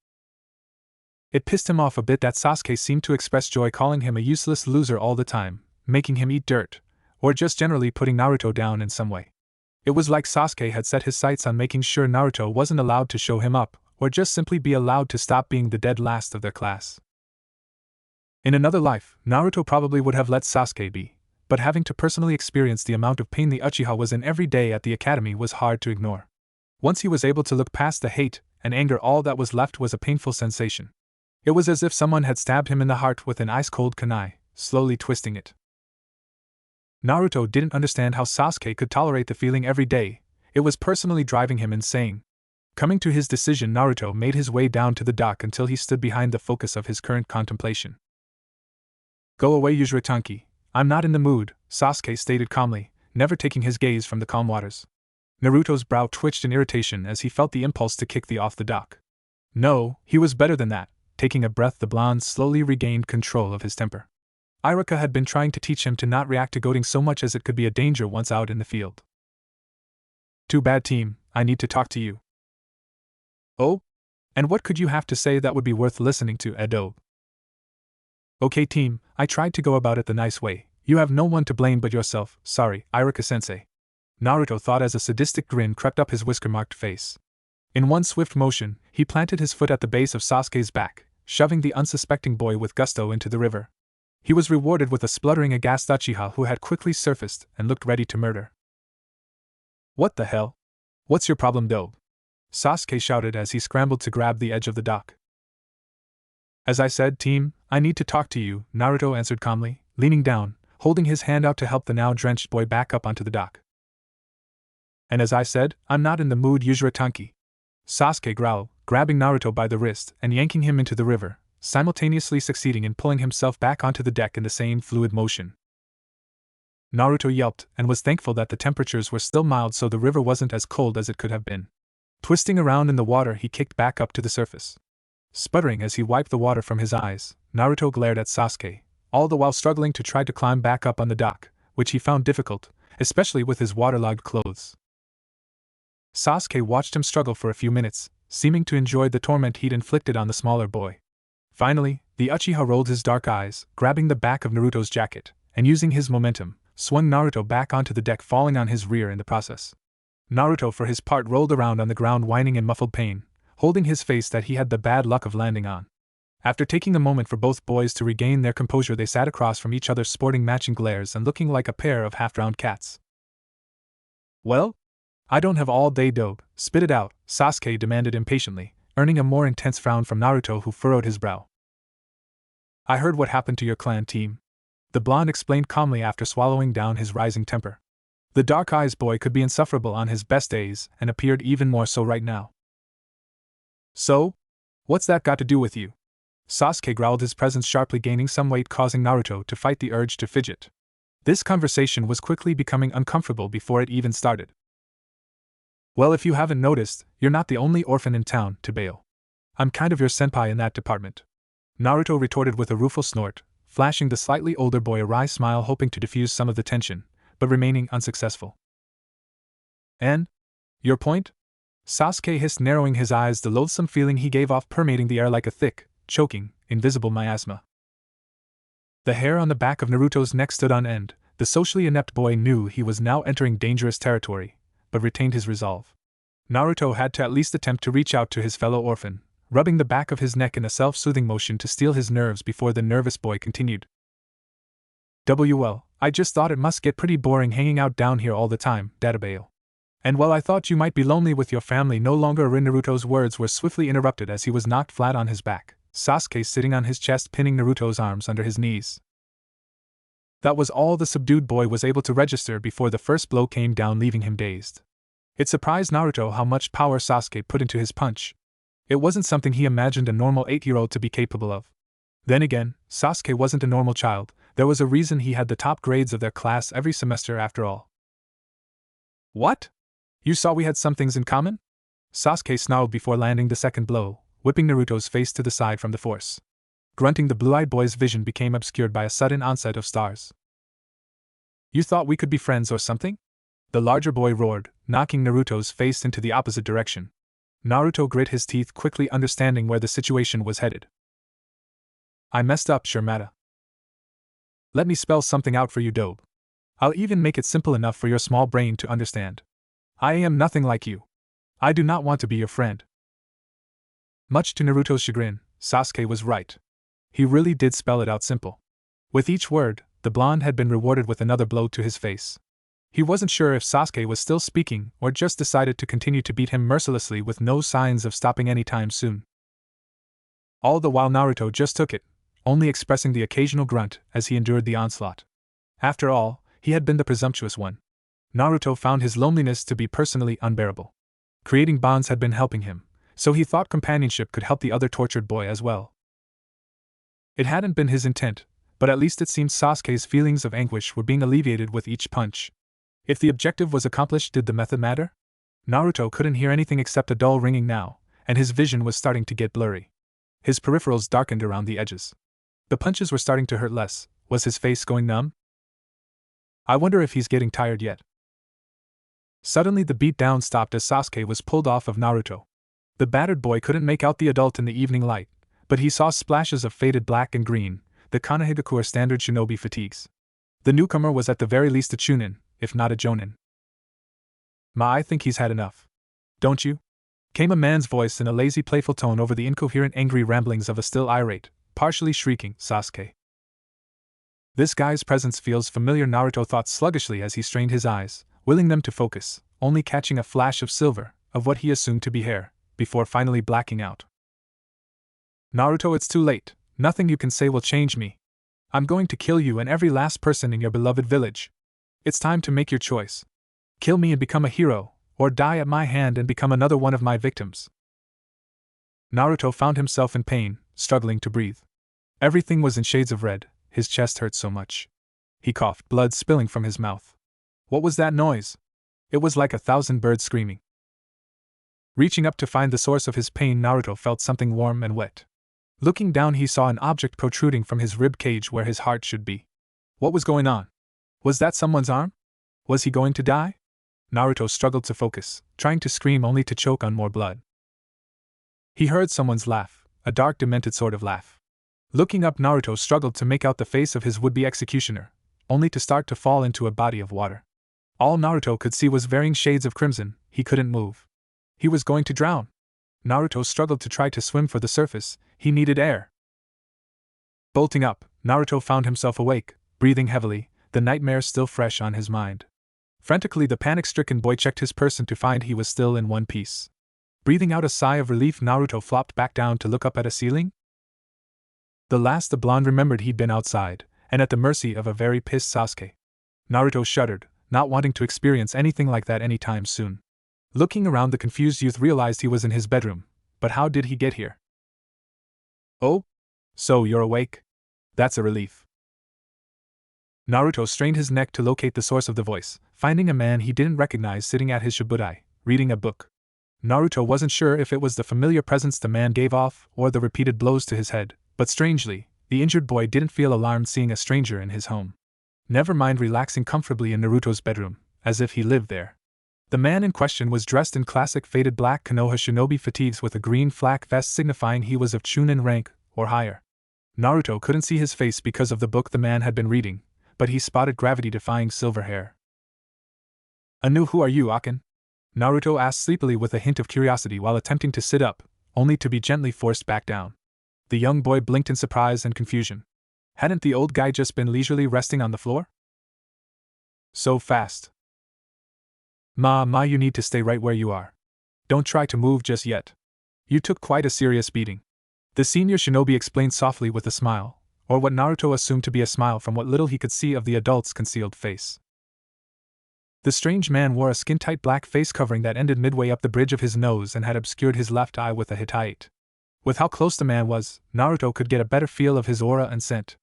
It pissed him off a bit that Sasuke seemed to express joy calling him a useless loser all the time, making him eat dirt, or just generally putting Naruto down in some way. It was like Sasuke had set his sights on making sure Naruto wasn't allowed to show him up, or just simply be allowed to stop being the dead last of their class. In another life, Naruto probably would have let Sasuke be, but having to personally experience the amount of pain the Uchiha was in every day at the academy was hard to ignore. Once he was able to look past the hate and anger, all that was left was a painful sensation. It was as if someone had stabbed him in the heart with an ice-cold kunai, slowly twisting it. Naruto didn't understand how Sasuke could tolerate the feeling every day. It was personally driving him insane. Coming to his decision, Naruto made his way down to the dock until he stood behind the focus of his current contemplation. Go away, Uzuritanki. I'm not in the mood, Sasuke stated calmly, never taking his gaze from the calm waters. Naruto's brow twitched in irritation as he felt the impulse to kick the off the dock. No, he was better than that. Taking a breath, the blonde slowly regained control of his temper. Iruka had been trying to teach him to not react to goading so much as it could be a danger once out in the field. Too bad, team, I need to talk to you. Oh? And what could you have to say that would be worth listening to, Edo? Okay, team, I tried to go about it the nice way. You have no one to blame but yourself, sorry, Iruka-sensei. Naruto thought as a sadistic grin crept up his whisker-marked face. In one swift motion, he planted his foot at the base of Sasuke's back, shoving the unsuspecting boy with gusto into the river. He was rewarded with a spluttering aghast Uchiha who had quickly surfaced and looked ready to murder. What the hell? What's your problem, Dobe? Sasuke shouted as he scrambled to grab the edge of the dock. As I said, team, I need to talk to you, Naruto answered calmly, leaning down, holding his hand out to help the now drenched boy back up onto the dock. And as I said, I'm not in the mood, Yujiro Tanki. Sasuke growled, grabbing Naruto by the wrist and yanking him into the river, simultaneously succeeding in pulling himself back onto the deck in the same fluid motion. Naruto yelped and was thankful that the temperatures were still mild so the river wasn't as cold as it could have been. Twisting around in the water, he kicked back up to the surface. Sputtering as he wiped the water from his eyes, Naruto glared at Sasuke, all the while struggling to try to climb back up on the dock, which he found difficult, especially with his waterlogged clothes. Sasuke watched him struggle for a few minutes, seeming to enjoy the torment he'd inflicted on the smaller boy. Finally, the Uchiha rolled his dark eyes, grabbing the back of Naruto's jacket, and using his momentum, swung Naruto back onto the deck, falling on his rear in the process. Naruto for his part rolled around on the ground whining in muffled pain, holding his face that he had the bad luck of landing on. After taking a moment for both boys to regain their composure, they sat across from each other sporting matching glares and looking like a pair of half-drowned cats. Well? I don't have all day, Dobe, spit it out, Sasuke demanded impatiently, earning a more intense frown from Naruto who furrowed his brow. I heard what happened to your clan, team. The blonde explained calmly after swallowing down his rising temper. The dark-eyes boy could be insufferable on his best days and appeared even more so right now. So? What's that got to do with you? Sasuke growled, his presence sharply gaining some weight, causing Naruto to fight the urge to fidget. This conversation was quickly becoming uncomfortable before it even started. Well, if you haven't noticed, you're not the only orphan in town, Tobeo. I'm kind of your senpai in that department. Naruto retorted with a rueful snort, flashing the slightly older boy a wry smile, hoping to diffuse some of the tension, but remaining unsuccessful. And? Your point? Sasuke hissed, narrowing his eyes, the loathsome feeling he gave off permeating the air like a thick, choking, invisible miasma. The hair on the back of Naruto's neck stood on end. The socially inept boy knew he was now entering dangerous territory, but retained his resolve. Naruto had to at least attempt to reach out to his fellow orphan, rubbing the back of his neck in a self-soothing motion to steel his nerves before the nervous boy continued. I just thought it must get pretty boring hanging out down here all the time, Databale. And while I thought you might be lonely with your family no longer. Naruto's words were swiftly interrupted as he was knocked flat on his back, Sasuke sitting on his chest, pinning Naruto's arms under his knees. That was all the subdued boy was able to register before the first blow came down, leaving him dazed. It surprised Naruto how much power Sasuke put into his punch. It wasn't something he imagined a normal 8-year-old to be capable of. Then again, Sasuke wasn't a normal child. There was a reason he had the top grades of their class every semester after all. What? You saw we had some things in common? Sasuke snarled before landing the second blow, whipping Naruto's face to the side from the force. Grunting, the blue-eyed boy's vision became obscured by a sudden onset of stars. You thought we could be friends or something? The larger boy roared, knocking Naruto's face into the opposite direction. Naruto grit his teeth, quickly understanding where the situation was headed. I messed up, Shirmata. Let me spell something out for you, Dobe. I'll even make it simple enough for your small brain to understand. I am nothing like you. I do not want to be your friend. Much to Naruto's chagrin, Sasuke was right. He really did spell it out simple. With each word, the blonde had been rewarded with another blow to his face. He wasn't sure if Sasuke was still speaking or just decided to continue to beat him mercilessly with no signs of stopping anytime soon. All the while Naruto just took it, only expressing the occasional grunt as he endured the onslaught. After all, he had been the presumptuous one. Naruto found his loneliness to be personally unbearable. Creating bonds had been helping him, so he thought companionship could help the other tortured boy as well. It hadn't been his intent, but at least it seemed Sasuke's feelings of anguish were being alleviated with each punch. If the objective was accomplished, did the method matter? Naruto couldn't hear anything except a dull ringing now, and his vision was starting to get blurry. His peripherals darkened around the edges. The punches were starting to hurt less. Was his face going numb? I wonder if he's getting tired yet. Suddenly the beatdown stopped as Sasuke was pulled off of Naruto. The battered boy couldn't make out the adult in the evening light, but he saw splashes of faded black and green, the Konohagakure standard shinobi fatigues. The newcomer was at the very least a chunin, if not a jonin. I think he's had enough. Don't you? Came a man's voice in a lazy playful tone over the incoherent angry ramblings of a still irate, partially shrieking Sasuke. This guy's presence feels familiar, Naruto thought sluggishly as he strained his eyes, willing them to focus, only catching a flash of silver, of what he assumed to be hair, before finally blacking out. Naruto, it's too late. Nothing you can say will change me. I'm going to kill you and every last person in your beloved village. It's time to make your choice. Kill me and become a hero, or die at my hand and become another one of my victims. Naruto found himself in pain, struggling to breathe. Everything was in shades of red, his chest hurt so much. He coughed, blood spilling from his mouth. What was that noise? It was like 1,000 birds screaming. Reaching up to find the source of his pain, Naruto felt something warm and wet. Looking down, he saw an object protruding from his rib cage where his heart should be. What was going on? Was that someone's arm? Was he going to die? Naruto struggled to focus, trying to scream only to choke on more blood. He heard someone's laugh, a dark, demented sort of laugh. Looking up, Naruto struggled to make out the face of his would-be executioner, only to start to fall into a body of water. All Naruto could see was varying shades of crimson. He couldn't move. He was going to drown. Naruto struggled to try to swim for the surface. He needed air. Bolting up, Naruto found himself awake, breathing heavily, the nightmare still fresh on his mind. Frantically, the panic-stricken boy checked his person to find he was still in one piece. Breathing out a sigh of relief, Naruto flopped back down to look up at a ceiling. The last the blonde remembered, he'd been outside, and at the mercy of a very pissed Sasuke. Naruto shuddered, not wanting to experience anything like that anytime soon. Looking around, the confused youth realized he was in his bedroom, but how did he get here? Oh? So you're awake? That's a relief. Naruto strained his neck to locate the source of the voice, finding a man he didn't recognize sitting at his shibudai, reading a book. Naruto wasn't sure if it was the familiar presence the man gave off or the repeated blows to his head, but strangely, the injured boy didn't feel alarmed seeing a stranger in his home. Never mind relaxing comfortably in Naruto's bedroom, as if he lived there. The man in question was dressed in classic faded black Konoha shinobi fatigues with a green flak vest signifying he was of chunin rank, or higher. Naruto couldn't see his face because of the book the man had been reading, but he spotted gravity-defying silver hair. "Anu, who are you, Akin?" Naruto asked sleepily with a hint of curiosity while attempting to sit up, only to be gently forced back down. The young boy blinked in surprise and confusion. Hadn't the old guy just been leisurely resting on the floor? So fast. Ma, you need to stay right where you are. Don't try to move just yet. You took quite a serious beating. The senior shinobi explained softly with a smile, or what Naruto assumed to be a smile from what little he could see of the adult's concealed face. The strange man wore a skin-tight black face covering that ended midway up the bridge of his nose and had obscured his left eye with a hittite. With how close the man was, Naruto could get a better feel of his aura and scent.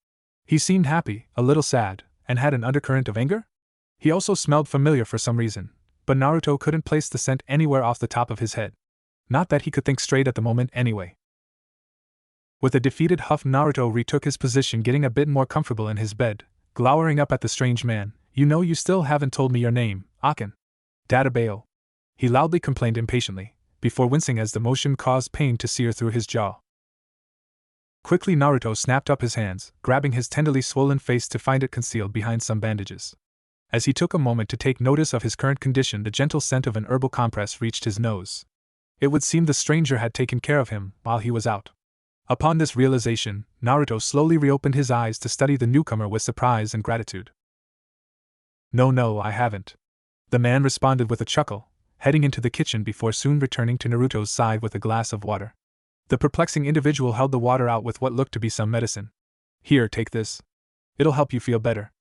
He seemed happy, a little sad, and had an undercurrent of anger? He also smelled familiar for some reason, but Naruto couldn't place the scent anywhere off the top of his head. Not that he could think straight at the moment anyway. With a defeated huff, Naruto retook his position, getting a bit more comfortable in his bed, glowering up at the strange man. "You know, you still haven't told me your name, Akin." "Databeo," he loudly complained impatiently, before wincing as the motion caused pain to sear through his jaw. Quickly Naruto snapped up his hands, grabbing his tenderly swollen face to find it concealed behind some bandages. As he took a moment to take notice of his current condition, the gentle scent of an herbal compress reached his nose. It would seem the stranger had taken care of him while he was out. Upon this realization, Naruto slowly reopened his eyes to study the newcomer with surprise and gratitude. No, I haven't," the man responded with a chuckle, heading into the kitchen before soon returning to Naruto's side with a glass of water. The perplexing individual held the water out with what looked to be some medicine. "Here, take this. It'll help you feel better."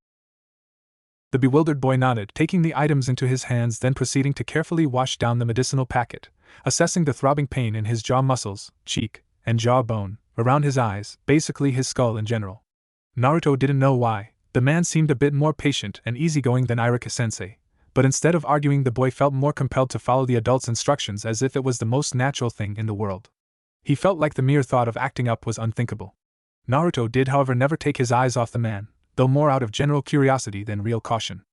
The bewildered boy nodded, taking the items into his hands, then proceeding to carefully wash down the medicinal packet, assessing the throbbing pain in his jaw muscles, cheek, and jaw bone, around his eyes, basically his skull in general. Naruto didn't know why. The man seemed a bit more patient and easygoing than Irika-sensei, but instead of arguing, the boy felt more compelled to follow the adult's instructions as if it was the most natural thing in the world. He felt like the mere thought of acting up was unthinkable. Naruto did, however, never take his eyes off the man, though more out of general curiosity than real caution.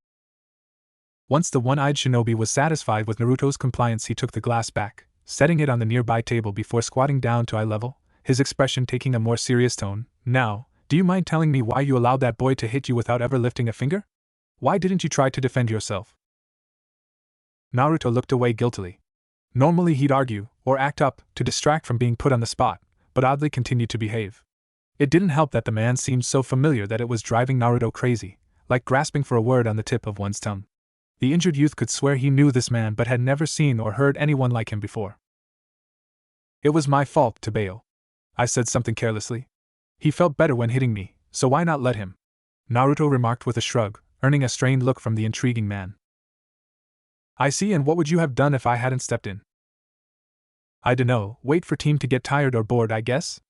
Once the one-eyed shinobi was satisfied with Naruto's compliance, he took the glass back, setting it on the nearby table before squatting down to eye level, his expression taking a more serious tone. Now, do you mind telling me why you allowed that boy to hit you without ever lifting a finger? Why didn't you try to defend yourself? Naruto looked away guiltily. Normally he'd argue, or act up, to distract from being put on the spot, but oddly continued to behave. It didn't help that the man seemed so familiar that it was driving Naruto crazy, like grasping for a word on the tip of one's tongue. The injured youth could swear he knew this man but had never seen or heard anyone like him before. It was my fault, Tebeo. I said something carelessly. He felt better when hitting me, so why not let him? Naruto remarked with a shrug, earning a strained look from the intriguing man. I see, and what would you have done if I hadn't stepped in? I dunno, wait for team to get tired or bored, I guess?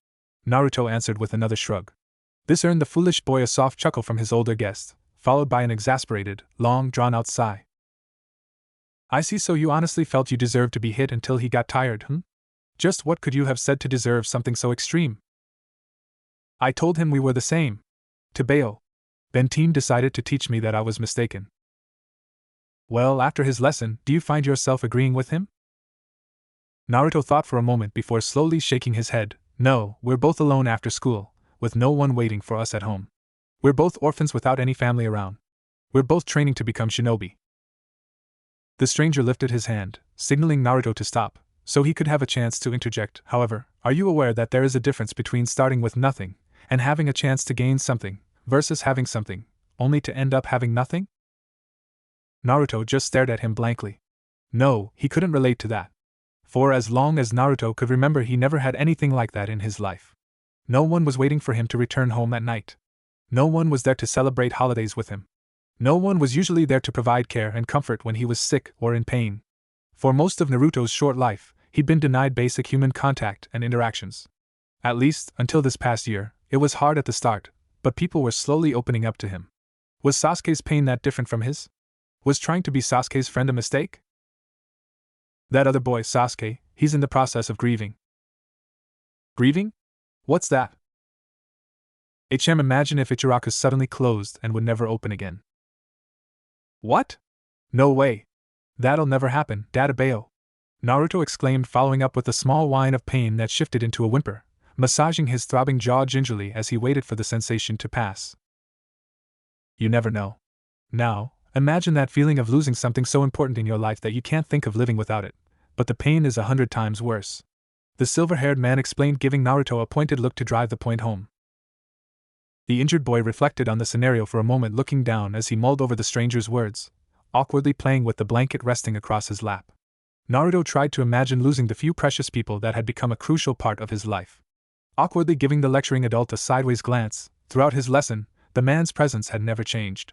Naruto answered with another shrug. This earned the foolish boy a soft chuckle from his older guest, followed by an exasperated, long, drawn-out sigh. I see, so you honestly felt you deserved to be hit until he got tired, Just what could you have said to deserve something so extreme? I told him we were the same. Tebeo. Then team decided to teach me that I was mistaken. Well, after his lesson, do you find yourself agreeing with him? Naruto thought for a moment before slowly shaking his head. No, we're both alone after school, with no one waiting for us at home. We're both orphans without any family around. We're both training to become shinobi. The stranger lifted his hand, signaling Naruto to stop, so he could have a chance to interject. However, are you aware that there is a difference between starting with nothing and having a chance to gain something, versus having something, only to end up having nothing? Naruto just stared at him blankly. No, he couldn't relate to that. For as long as Naruto could remember, he never had anything like that in his life. No one was waiting for him to return home at night. No one was there to celebrate holidays with him. No one was usually there to provide care and comfort when he was sick or in pain. For most of Naruto's short life, he'd been denied basic human contact and interactions. At least, until this past year. It was hard at the start, but people were slowly opening up to him. Was Sasuke's pain that different from his? Was trying to be Sasuke's friend a mistake? That other boy, Sasuke, he's in the process of grieving. Grieving? What's that? Imagine if Ichiraku suddenly closed and would never open again. What? No way. That'll never happen, Databeo. Naruto exclaimed, following up with a small whine of pain that shifted into a whimper, massaging his throbbing jaw gingerly as he waited for the sensation to pass. You never know. Now, imagine that feeling of losing something so important in your life that you can't think of living without it, but the pain is 100 times worse. The silver-haired man explained, giving Naruto a pointed look to drive the point home. The injured boy reflected on the scenario for a moment, looking down as he mulled over the stranger's words, awkwardly playing with the blanket resting across his lap. Naruto tried to imagine losing the few precious people that had become a crucial part of his life. Awkwardly giving the lecturing adult a sideways glance, throughout his lesson, the man's presence had never changed.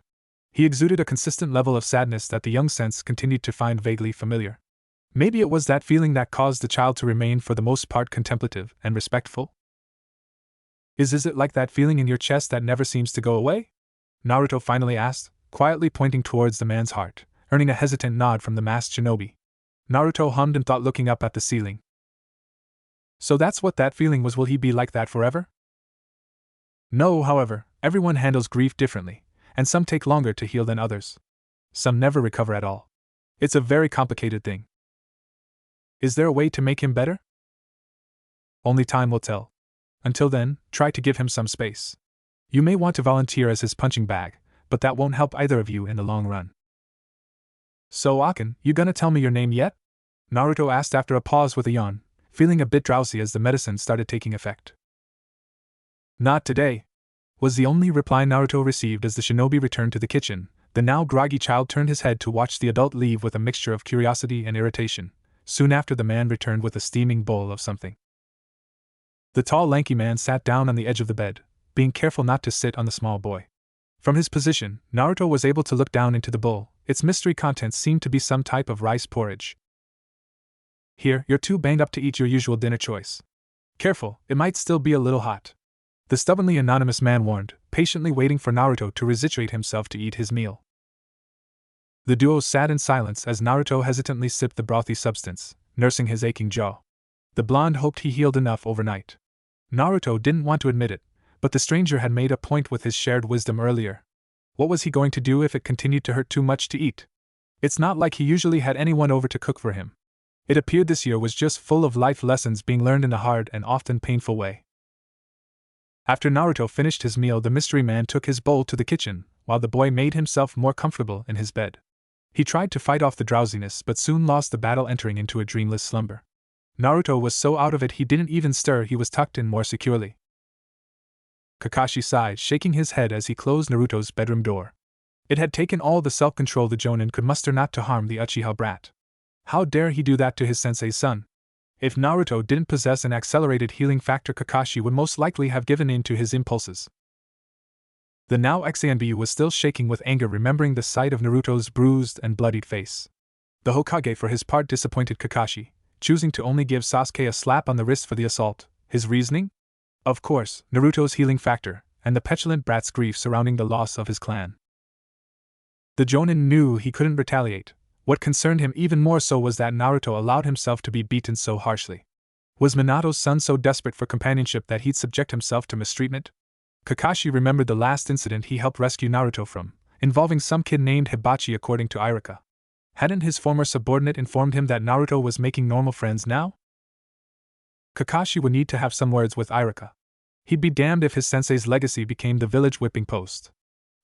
He exuded a consistent level of sadness that the young sense continued to find vaguely familiar. Maybe it was that feeling that caused the child to remain for the most part contemplative and respectful? Is it like that feeling in your chest that never seems to go away? Naruto finally asked, quietly pointing towards the man's heart, earning a hesitant nod from the masked shinobi. Naruto hummed and thought, looking up at the ceiling. So that's what that feeling was. Will he be like that forever? No, however, everyone handles grief differently, and some take longer to heal than others. Some never recover at all. It's a very complicated thing. Is there a way to make him better? Only time will tell. Until then, try to give him some space. You may want to volunteer as his punching bag, but that won't help either of you in the long run. So Akin, you gonna tell me your name yet? Naruto asked after a pause with a yawn, feeling a bit drowsy as the medicine started taking effect. Not today, was the only reply Naruto received as the shinobi returned to the kitchen. The now groggy child turned his head to watch the adult leave with a mixture of curiosity and irritation. Soon after, the man returned with a steaming bowl of something. The tall, lanky man sat down on the edge of the bed, being careful not to sit on the small boy. From his position, Naruto was able to look down into the bowl. Its mystery contents seemed to be some type of rice porridge. Here, you're too banged up to eat your usual dinner choice. Careful, it might still be a little hot. The stubbornly anonymous man warned, patiently waiting for Naruto to residuate himself to eat his meal. The duo sat in silence as Naruto hesitantly sipped the brothy substance, nursing his aching jaw. The blonde hoped he healed enough overnight. Naruto didn't want to admit it, but the stranger had made a point with his shared wisdom earlier. What was he going to do if it continued to hurt too much to eat? It's not like he usually had anyone over to cook for him. It appeared this year was just full of life lessons being learned in a hard and often painful way. After Naruto finished his meal, the mystery man took his bowl to the kitchen, while the boy made himself more comfortable in his bed. He tried to fight off the drowsiness but soon lost the battle, entering into a dreamless slumber. Naruto was so out of it he didn't even stir. He was tucked in more securely. Kakashi sighed, shaking his head as he closed Naruto's bedroom door. It had taken all the self-control the Jonin could muster not to harm the Uchiha brat. How dare he do that to his sensei's son? If Naruto didn't possess an accelerated healing factor, Kakashi would most likely have given in to his impulses. The now ex-Zanbyu was still shaking with anger, remembering the sight of Naruto's bruised and bloodied face. The Hokage for his part disappointed Kakashi, choosing to only give Sasuke a slap on the wrist for the assault. His reasoning? Of course, Naruto's healing factor, and the petulant brat's grief surrounding the loss of his clan. The Jonin knew he couldn't retaliate. What concerned him even more so was that Naruto allowed himself to be beaten so harshly. Was Minato's son so desperate for companionship that he'd subject himself to mistreatment? Kakashi remembered the last incident he helped rescue Naruto from, involving some kid named Hibachi. According to Irika, hadn't his former subordinate informed him that Naruto was making normal friends now? Kakashi would need to have some words with Irika. He'd be damned if his sensei's legacy became the village whipping post.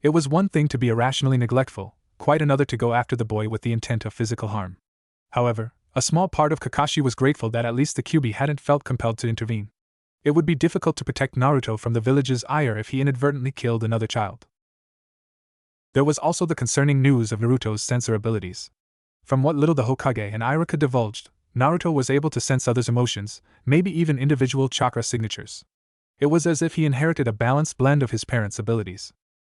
It was one thing to be irrationally neglectful, quite another to go after the boy with the intent of physical harm. However, a small part of Kakashi was grateful that at least the Kyuubi hadn't felt compelled to intervene. It would be difficult to protect Naruto from the village's ire if he inadvertently killed another child. There was also the concerning news of Naruto's sensor abilities. From what little the Hokage and Irika divulged, Naruto was able to sense others' emotions, maybe even individual chakra signatures. It was as if he inherited a balanced blend of his parents' abilities.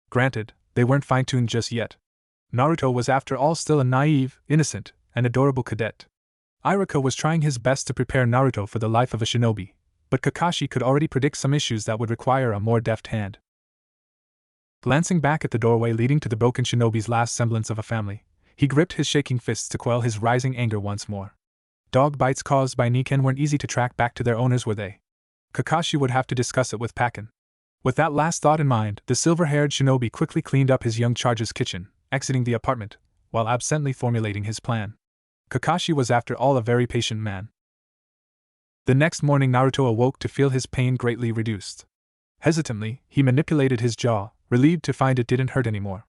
Granted, they weren't fine-tuned just yet. Naruto was after all still a naive, innocent, and adorable cadet. Irika was trying his best to prepare Naruto for the life of a shinobi, but Kakashi could already predict some issues that would require a more deft hand. Glancing back at the doorway leading to the broken shinobi's last semblance of a family, he gripped his shaking fists to quell his rising anger once more. Dog bites caused by Niken weren't easy to track back to their owners, were they? Kakashi would have to discuss it with Pakken. With that last thought in mind, the silver-haired shinobi quickly cleaned up his young charge's kitchen, exiting the apartment, while absently formulating his plan. Kakashi was after all a very patient man. The next morning Naruto awoke to feel his pain greatly reduced. Hesitantly, he manipulated his jaw, relieved to find it didn't hurt anymore.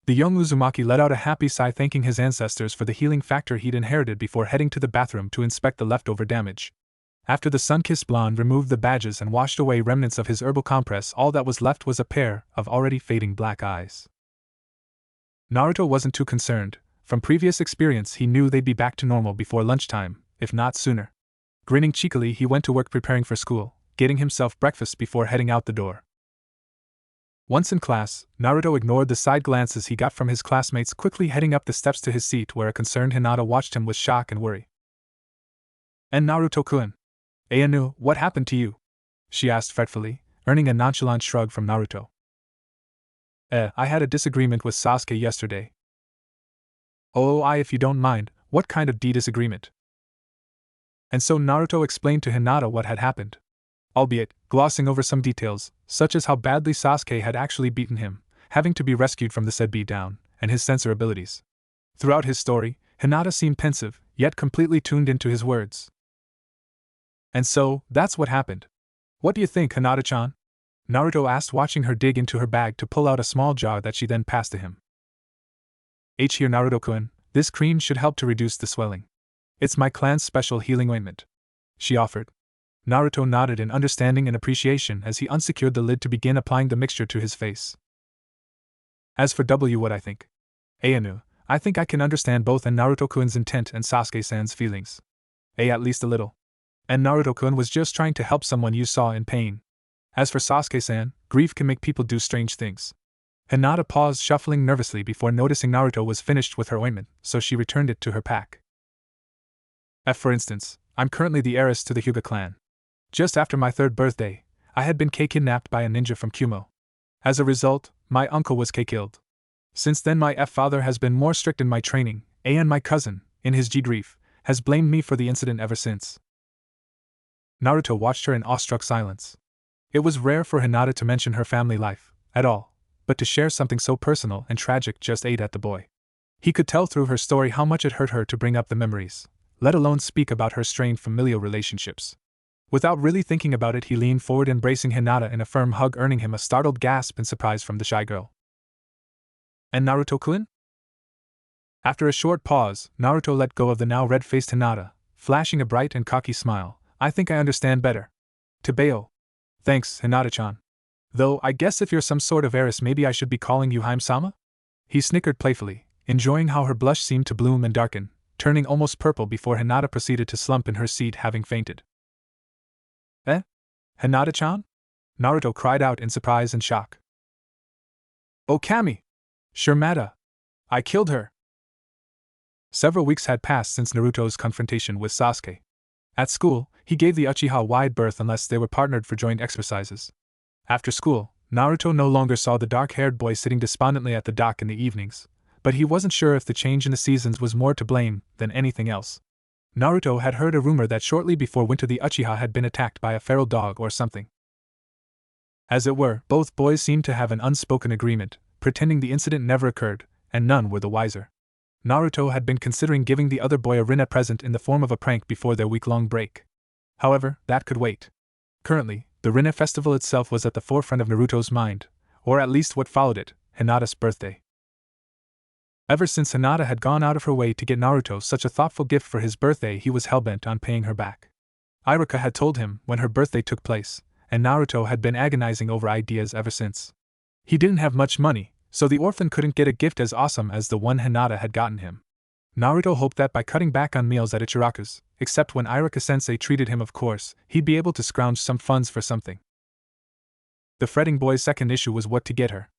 The young Uzumaki let out a happy sigh, thanking his ancestors for the healing factor he'd inherited before heading to the bathroom to inspect the leftover damage. After the sun-kissed blonde removed the badges and washed away remnants of his herbal compress, all that was left was a pair of already fading black eyes. Naruto wasn't too concerned. From previous experience he knew they'd be back to normal before lunchtime, if not sooner. Grinning cheekily, he went to work preparing for school, getting himself breakfast before heading out the door. Once in class, Naruto ignored the side glances he got from his classmates, quickly heading up the steps to his seat where a concerned Hinata watched him with shock and worry. "And Naruto-kun? Ayano, what happened to you?" she asked fretfully, earning a nonchalant shrug from Naruto. I had a disagreement with Sasuke yesterday." "Oh, if you don't mind, what kind of disagreement?" And so Naruto explained to Hinata what had happened, albeit glossing over some details, such as how badly Sasuke had actually beaten him, having to be rescued from the said beatdown, and his sensor abilities. Throughout his story, Hinata seemed pensive, yet completely tuned into his words. "And so, that's what happened. What do you think, Hinata-chan?" Naruto asked, watching her dig into her bag to pull out a small jar that she then passed to him. "Here, Naruto-kun, this cream should help to reduce the swelling. It's my clan's special healing ointment," she offered. Naruto nodded in understanding and appreciation as he unsecured the lid to begin applying the mixture to his face. "As for what I think, Ayano, I think I can understand both and Naruto-kun's intent and Sasuke-san's feelings. At least a little. And Naruto-kun was just trying to help someone you saw in pain. As for Sasuke-san, grief can make people do strange things." Hinata paused, shuffling nervously before noticing Naruto was finished with her ointment, so she returned it to her pack. "For instance, I'm currently the heiress to the Hyuga clan. Just after my 3rd birthday, I had been kidnapped by a ninja from Kumo. As a result, my uncle was killed. Since then my father has been more strict in my training, and my cousin, in his grief, has blamed me for the incident ever since. Naruto watched her in awestruck silence. It was rare for Hinata to mention her family life, at all, but to share something so personal and tragic just ate at the boy. He could tell through her story how much it hurt her to bring up the memories, let alone speak about her strained familial relationships. Without really thinking about it, he leaned forward, embracing Hinata in a firm hug, earning him a startled gasp and surprise from the shy girl. And Naruto-kun? After a short pause, Naruto let go of the now red-faced Hinata, flashing a bright and cocky smile. I think I understand better. Tebeo. Thanks, Hinata-chan. Though, I guess if you're some sort of heiress, maybe I should be calling you Haim-sama? He snickered playfully, enjoying how her blush seemed to bloom and darken, turning almost purple before Hinata proceeded to slump in her seat, having fainted. Eh? Hinata-chan? Naruto cried out in surprise and shock. Oh, Kami! Shurmata! I killed her! Several weeks had passed since Naruto's confrontation with Sasuke. At school, he gave the Uchiha wide berth unless they were partnered for joint exercises. After school, Naruto no longer saw the dark-haired boy sitting despondently at the dock in the evenings, but he wasn't sure if the change in the seasons was more to blame than anything else. Naruto had heard a rumor that shortly before winter the Uchiha had been attacked by a feral dog or something. As it were, both boys seemed to have an unspoken agreement, pretending the incident never occurred, and none were the wiser. Naruto had been considering giving the other boy a Rinne present in the form of a prank before their week-long break. However, that could wait. Currently, the Rinne festival itself was at the forefront of Naruto's mind, or at least what followed it, Hinata's birthday. Ever since Hinata had gone out of her way to get Naruto such a thoughtful gift for his birthday, he was hellbent on paying her back. Iruka had told him when her birthday took place, and Naruto had been agonizing over ideas ever since. He didn't have much money, so the orphan couldn't get a gift as awesome as the one Hinata had gotten him. Naruto hoped that by cutting back on meals at Ichiraku's, except when Iruka-sensei treated him of course, he'd be able to scrounge some funds for something. The fretting boy's second issue was what to get her.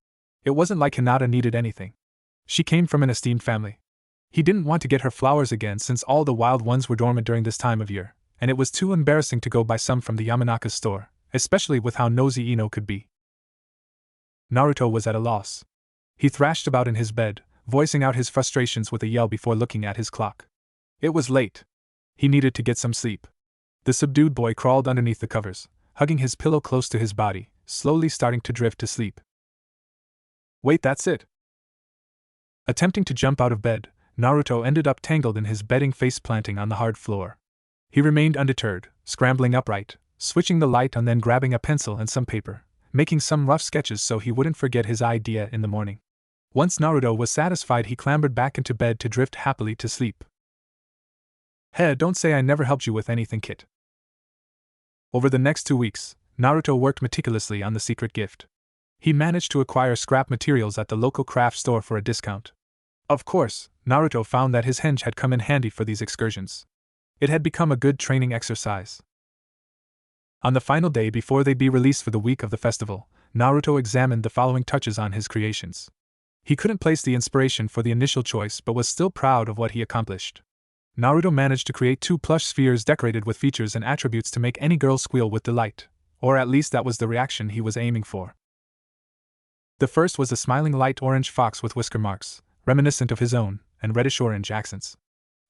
It wasn't like Hinata needed anything. She came from an esteemed family. He didn't want to get her flowers again since all the wild ones were dormant during this time of year, and it was too embarrassing to go buy some from the Yamanaka's store, especially with how nosy Ino could be. Naruto was at a loss. He thrashed about in his bed, voicing out his frustrations with a yell before looking at his clock. It was late. He needed to get some sleep. The subdued boy crawled underneath the covers, hugging his pillow close to his body, slowly starting to drift to sleep. Wait, that's it. Attempting to jump out of bed, Naruto ended up tangled in his bedding, face planting on the hard floor. He remained undeterred, scrambling upright, switching the light on, then grabbing a pencil and some paper, making some rough sketches so he wouldn't forget his idea in the morning. Once Naruto was satisfied, he clambered back into bed to drift happily to sleep. Hey, don't say I never helped you with anything, Kit. Over the next 2 weeks, Naruto worked meticulously on the secret gift. He managed to acquire scrap materials at the local craft store for a discount. Of course, Naruto found that his henge had come in handy for these excursions. It had become a good training exercise. On the final day before they'd be released for the week of the festival, Naruto examined the following touches on his creations. He couldn't place the inspiration for the initial choice but was still proud of what he accomplished. Naruto managed to create 2 plush spheres decorated with features and attributes to make any girl squeal with delight, or at least that was the reaction he was aiming for. The first was a smiling light orange fox with whisker marks, reminiscent of his own, and reddish-orange accents.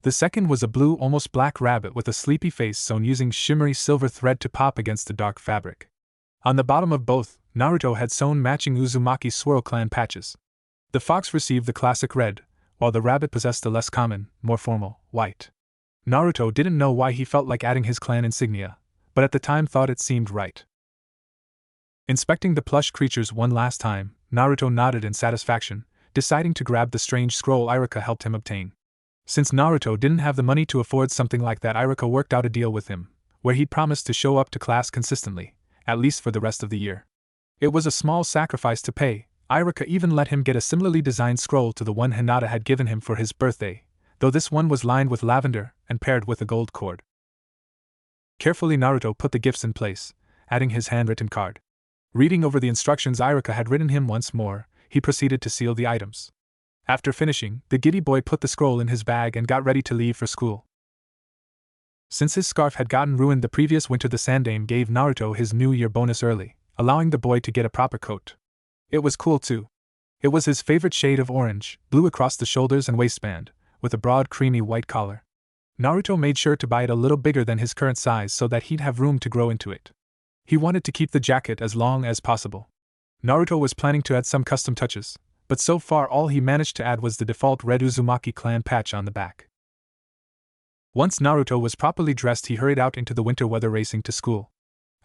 The second was a blue, almost black rabbit with a sleepy face sewn using shimmery silver thread to pop against the dark fabric. On the bottom of both, Naruto had sewn matching Uzumaki Swirl Clan patches. The fox received the classic red, while the rabbit possessed the less common, more formal, white. Naruto didn't know why he felt like adding his clan insignia, but at the time thought it seemed right. Inspecting the plush creatures one last time, Naruto nodded in satisfaction, deciding to grab the strange scroll Iruka helped him obtain. Since Naruto didn't have the money to afford something like that, Iruka worked out a deal with him, where he'd promised to show up to class consistently, at least for the rest of the year. It was a small sacrifice to pay. Iruka even let him get a similarly designed scroll to the one Hinata had given him for his birthday, though this one was lined with lavender and paired with a gold cord. Carefully Naruto put the gifts in place, adding his handwritten card. Reading over the instructions Iruka had written him once more, he proceeded to seal the items. After finishing, the giddy boy put the scroll in his bag and got ready to leave for school. Since his scarf had gotten ruined the previous winter, the Sandame gave Naruto his New Year bonus early, allowing the boy to get a proper coat. It was cool too. It was his favorite shade of orange, blue across the shoulders and waistband, with a broad creamy white collar. Naruto made sure to buy it a little bigger than his current size so that he'd have room to grow into it. He wanted to keep the jacket as long as possible. Naruto was planning to add some custom touches, but so far all he managed to add was the default red Uzumaki clan patch on the back. Once Naruto was properly dressed, he hurried out into the winter weather racing to school.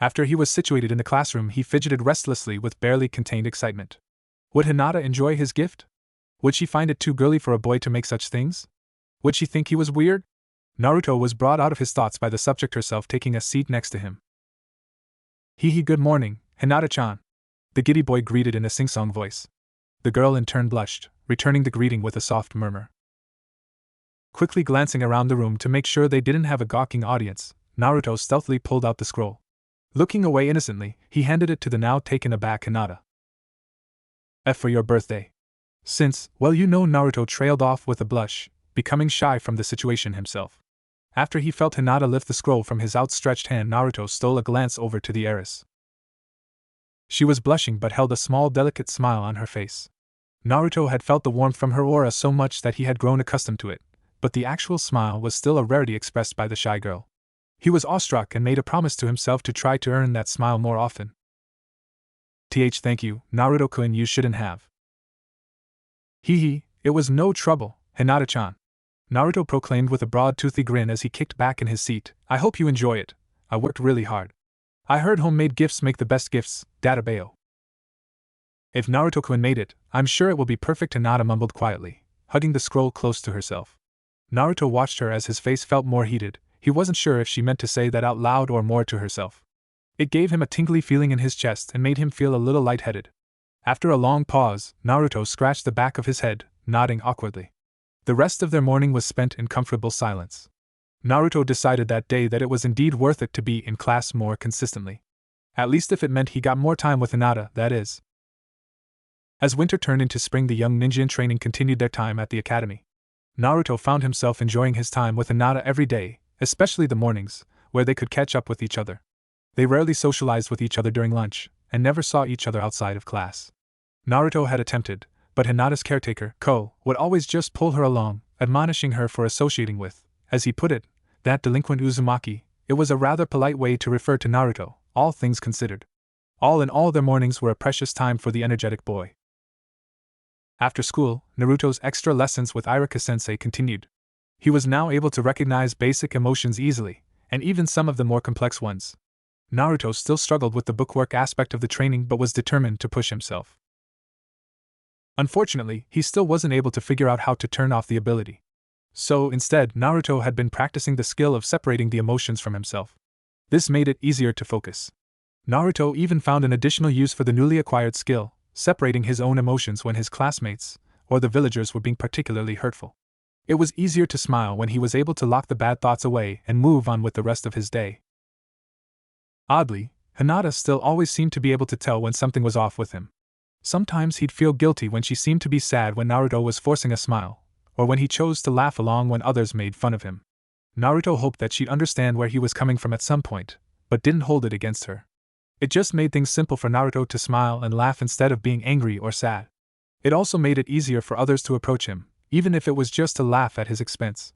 After he was situated in the classroom, he fidgeted restlessly with barely contained excitement. Would Hinata enjoy his gift? Would she find it too girly for a boy to make such things? Would she think he was weird? Naruto was brought out of his thoughts by the subject herself taking a seat next to him. Good morning, Hinata-chan. The giddy boy greeted in a sing-song voice. The girl in turn blushed, returning the greeting with a soft murmur. Quickly glancing around the room to make sure they didn't have a gawking audience, Naruto stealthily pulled out the scroll. Looking away innocently, he handed it to the now taken aback Hinata. For your birthday. Since, well, Naruto trailed off with a blush, becoming shy from the situation himself. After he felt Hinata lift the scroll from his outstretched hand, Naruto stole a glance over to the heiress. She was blushing but held a small delicate smile on her face. Naruto had felt the warmth from her aura so much that he had grown accustomed to it, but the actual smile was still a rarity expressed by the shy girl. He was awestruck and made a promise to himself to try to earn that smile more often. Thank you, Naruto-kun, you shouldn't have. It was no trouble, Hinata-chan. Naruto proclaimed with a broad toothy grin as he kicked back in his seat. I hope you enjoy it. I worked really hard. I heard homemade gifts make the best gifts, Databeo. If Naruto-kun made it, I'm sure it will be perfect, Hinata mumbled quietly, hugging the scroll close to herself. Naruto watched her as his face felt more heated. He wasn't sure if she meant to say that out loud or more to herself. It gave him a tingly feeling in his chest and made him feel a little lightheaded. After a long pause, Naruto scratched the back of his head, nodding awkwardly. The rest of their morning was spent in comfortable silence. Naruto decided that day that it was indeed worth it to be in class more consistently. At least if it meant he got more time with Hinata, that is. As winter turned into spring, the young ninja in training continued their time at the academy. Naruto found himself enjoying his time with Hinata every day, especially the mornings, where they could catch up with each other. They rarely socialized with each other during lunch, and never saw each other outside of class. Naruto had attempted, but Hinata's caretaker, Ko, would always just pull her along, admonishing her for associating with, as he put it, that delinquent Uzumaki. It was a rather polite way to refer to Naruto, all things considered. All in all, their mornings were a precious time for the energetic boy. After school, Naruto's extra lessons with Iruka-sensei continued. He was now able to recognize basic emotions easily, and even some of the more complex ones. Naruto still struggled with the bookwork aspect of the training but was determined to push himself. Unfortunately, he still wasn't able to figure out how to turn off the ability. So, instead, Naruto had been practicing the skill of separating the emotions from himself. This made it easier to focus. Naruto even found an additional use for the newly acquired skill, separating his own emotions when his classmates, or the villagers, were being particularly hurtful. It was easier to smile when he was able to lock the bad thoughts away and move on with the rest of his day. Oddly, Hinata still always seemed to be able to tell when something was off with him. Sometimes he'd feel guilty when she seemed to be sad when Naruto was forcing a smile, or when he chose to laugh along when others made fun of him. Naruto hoped that she'd understand where he was coming from at some point, but didn't hold it against her. It just made things simple for Naruto to smile and laugh instead of being angry or sad. It also made it easier for others to approach him, even if it was just to laugh at his expense.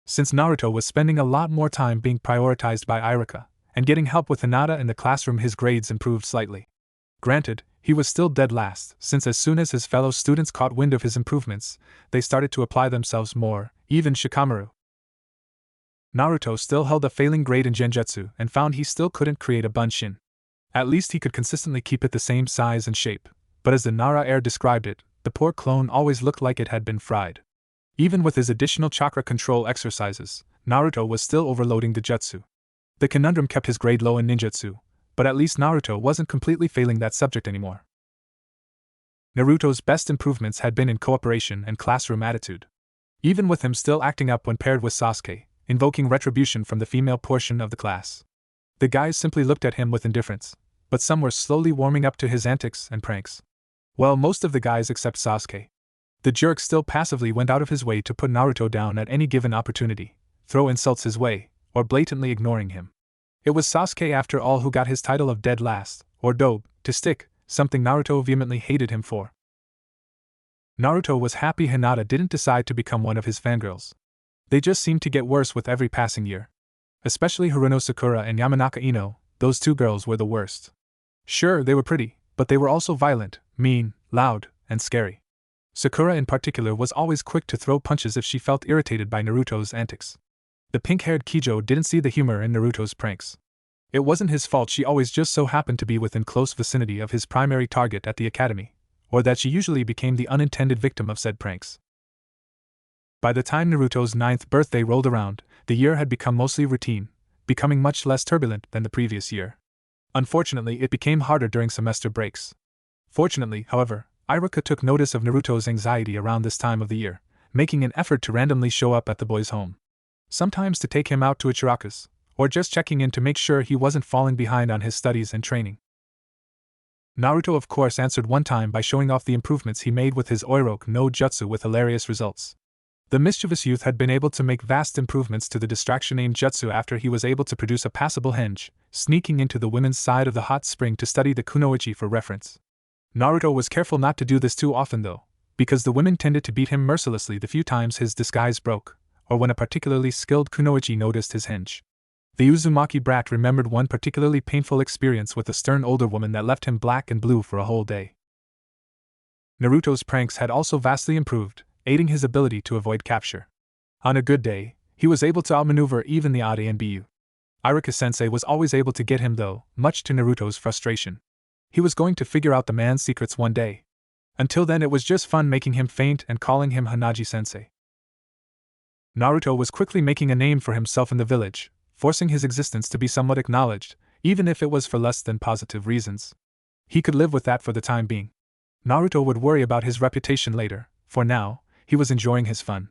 Since Naruto was spending a lot more time being prioritized by Iruka, and getting help with Hinata in the classroom, his grades improved slightly. Granted, he was still dead last, since as soon as his fellow students caught wind of his improvements, they started to apply themselves more, even Shikamaru. Naruto still held a failing grade in Genjutsu and found he still couldn't create a bunshin. At least he could consistently keep it the same size and shape, but as the Nara heir described it, the poor clone always looked like it had been fried. Even with his additional chakra control exercises, Naruto was still overloading the jutsu. The conundrum kept his grade low in ninjutsu, but at least Naruto wasn't completely failing that subject anymore. Naruto's best improvements had been in cooperation and classroom attitude. Even with him still acting up when paired with Sasuke, invoking retribution from the female portion of the class. The guys simply looked at him with indifference, but some were slowly warming up to his antics and pranks. Well, most of the guys except Sasuke. The jerk still passively went out of his way to put Naruto down at any given opportunity, throw insults his way, or blatantly ignoring him. It was Sasuke after all who got his title of dead last, or dobe, to stick, something Naruto vehemently hated him for. Naruto was happy Hinata didn't decide to become one of his fangirls. They just seemed to get worse with every passing year. Especially Haruno Sakura and Yamanaka Ino, those two girls were the worst. Sure, they were pretty, but they were also violent, mean, loud, and scary. Sakura in particular was always quick to throw punches if she felt irritated by Naruto's antics. The pink-haired Kijo didn't see the humor in Naruto's pranks. It wasn't his fault she always just so happened to be within close vicinity of his primary target at the academy, or that she usually became the unintended victim of said pranks. By the time Naruto's 9th birthday rolled around, the year had become mostly routine, becoming much less turbulent than the previous year. Unfortunately, it became harder during semester breaks. Fortunately, however, Iruka took notice of Naruto's anxiety around this time of the year, making an effort to randomly show up at the boy's home. Sometimes to take him out to Ichiraku's, or just checking in to make sure he wasn't falling behind on his studies and training. Naruto of course answered one time by showing off the improvements he made with his Oiroku no Jutsu with hilarious results. The mischievous youth had been able to make vast improvements to the distraction aim jutsu after he was able to produce a passable henge, sneaking into the women's side of the hot spring to study the kunoichi for reference. Naruto was careful not to do this too often though, because the women tended to beat him mercilessly the few times his disguise broke, or when a particularly skilled kunoichi noticed his henge. The Uzumaki brat remembered one particularly painful experience with a stern older woman that left him black and blue for a whole day. Naruto's pranks had also vastly improved, aiding his ability to avoid capture. On a good day, he was able to outmaneuver even the Ade and Biu. Iruka-sensei was always able to get him though, much to Naruto's frustration. He was going to figure out the man's secrets one day. Until then it was just fun making him faint and calling him Hanaji-sensei. Naruto was quickly making a name for himself in the village, forcing his existence to be somewhat acknowledged, even if it was for less than positive reasons. He could live with that for the time being. Naruto would worry about his reputation later. For now, he was enjoying his fun.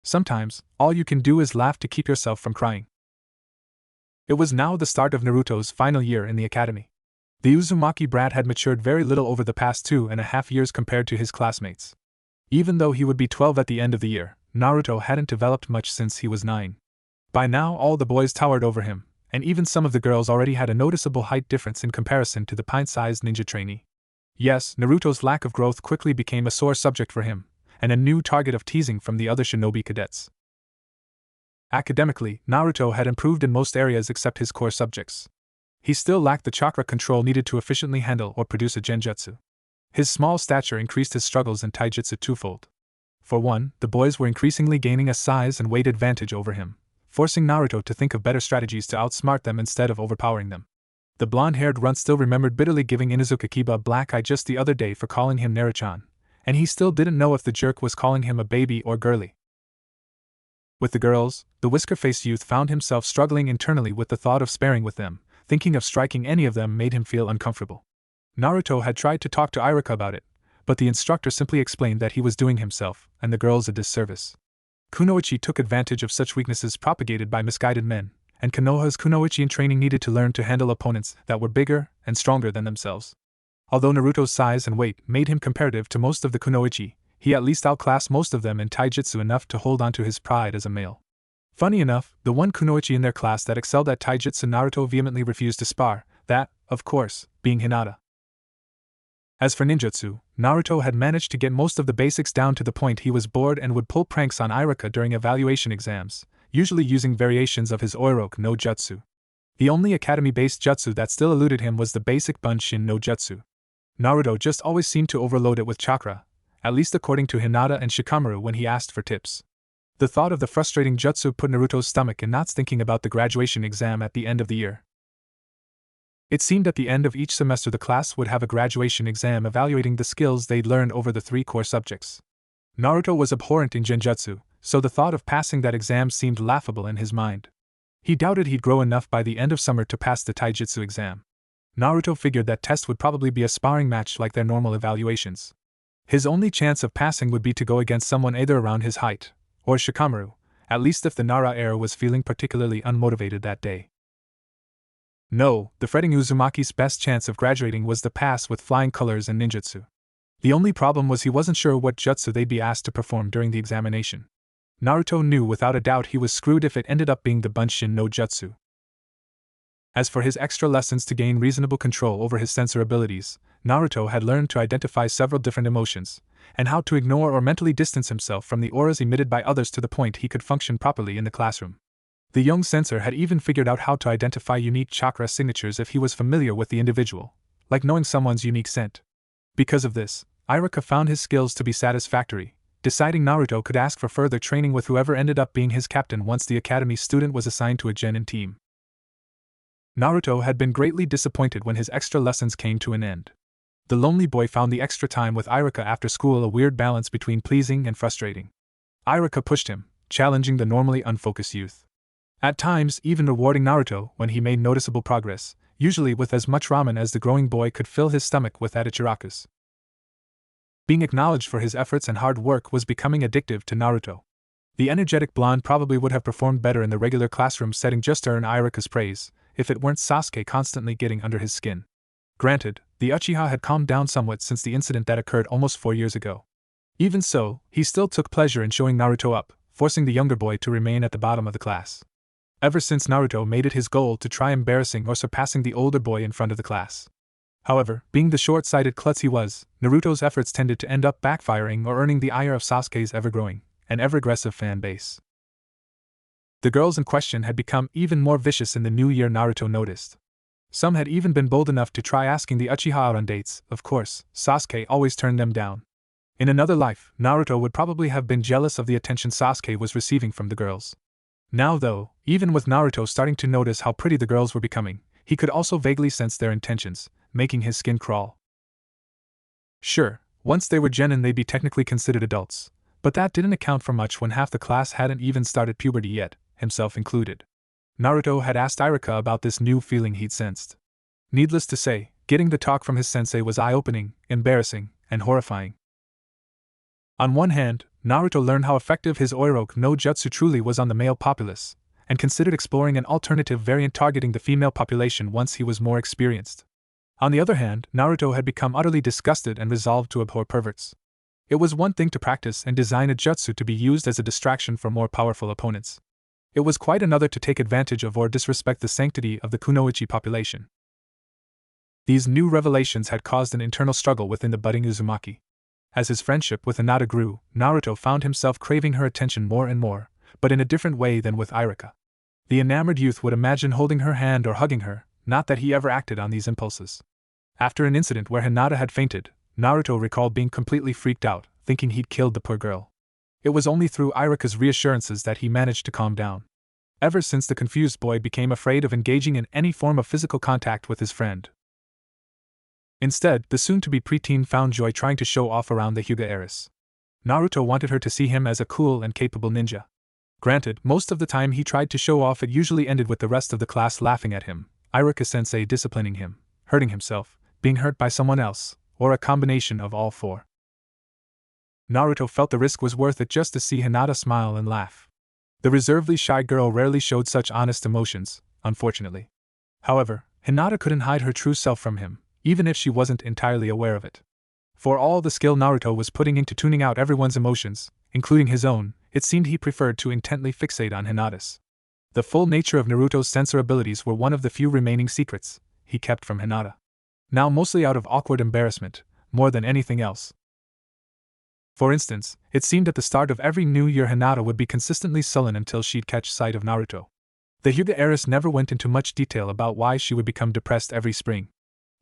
Sometimes, all you can do is laugh to keep yourself from crying. It was now the start of Naruto's final year in the academy. The Uzumaki brat had matured very little over the past 2.5 years compared to his classmates. Even though he would be 12 at the end of the year, Naruto hadn't developed much since he was 9. By now all the boys towered over him, and even some of the girls already had a noticeable height difference in comparison to the pint-sized ninja trainee. Yes, Naruto's lack of growth quickly became a sore subject for him, and a new target of teasing from the other shinobi cadets. Academically, Naruto had improved in most areas except his core subjects. He still lacked the chakra control needed to efficiently handle or produce a genjutsu. His small stature increased his struggles in taijutsu twofold. For one, the boys were increasingly gaining a size and weight advantage over him, forcing Naruto to think of better strategies to outsmart them instead of overpowering them. The blonde-haired runt still remembered bitterly giving Inuzuka Kiba a black eye just the other day for calling him Naruchan, and he still didn't know if the jerk was calling him a baby or girly. With the girls, the whisker-faced youth found himself struggling internally with the thought of sparring with them. Thinking of striking any of them made him feel uncomfortable. Naruto had tried to talk to Iruka about it, but the instructor simply explained that he was doing himself and the girls a disservice. Kunoichi took advantage of such weaknesses propagated by misguided men, and Konoha's kunoichi in training needed to learn to handle opponents that were bigger and stronger than themselves. Although Naruto's size and weight made him comparative to most of the kunoichi, he at least outclassed most of them in taijutsu enough to hold on to his pride as a male. Funny enough, the one kunoichi in their class that excelled at taijutsu Naruto vehemently refused to spar, that, of course, being Hinata. As for ninjutsu, Naruto had managed to get most of the basics down to the point he was bored and would pull pranks on Iruka during evaluation exams, usually using variations of his Oiroku no Jutsu. The only academy-based jutsu that still eluded him was the basic Bunshin no Jutsu. Naruto just always seemed to overload it with chakra, at least according to Hinata and Shikamaru when he asked for tips. The thought of the frustrating jutsu put Naruto's stomach in knots thinking about the graduation exam at the end of the year. It seemed at the end of each semester the class would have a graduation exam evaluating the skills they'd learned over the 3 core subjects. Naruto was abhorrent in genjutsu, so the thought of passing that exam seemed laughable in his mind. He doubted he'd grow enough by the end of summer to pass the taijutsu exam. Naruto figured that test would probably be a sparring match like their normal evaluations. His only chance of passing would be to go against someone either around his height, or Shikamaru, at least if the Nara heir was feeling particularly unmotivated that day. No, the fretting Uzumaki's best chance of graduating was the pass with flying colors and ninjutsu. The only problem was he wasn't sure what jutsu they'd be asked to perform during the examination. Naruto knew without a doubt he was screwed if it ended up being the Bunshin no Jutsu. As for his extra lessons to gain reasonable control over his sensor abilities, Naruto had learned to identify several different emotions, and how to ignore or mentally distance himself from the auras emitted by others to the point he could function properly in the classroom. The young sensor had even figured out how to identify unique chakra signatures if he was familiar with the individual, like knowing someone's unique scent. Because of this, Iruka found his skills to be satisfactory, deciding Naruto could ask for further training with whoever ended up being his captain once the academy student was assigned to a genin team. Naruto had been greatly disappointed when his extra lessons came to an end. The lonely boy found the extra time with Iruka after school a weird balance between pleasing and frustrating. Iruka pushed him, challenging the normally unfocused youth. At times, even rewarding Naruto when he made noticeable progress, usually with as much ramen as the growing boy could fill his stomach with at Ichiraku's. Being acknowledged for his efforts and hard work was becoming addictive to Naruto. The energetic blonde probably would have performed better in the regular classroom setting just to earn Iruka's praise, if it weren't Sasuke constantly getting under his skin. Granted, the Uchiha had calmed down somewhat since the incident that occurred almost 4 years ago. Even so, he still took pleasure in showing Naruto up, forcing the younger boy to remain at the bottom of the class. Ever since Naruto made it his goal to try embarrassing or surpassing the older boy in front of the class. However, being the short-sighted klutz he was, Naruto's efforts tended to end up backfiring or earning the ire of Sasuke's ever-growing and ever-aggressive fan base. The girls in question had become even more vicious in the new year, Naruto noticed. Some had even been bold enough to try asking the Uchiha out on dates. Of course, Sasuke always turned them down. In another life, Naruto would probably have been jealous of the attention Sasuke was receiving from the girls. Now though, even with Naruto starting to notice how pretty the girls were becoming, he could also vaguely sense their intentions, making his skin crawl. Sure, once they were genin they'd be technically considered adults, but that didn't account for much when half the class hadn't even started puberty yet, himself included. Naruto had asked Iruka about this new feeling he'd sensed. Needless to say, getting the talk from his sensei was eye-opening, embarrassing, and horrifying. On one hand, Naruto learned how effective his Oiroku no Jutsu truly was on the male populace, and considered exploring an alternative variant targeting the female population once he was more experienced. On the other hand, Naruto had become utterly disgusted and resolved to abhor perverts. It was one thing to practice and design a jutsu to be used as a distraction for more powerful opponents. It was quite another to take advantage of or disrespect the sanctity of the kunoichi population. These new revelations had caused an internal struggle within the budding Uzumaki. As his friendship with Hinata grew, Naruto found himself craving her attention more and more, but in a different way than with Iruka. The enamored youth would imagine holding her hand or hugging her, not that he ever acted on these impulses. After an incident where Hinata had fainted, Naruto recalled being completely freaked out, thinking he'd killed the poor girl. It was only through Iruka's reassurances that he managed to calm down. Ever since the confused boy became afraid of engaging in any form of physical contact with his friend. Instead, the soon-to-be preteen found joy trying to show off around the Hyuga heiress. Naruto wanted her to see him as a cool and capable ninja. Granted, most of the time he tried to show off, it usually ended with the rest of the class laughing at him, Iruka-sensei disciplining him, hurting himself, being hurt by someone else, or a combination of all four. Naruto felt the risk was worth it just to see Hinata smile and laugh. The reservedly shy girl rarely showed such honest emotions, unfortunately. However, Hinata couldn't hide her true self from him, even if she wasn't entirely aware of it. For all the skill Naruto was putting into tuning out everyone's emotions, including his own, it seemed he preferred to intently fixate on Hinata's. The full nature of Naruto's sensor abilities were one of the few remaining secrets he kept from Hinata. Now mostly out of awkward embarrassment, more than anything else. For instance, it seemed at the start of every new year Hinata would be consistently sullen until she'd catch sight of Naruto. The Hyuga heiress never went into much detail about why she would become depressed every spring.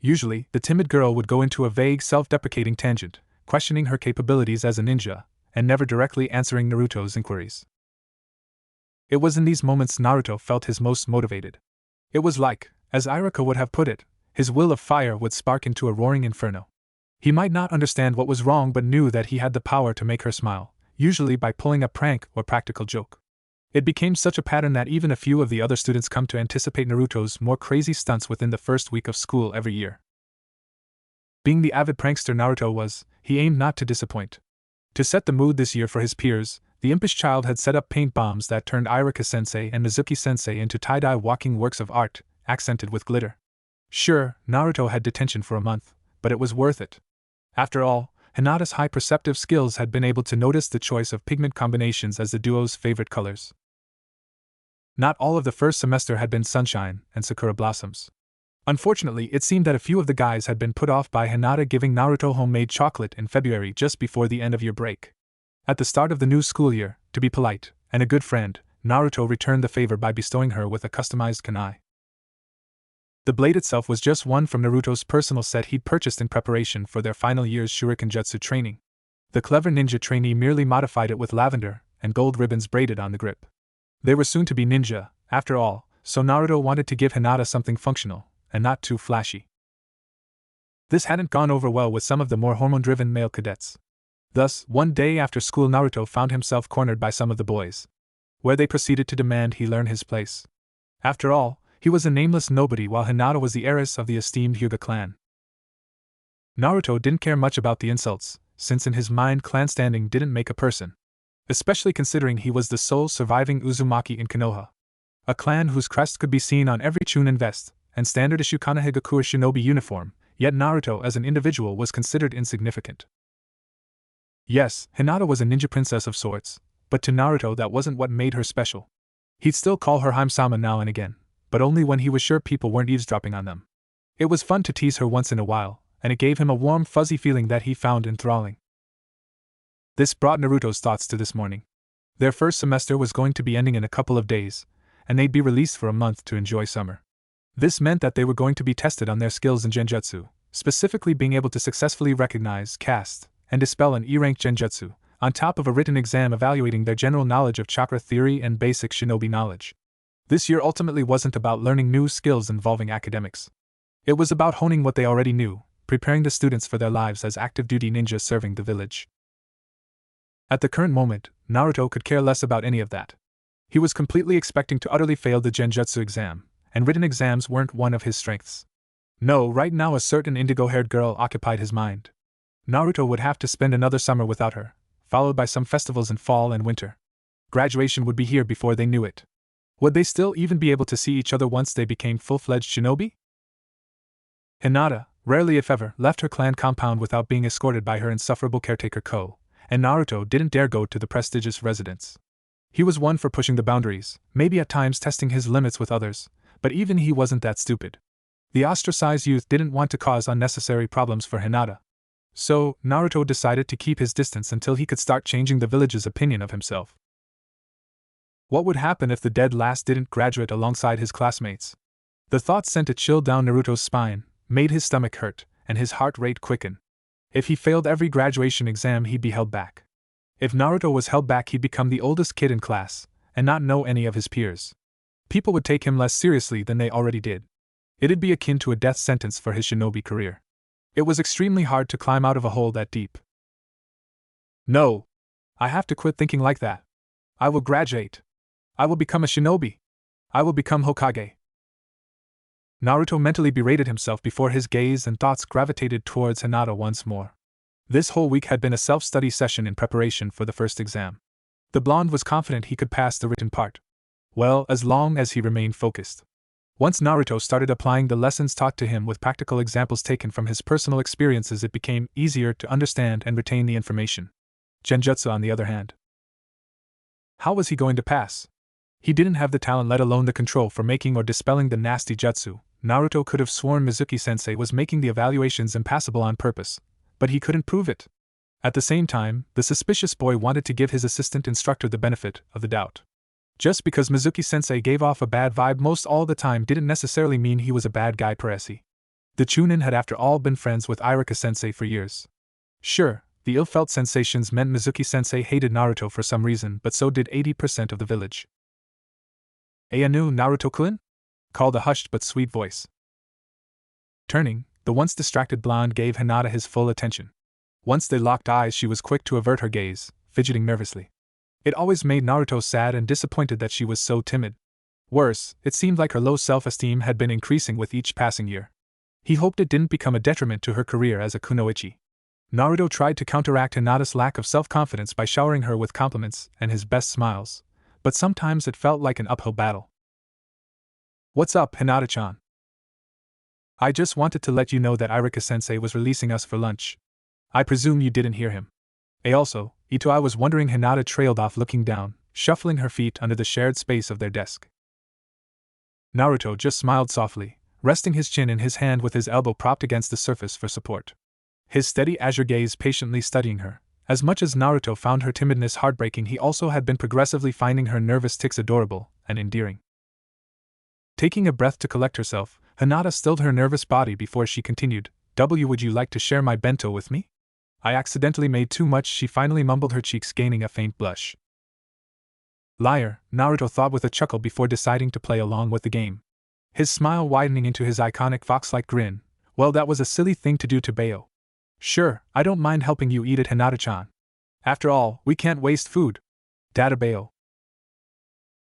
Usually, the timid girl would go into a vague self-deprecating tangent, questioning her capabilities as a ninja, and never directly answering Naruto's inquiries. It was in these moments Naruto felt his most motivated. It was like, as Iruka would have put it, his will of fire would spark into a roaring inferno. He might not understand what was wrong but knew that he had the power to make her smile, usually by pulling a prank or practical joke. It became such a pattern that even a few of the other students come to anticipate Naruto's more crazy stunts within the first week of school every year. Being the avid prankster Naruto was, he aimed not to disappoint. To set the mood this year for his peers, the impish child had set up paint bombs that turned Iruka-sensei and Mizuki-sensei into tie-dye walking works of art, accented with glitter. Sure, Naruto had detention for a month, but it was worth it. After all, Hinata's high perceptive skills had been able to notice the choice of pigment combinations as the duo's favorite colors. Not all of the first semester had been sunshine and sakura blossoms. Unfortunately, it seemed that a few of the guys had been put off by Hinata giving Naruto homemade chocolate in February just before the end of year break. At the start of the new school year, to be polite and a good friend, Naruto returned the favor by bestowing her with a customized kunai. The blade itself was just one from Naruto's personal set he'd purchased in preparation for their final year's shuriken jutsu training. The clever ninja trainee merely modified it with lavender and gold ribbons braided on the grip. They were soon to be ninja, after all, so Naruto wanted to give Hinata something functional, and not too flashy. This hadn't gone over well with some of the more hormone-driven male cadets. Thus, one day after school Naruto found himself cornered by some of the boys, where they proceeded to demand he learn his place. After all, he was a nameless nobody while Hinata was the heiress of the esteemed Hyuga clan. Naruto didn't care much about the insults, since in his mind clan standing didn't make a person. Especially considering he was the sole surviving Uzumaki in Konoha, a clan whose crest could be seen on every chunin vest and standard issue Konohagakure shinobi uniform, yet Naruto as an individual was considered insignificant. Yes, Hinata was a ninja princess of sorts, but to Naruto that wasn't what made her special. He'd still call her Haim-sama now and again, but only when he was sure people weren't eavesdropping on them. It was fun to tease her once in a while, and it gave him a warm, fuzzy feeling that he found enthralling. This brought Naruto's thoughts to this morning. Their first semester was going to be ending in a couple of days, and they'd be released for a month to enjoy summer. This meant that they were going to be tested on their skills in genjutsu, specifically being able to successfully recognize, cast, and dispel an E-rank genjutsu, on top of a written exam evaluating their general knowledge of chakra theory and basic shinobi knowledge. This year ultimately wasn't about learning new skills involving academics. It was about honing what they already knew, preparing the students for their lives as active duty ninjas serving the village. At the current moment, Naruto could care less about any of that. He was completely expecting to utterly fail the genjutsu exam, and written exams weren't one of his strengths. No, right now a certain indigo-haired girl occupied his mind. Naruto would have to spend another summer without her, followed by some festivals in fall and winter. Graduation would be here before they knew it. Would they still even be able to see each other once they became full-fledged shinobi? Hinata, rarely if ever, left her clan compound without being escorted by her insufferable caretaker Ko, and Naruto didn't dare go to the prestigious residence. He was one for pushing the boundaries, maybe at times testing his limits with others, but even he wasn't that stupid. The ostracized youth didn't want to cause unnecessary problems for Hinata. So, Naruto decided to keep his distance until he could start changing the village's opinion of himself. What would happen if the dead last didn't graduate alongside his classmates? The thought sent a chill down Naruto's spine, made his stomach hurt, and his heart rate quicken. If he failed every graduation exam, he'd be held back. If Naruto was held back, he'd become the oldest kid in class, and not know any of his peers. People would take him less seriously than they already did. It'd be akin to a death sentence for his shinobi career. It was extremely hard to climb out of a hole that deep. No! I have to quit thinking like that. I will graduate. I will become a shinobi. I will become Hokage. Naruto mentally berated himself before his gaze and thoughts gravitated towards Hinata once more. This whole week had been a self-study session in preparation for the first exam. The blonde was confident he could pass the written part. Well, as long as he remained focused. Once Naruto started applying the lessons taught to him with practical examples taken from his personal experiences, it became easier to understand and retain the information. Genjutsu, on the other hand. How was he going to pass? He didn't have the talent, let alone the control for making or dispelling the nasty jutsu. Naruto could have sworn Mizuki-sensei was making the evaluations impassable on purpose, but he couldn't prove it. At the same time, the suspicious boy wanted to give his assistant instructor the benefit of the doubt. Just because Mizuki-sensei gave off a bad vibe most all the time didn't necessarily mean he was a bad guy per se. The Chunin had after all been friends with Irika-sensei for years. Sure, the ill-felt sensations meant Mizuki-sensei hated Naruto for some reason, but so did 80% of the village. Ayanu, Naruto-kun? Called a hushed but sweet voice. Turning, the once distracted blonde gave Hinata his full attention. Once they locked eyes, she was quick to avert her gaze, fidgeting nervously. It always made Naruto sad and disappointed that she was so timid. Worse, it seemed like her low self-esteem had been increasing with each passing year. He hoped it didn't become a detriment to her career as a kunoichi. Naruto tried to counteract Hinata's lack of self-confidence by showering her with compliments and his best smiles, but sometimes it felt like an uphill battle. What's up, Hinata-chan? I just wanted to let you know that Irika-sensei was releasing us for lunch. I presume you didn't hear him. Also, Ito, I was wondering. Hinata trailed off, looking down, shuffling her feet under the shared space of their desk. Naruto just smiled softly, resting his chin in his hand with his elbow propped against the surface for support. His steady azure gaze patiently studying her. As much as Naruto found her timidness heartbreaking, he also had been progressively finding her nervous tics adorable and endearing. Taking a breath to collect herself, Hinata stilled her nervous body before she continued, Would you like to share my bento with me? I accidentally made too much, she finally mumbled, her cheeks gaining a faint blush. Liar, Naruto thought with a chuckle before deciding to play along with the game. His smile widening into his iconic fox-like grin. Well, that was a silly thing to do to Bayo. Sure, I don't mind helping you eat it, Hinata-chan. After all, we can't waste food. Dada Bayo.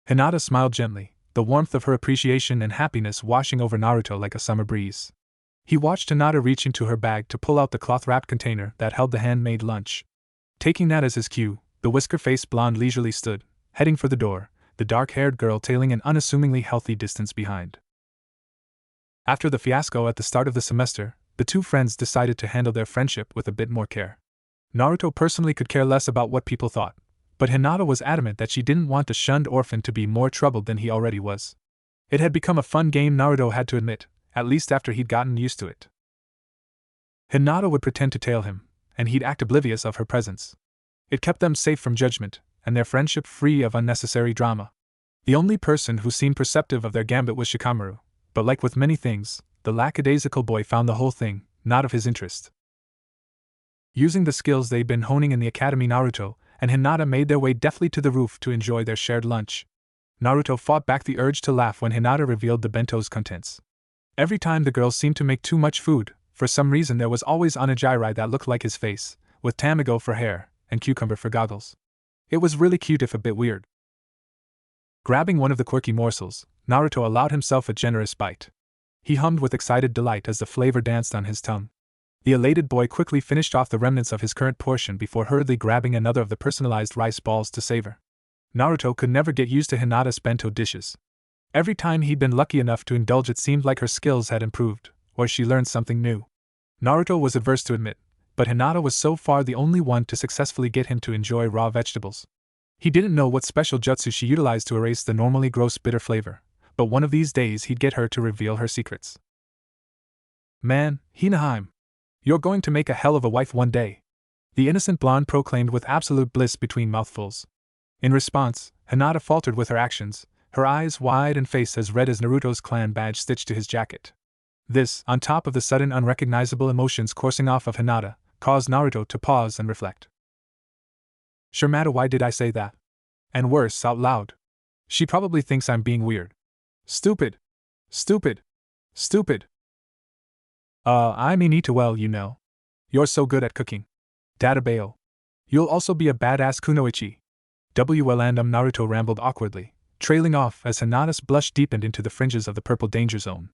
Hinata smiled gently, the warmth of her appreciation and happiness washing over Naruto like a summer breeze. He watched Hinata reach into her bag to pull out the cloth-wrapped container that held the handmade lunch. Taking that as his cue, the whisker-faced blonde leisurely stood, heading for the door, the dark-haired girl tailing an unassumingly healthy distance behind. After the fiasco at the start of the semester, the two friends decided to handle their friendship with a bit more care. Naruto personally could care less about what people thought, but Hinata was adamant that she didn't want a shunned orphan to be more troubled than he already was. It had become a fun game, Naruto had to admit, at least after he'd gotten used to it. Hinata would pretend to tail him, and he'd act oblivious of her presence. It kept them safe from judgment, and their friendship free of unnecessary drama. The only person who seemed perceptive of their gambit was Shikamaru, but like with many things, the lackadaisical boy found the whole thing not of his interest. Using the skills they'd been honing in the academy, Naruto and Hinata made their way deftly to the roof to enjoy their shared lunch. Naruto fought back the urge to laugh when Hinata revealed the bento's contents. Every time the girl seemed to make too much food, for some reason there was always onigiri that looked like his face, with tamago for hair and cucumber for goggles. It was really cute if a bit weird. Grabbing one of the quirky morsels, Naruto allowed himself a generous bite. He hummed with excited delight as the flavor danced on his tongue. The elated boy quickly finished off the remnants of his current portion before hurriedly grabbing another of the personalized rice balls to savor. Naruto could never get used to Hinata's bento dishes. Every time he'd been lucky enough to indulge, it seemed like her skills had improved, or she learned something new. Naruto was averse to admit, but Hinata was so far the only one to successfully get him to enjoy raw vegetables. He didn't know what special jutsu she utilized to erase the normally gross bitter flavor, but one of these days he'd get her to reveal her secrets. Man, Hinaheim, you're going to make a hell of a wife one day, the innocent blonde proclaimed with absolute bliss between mouthfuls. In response, Hinata faltered with her actions, her eyes wide and face as red as Naruto's clan badge stitched to his jacket. This, on top of the sudden unrecognizable emotions coursing off of Hinata, caused Naruto to pause and reflect. Shermata, why did I say that? And worse, out loud. She probably thinks I'm being weird. Stupid. Stupid. Stupid. I mean eat well, you know. You're so good at cooking. Dadabayo. You'll also be a badass kunoichi. Naruto rambled awkwardly, trailing off as Hinata's blush deepened into the fringes of the purple danger zone.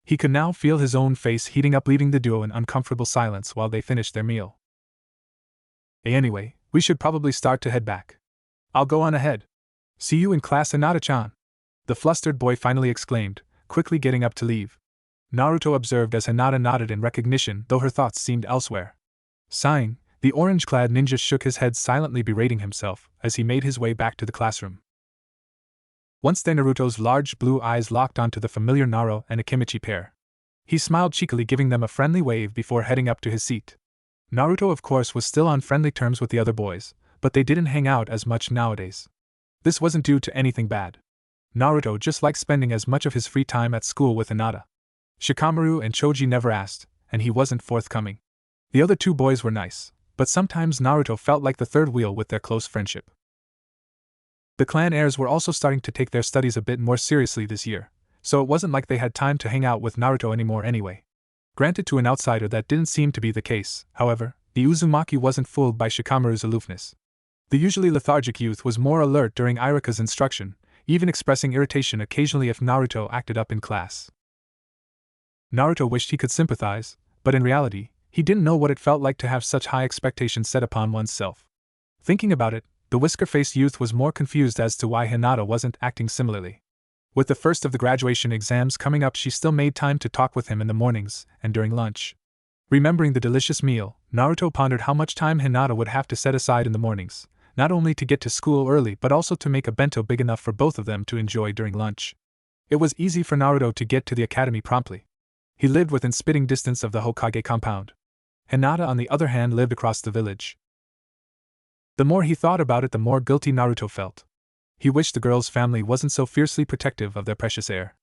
He could now feel his own face heating up, leaving the duo in uncomfortable silence while they finished their meal. Anyway, we should probably start to head back. I'll go on ahead. See you in class, Hinata-chan. The flustered boy finally exclaimed, quickly getting up to leave. Naruto observed as Hinata nodded in recognition, though her thoughts seemed elsewhere. Sighing, the orange-clad ninja shook his head, silently berating himself as he made his way back to the classroom. Once there, Naruto's large blue eyes locked onto the familiar Naro and Akimichi pair. He smiled cheekily, giving them a friendly wave before heading up to his seat. Naruto, of course, was still on friendly terms with the other boys, but they didn't hang out as much nowadays. This wasn't due to anything bad. Naruto just liked spending as much of his free time at school with Hinata. Shikamaru and Choji never asked, and he wasn't forthcoming. The other two boys were nice, but sometimes Naruto felt like the third wheel with their close friendship. The clan heirs were also starting to take their studies a bit more seriously this year, so it wasn't like they had time to hang out with Naruto anymore anyway. Granted, to an outsider that didn't seem to be the case, however, the Uzumaki wasn't fooled by Shikamaru's aloofness. The usually lethargic youth was more alert during Irika's instruction, even expressing irritation occasionally if Naruto acted up in class. Naruto wished he could sympathize, but in reality, he didn't know what it felt like to have such high expectations set upon oneself. Thinking about it, the whisker-faced youth was more confused as to why Hinata wasn't acting similarly. With the first of the graduation exams coming up, she still made time to talk with him in the mornings and during lunch. Remembering the delicious meal, Naruto pondered how much time Hinata would have to set aside in the mornings, not only to get to school early but also to make a bento big enough for both of them to enjoy during lunch. It was easy for Naruto to get to the academy promptly. He lived within spitting distance of the Hokage compound. Hinata, on the other hand, lived across the village. The more he thought about it, the more guilty Naruto felt. He wished the girl's family wasn't so fiercely protective of their precious heir.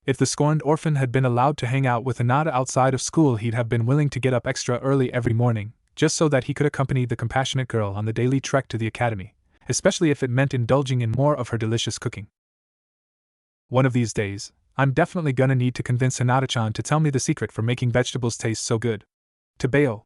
If the scorned orphan had been allowed to hang out with Hinata outside of school, he'd have been willing to get up extra early every morning, just so that he could accompany the compassionate girl on the daily trek to the academy, especially if it meant indulging in more of her delicious cooking. One of these days, I'm definitely gonna need to convince Hinata-chan to tell me the secret for making vegetables taste so good. To Bayo,